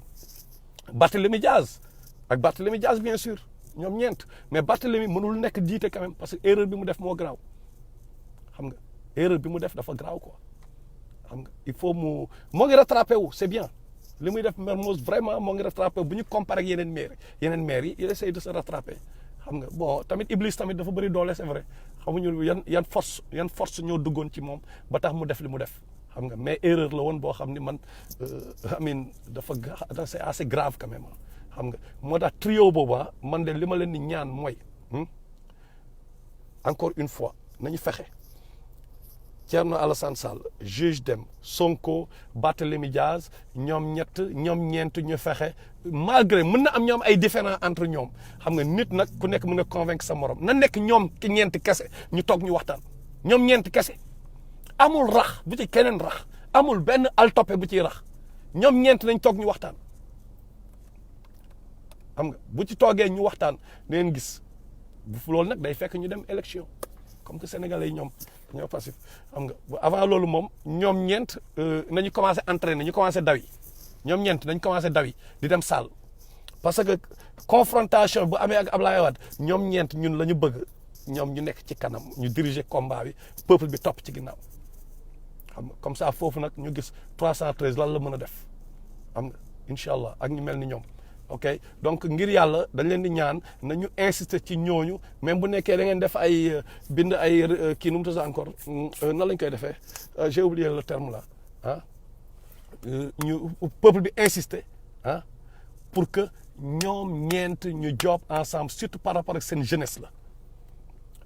Barthélémy Diaz bien sûr ñoom ñeent mais Barthélémy mënul nekk jiite quand même parce que erreur bi mu def moo garaaw xam nga erreur bi mu def dafa garaaw quoi xam nga il faut moo ngi rattrapé wu c'est bien li muy def Mermoz vraiment moo ngi rattrapé bu ñu comparé ak yeneen maires yi il essaie de se rattraper xam nga bon tamit Iblis tamit dafa bëri doole c'est vrai xamuñu yan force ñoo duggoon ci moom ba tax mu def li mu def xam nga mais erreur la woon boo xam ni man amin dafa c'est assez grave quand même xam nga moo tax trio boobu man de li ma leen di ñaan mooy encore une fois nañu fexe Thierno Alassane Sall juge dem Sonko Barthélémy Diaz ñoom ñeent ñu fexe malgré mën na am ñoom ay différends entre ñoom xam nga nit nag ku nekk mën a convaincre sa morom na nekk ñoom ki ñeent kese ñu toog ñu waxtaan ñoom ñeent kese amul rax bu ci keneen rax amul benn altoppe bu ciy rax ñoom ñeent nañ toog ñu waxtaan xam nga bu ci toogee ñu waxtaan ngeen gis bu loolu nag day fekk ñu dem élection comme que sénégalais yi ñoom ñoo passif xam nga avant loolu moom ñoom ñeent nañu commencé entraîner ñu commencé daw yi ñoom ñeent nañu commencé daw yi di dem salle parce que confrontation bu amee ak Ablaye Wade ñoom ñeent ñun la ñu bëgg ñoom ñu nekk ci kanam ñu diriger combat bi peuple bi topp ci ginnaaw xam nga comme ça foofu nag ñu gis 313 lan la mën a def xam nga incha allah ak ñu mel ni ñoom. ok donc ngir yàlla dañ leen di ñaan nañu insister ci ñooñu même bu nekkee da ngeen def ay bind ay kii nu mu tudd encore nan lañ koy defee j'ai oublié le terme là ah ñu peuple bi insister ah pour que ñoom ñeent ñu job ensemble surtout par rapport ak seen jeunesse la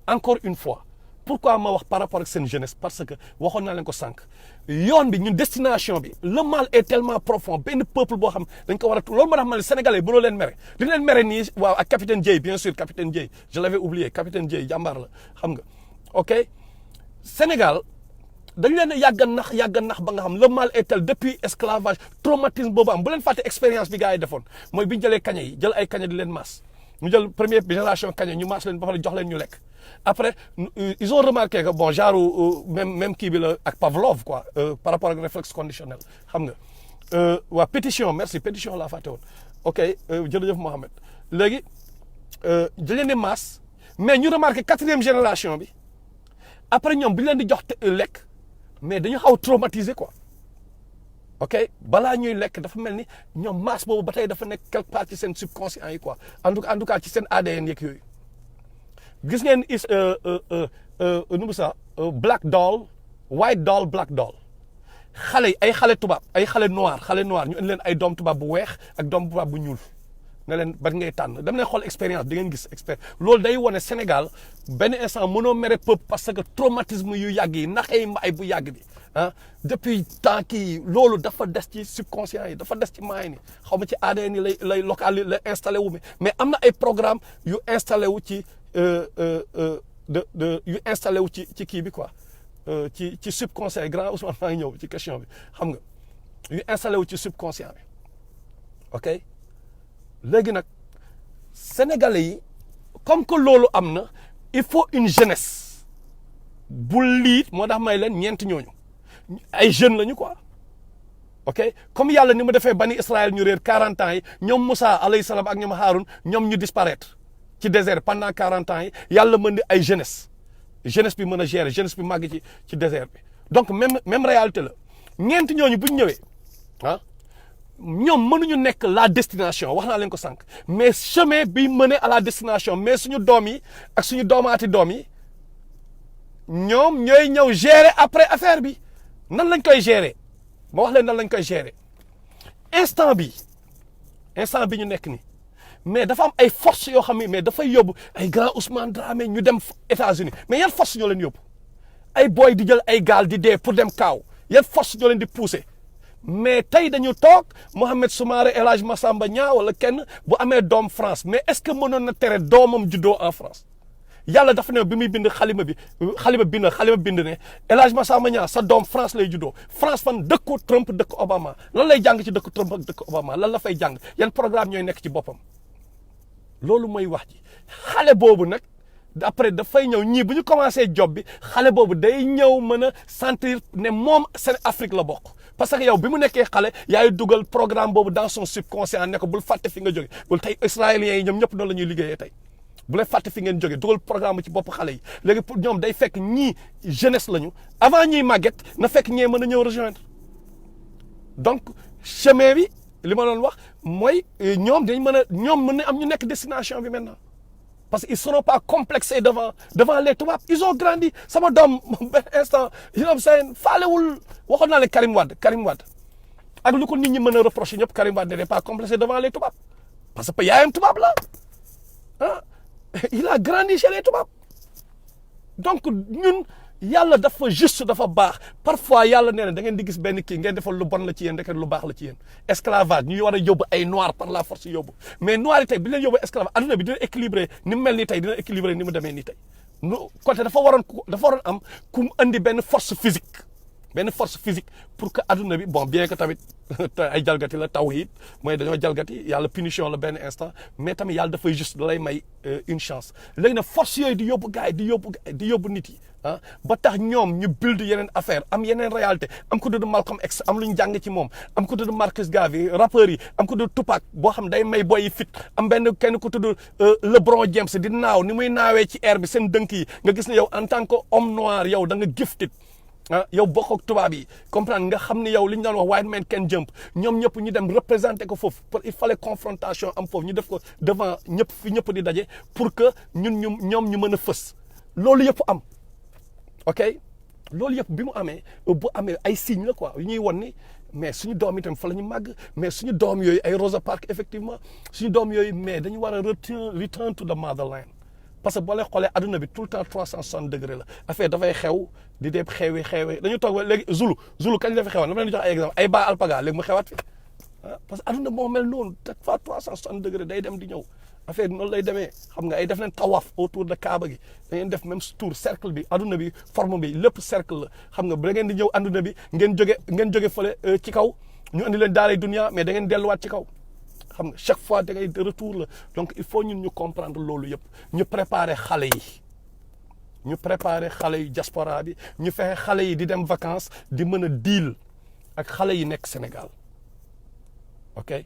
encore une fois pourquoi ma wax par rapport ak seen jeunesse parce que waxoon naa leen ko sànq yoon bi ñun destination bi le mal est tellement profond benn peuple boo xam dañ ko war a loolu moo tax ma ne sénégalais bu loo leen mere di leen mere nii waaw ak capitaine Dieye bien sûr capitaine Dieye je l'avais oublié capitaine Dieye jàmbaar la xam nga ok Sénégal dañ leen a yàgg a nax ba nga xam le mal est tel depuis esclavage traumatisme boobu am bu leen fàtte expérience bi gars yi defoon mooy bi ñu jëlee kañe yi jël ay kañe di leen maas ñu jël première génération kañe ñu maas leen ba pare jox leen ñu lekk après ils ont remarqué que bon genre même kii bi la ak Pavlov quoi par rapport ak réflexe conditionnel xam nga waa pétition merci pétition laa fàtte woon ok jërëjëf Mohamed léegi jël leen di maas mais ñu remarqué 4e génération bi après ñoom bi leen di jox lekk mais dañu xaw traumatisé quoi ok balaa ñuy lekk dafa mel ni ñoom masse boobu ba tey dafa nekk quelque part ci seen subconscient yi quoi en tout cas ci seen ADN yeeg yooyu gis ngeen nu mu sax black doll white doll black doll xale yi ay xale tubaab ay xale noir ñu indi leen ay doom tubaab bu weex ak doom tubaab bu ñuul ne leen ban ngay tànn dem leen xool expérience di ngeen gis loolu day wane Sénégal benn instant mënoo mere peuple parce que traumatisme yu yàgg yi naxey mbaay bu yàgg bi ah depuis temps kii loolu dafa des ci subconscient yi dafa des ci maay ni xaw ma ci ADN yi lay local yi lay installé wu mais am na ay programme yu installé wu ci yu installé wu ci kii bi quoi ci subconscient grand Ousmane maa ngi ñëw ci question bi xam nga yu installé wu ci subconscient bi ok léegi nag sénégalais yi comme que loolu am na il faut une jeunesse bu liit moo tax may leen ñeent ñooñu ay jeunes lañu quoi ok comme yàlla ni mu defee bani Israël ñu réer 40 ans yi ñoom Moussa alayhi salaam ak ñoom Haroun ñoom ñu disparaître ci désert pendant 40 ans yi yàlla mën di ay jeunesse bi mën a gérer jeunesse bi màgg ci désert bi donc même réalité la ñeent ñooñu bu ñu ñëwee ah ñoom mënuñu nekk la destination wax naa leen ko sànq mais chemin bi mené à la destination mais suñu doom yi ak suñu doomaati doom yi ñoom ñooy ñëw gérer après affaire bi nan lañ koy gérer ma wax leen nan lañ koy gérer instant bi ñu nekk ni mais dafa am ay force yoo xam ne mais dafay yóbbu ay grand Ousmane Dramé ñu dem États-Unis mais yan force ñoo leen yóbbu ay boy di jël ay gaal di dee pour dem kaaw yan force ñoo leen di pousser mais tey dañu toog Mohamed Soumaré El Hadj Massamba Niang wala kenn bu amee doom France mais est-ce que mënoon na tere doomam juddoo en France yàlla dafa ne bi muy bind xalima bind ne El Hadj Massamba Niang sa doom France lay juddoo France fan dëkku Trump dëkku Obama lan lay jàng ci dëkku Trump ak dëkku Obama lan la fay jàng yan programme ñooy nekk ci boppam loolu mooy wax ji xale boobu nag après dafay ñëw ñii bu ñu commencé job bi xale boobu day ñëw mën a sentir ne moom seen Afrique la bokk parce que yow bi mu nekkee xale yaay dugal programme boobu dans son subconscient ne ko bul fàtte fi nga jóge bul tey israéliens yi ñoom ñëpp noonu la ñuy liggéeyee tey bu leen fàtte fi ngeen jóge dugal programme ci bopp xale yi léegi pour ñoom day fekk ñii jeunesse lañu avant ñiy màgget na fekk ñee mën a ñëw rejoindre donc chemin bi li ma doon wax mooy ñoom dañ mën a am ñu nekk destination bi maintenant parce que ils seront pas complexés devant les tubaab ils ont grandi sama doom benn instant you know seen faalewul waxoon naa ne Karim Wade ak lu ko nit ñi mën a reprocher ñëpp Karim Wade n'était pas complexé devant les tubaab parce que yaayam tubaab la ah il a grandi chez les tubaab donc ñun yàlla dafa juste dafa baax parfois yàlla nee na da ngeen di gis benn kii ngeen defal lu bon la ci yéen rek lu baax la ci yéen esclavage ñu war a yóbbu ay noir par la force yóbbu mais noir yi tey bi leen yóbbu esclavage adduna bi dina équilibré ni mu mel nii tey dina équilibré ni mu demee nii tey nu côté dafa waroon am ku mu andi benn force physique pour que adduna bi bon bien que tamit ay jalgati la tawhid mooy dañoo jalgati yàlla punition la benn instant mais tamit yàlla dafay juste da lay may une chance léegi nag force yooyu di yóbbu gars yi di yóbbu nit yi ah ba tax ñoom ñu build yeneen affaire am yeneen réalité am ko tudd Malcolm X am lu ñu jàng ci moom am ko tudd Marcus Garvey rappeurs yi am ko tudd Tupac boo xam day may boy yi fit am kenn ko tudd LeBron James di naaw ni muy naawee ci air bi seen dënk yi nga gis ne yow en tant que homme noir yow da nga gifted ah yow bokk ak tubaab yi comprendre nga xam ne yow li ñu daan wax white man can jump ñoom ñëpp ñu dem représenter ko foofu il fallait confrontation am foofu ñu def ko devant ñëpp fi ñëpp di daje pour que ñoom ñu mën a fës loolu yëpp am ok loolu yëpp bi mu amee bu amee ay signes la quoi yu ñuy won ni mais suñu doom yi tamit fa la ñu màgg mais suñu doom yooyu ay Rosa Parks effectivement suñu doom yooyu mais dañu war a return to the motherland parce que boo leen xoolee adduna bi tout le temps 360 degré la affaire dafay xew di dem xewi dañu toog ba léegi Zulu kañ la fi xewoon dama leen jox ay exemple ay Ba Alpaga léegi mu xewaat fi ah parce que adduna moo mel noonu chaque fois 360 degré day dem di ñëw affaire bi noonu lay demee xam nga ay def leen tawaaf autour de Kaaba gi da ngeen def même tour cercle bi adduna bi forme bi lépp cercle la xam nga da ngeen di ñëw adduna bi ngeen jóge fële ci kaw ñu andi leen daaray dunia mais da ngeen delluwaat ci kaw xam nga chaque fois da ngay de retour la donc il faut ñun ñu comprendre loolu yëpp ñu préparer xale yi ñu préparer xale yu diaspora bi ñu fexe xale yi di dem vacances di mën a deal ak xale yi nekk Sénégal ok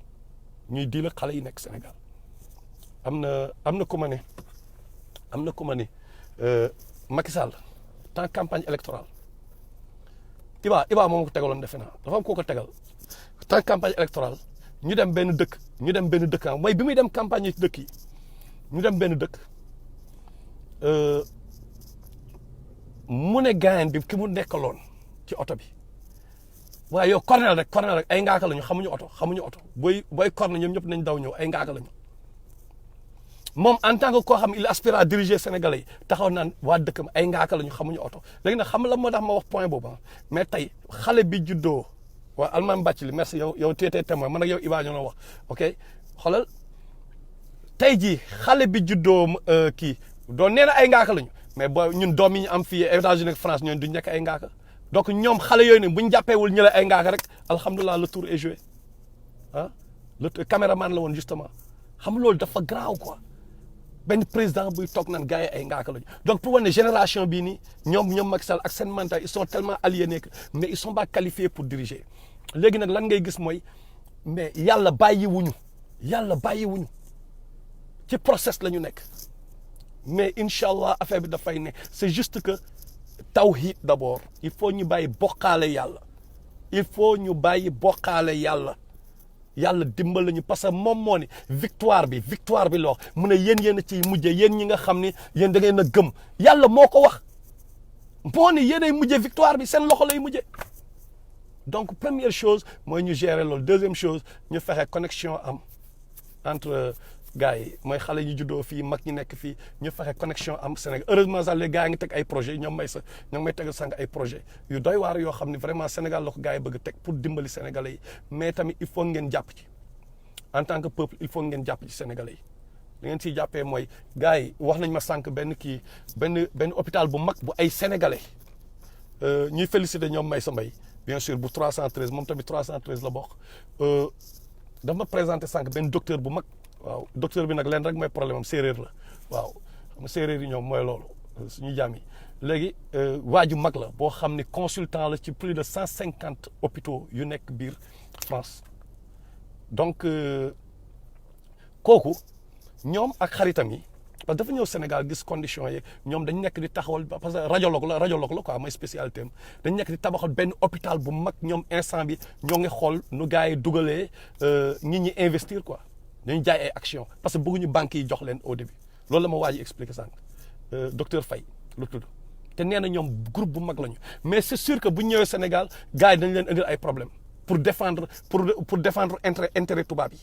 ñuy deal ak xale yi nekk Sénégal am na ku ma ne Macky Sall temps campagne électorale Iba moom ko tegaloon defe naa dafa am koo ko tegal temps campagne électorale ñu dem benn dëkk mooy bi muy dem campagne yi ci dëkk yi ñu dem benn dëkk mu ne gaayen bi ki mu nekkaloon ci oto bi waaye yow cornel rek ay ngaaka lañu xamuñu oto booy corne ñoom ñëpp nañ daw ñëw ay ngaaka lañu moom en tant que koo xam il aspire à diriger Sénégalais yi taxaw naan waa dëkkam ay ngaaka lañu xamuñu oto léegi nag xam la moo tax ma wax point boobu mais tey xale bi juddoo waa almaan bàcc li merci yow téetee témoin man ak yow Iba ñoo wax ok xoolal tey jii xale bi juddoo kii doon nee na ay ngaaka lañu mais boo ñun doom yi ñu am fii États-Unis ak France ñooñu duñ nekk ay ngaaka donc ñoom xale yooyu ne bu ñu jàppeewul ñu la ay ngaaka rek alhamdulilah le tour est joué ah le caméraman la woon justement xam loolu dafa graaw quoi benn président buy toog naan gars yi ay ngaaka lañu donc pour wane génération bii nii ñoom Macky Sall ak seen mental ils sont tellement aliénés que mais ils sont pas qualifiés pour diriger léegi nag lan ngay gis mooy mais yàlla bàyyiwuñu ci process la ñu nekk mais incha allah affaire bi dafay ne c'est juste que tawhid d'abord il faut ñu bàyyi bokkaale yàlla yàlla dimbal lañu parce que moom moo ni victoire bi la wax mu ne yéen a ciy mujje yéen ñi nga xam ni yéen da ngeen a gëm yàlla moo ko wax moo ni yéen ay mujje victoire bi seen loxo lay mujje donc première chose mooy ñu gérer loolu deuxième chose ñu fexe connexion am entre gars yi mooy xale ñu juddoo fii mag ñi nekk fii ñu fexe connexion am Sénégal heureusement sax les gars yi ngi teg ay projets ñoom may tegal sànq ay projets yu doy waar yoo xam ne vraiment Sénégal la ko gars yi bëgg teg pour dimbali Sénégalais yi mais tamit il faut ngeen jàpp ci en tant que peuple il faut ngeen jàpp ci Sénégalais yi da ngeen siy jàppee mooy gars yi wax nañ ma sànq benn hôpital bu mag bu ay Sénégalais ñuy féliciter ñoom Maysa Mbaye bien sûr bu 313 moom tamit 313 la bokk dafa ma présenté sànq benn docteur bu mag waaw docteur bi nag leen rek mooy problème am séeréer la waaw xam nga séeréer yi ñoom mooy loolu suñu jàmm yi léegi waa ju mag la boo xam ne consultant la ci plus de 150 hôpitaux yu nekk biir France donc kooku ñoom ak xaritam yi parce que dafa ñëw Sénégal gis conditions yi ñoom dañ nekk di taxawal parce que radiologue la quoi mooy spécialité am dañ nekk di tabaxal benn hôpital bu mag ñoom instant bi ñoo ngi xool nu gars yi dugalee nit ñi investir quoi dañu jaay ay action parce que bëgguñu banques yi jox leen au début loolu la ma waa ji expliqué sànq docteur Faye lu tudd te nee na ñoom groupe bu mag lañu mais c'est sûr que bu ñu ñëwee Sénégal gars yi dañ leen indil ay problème pour défendre intérêt tubaab yi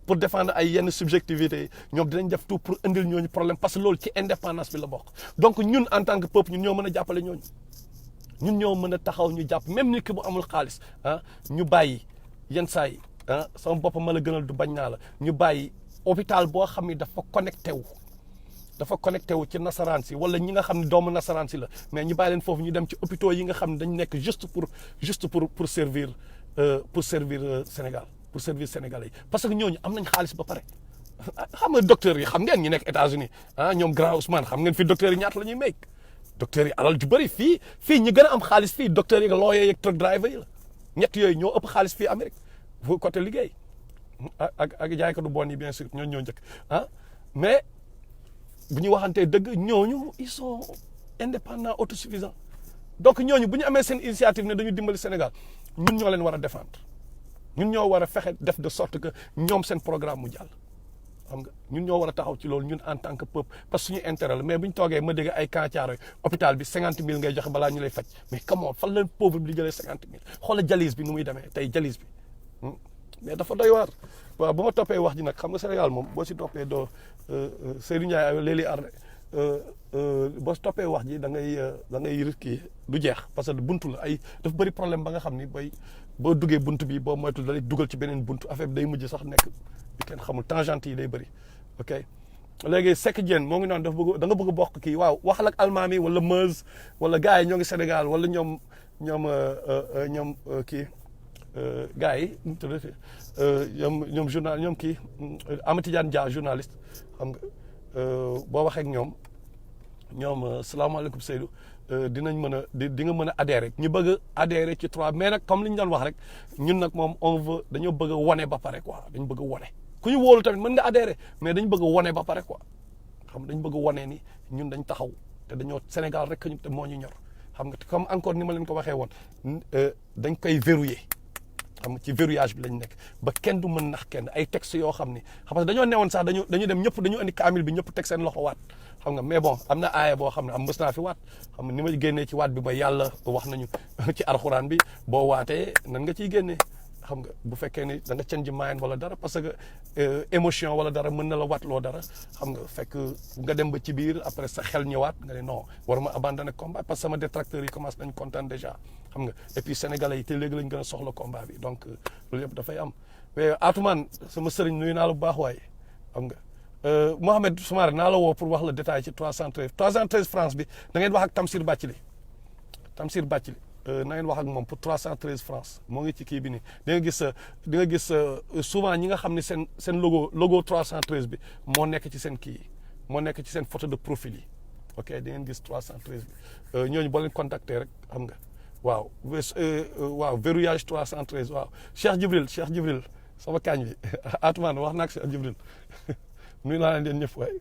pour défendre ay yenn subjectivité ñoom dinañ def tout pour indil ñooñu problème parce que loolu ci indépendance bi la bokk donc ñun en tant que peuple ñun ñoo mën a jàppale ñooñu ñun ñoo mën a taxaw ñu jàpp même nit ki bu amul xaalis ñu bàyyi yenn saa yi sama bopp ma la gënal du bañ naa la ñu bàyyi hôpital boo xam ni dafa connecté wu ci nasaraan si wala ñi nga xam ne doomu nasaraan si la mais ñu bàyyi leen foofu ñu dem ci hôpitaux yi nga xam ne dañ nekk juste pour servir Sénégal pour servir Sénégalais yi parce que ñooñu am nañ xaalis ba pare xam nga docteurs yi xam ngeen ñi nekk États-Unis ñoom grand Ousmane xam ngeen fii docteurs yi ñaata la ñuy make docteurs yi alal ju bëri fii ñi gën a am xaalis fii docteurs yi nga lawyer yeeg truck driver yi la ñett yooyu ñoo ëpp xaalis fii Amérique fu côté liggéey ak jaaykatu bon yi bien sûr ñoo njëkk mais bu ñu waxantee dëgg ñooñu ils sont indépendants autosuffisants donc ñooñu bu ñu amee seen initiative ne dañu dimbali Sénégal ñun ñoo leen war a défendre ñun ñoo war a fexe def de sorte que ñoom seen programme mu jàll xam nga ñun ñoo war a taxaw ci loolu ñun en tant que peuple parce que suñu intérêt la mais bu ñu toogee ma dégg ay cancaaro hôpital bi 50 000 ngay joxe balaa ñu lay faj mais comment fan la pauvre bi di jëlee 50 000 xoola jalis bi nu muy demee tey jalis bi mais dafa doy waar waaw bu ma toppee wax ji nag xam nga Sénégal moom boo si toppee doo Seydou Ndiaye léeg-léeg arde boo si toppee wax ji da ngay kii du jeex parce que buntu la dafa bëri problème ba nga xam ni boo duggee buntu bi boo moytul da lay dugal ci beneen buntu affaire bi day mujj sax nekk kenn xamul tangente yi day bëri ok léegi Seck Dieng moo ngi noonu dafa bëgg da nga bëgg a bokk kii waaw waxal ak almaami wala Meuse wala gars yi ñoo ngi Sénégal wala ñoom kii gars yi nu mu tuddati ñoom journal ñoom kii Amady Tidiane Dia journaliste xam nga boo waxee ak ñoom salaamaaleykum Seydou dinañ mën a di nga mën a adhérer ñu bëgg a adhérer ci 3 mais nag comme li ñu doon wax rek ñun nag moom on veut dañoo bëgg a wone ba pare quoi dañu bëgg a wone ku ñu wóolu tamit mën nga adhérer mais dañu bëgg a wone ba pare quoi xam dañu bëgg a wone ni ñun dañ taxaw te dañoo Sénégal rek ñu te moo ñu ñor xam nga comme encore ni ma leen ko waxee woon dañ koy verrouiller xam nga ci verrouillage bi lañ nekk ba kenn du mën nax kenn ay textes yoo xam ni xam nga dañoo newoon sax dañu dem ñëpp dañu andi kaamil bi ñëpp teg seen loxo waat xam nga mais bon am na aaya boo xam ne am mës naa fi waat xam nga ni ma génnee ci waat bi ba yàlla wax nañu ci alxuraan bi boo waatee nan nga ciy génnee xam nga bu fekkee ni da nga change mind wala dara parce que émotion wala dara mën na la waat loo dara xam nga fekk nga dem ba ci biir après sa xel ñëwaat nga ne non waruma abandonner combat parce que sama détracteurs yi commencé nañu kontaan déjà xam nga et puis sénégalais yi te léegi lañ gën a soxla combat bi donc loolu yëpp dafay am mais Atoumane sama sëriñ nuyu naa la bu baax waaye xam nga Mohamed Soumaré naa la woo pour wax la détail ci 313 France bi da ngeen wax ak Tamsir Bathily na ngeen wax ak moom pour 313 France moo ngi ci kii bi nii di nga gis souvent ñi nga xam ne seen logo 313 bi moo nekk ci seen kii moo nekk ci seen photo de profil yi ok di ngeen gis 313 bi ñooñu boo leen contacter rek xam nga waaw verrouillage 313 waaw Cheikh Jibril sama kaañ bi Atoumane wax naa ak Cheikh Jibril nuyu naa leen yéen ñëpp waay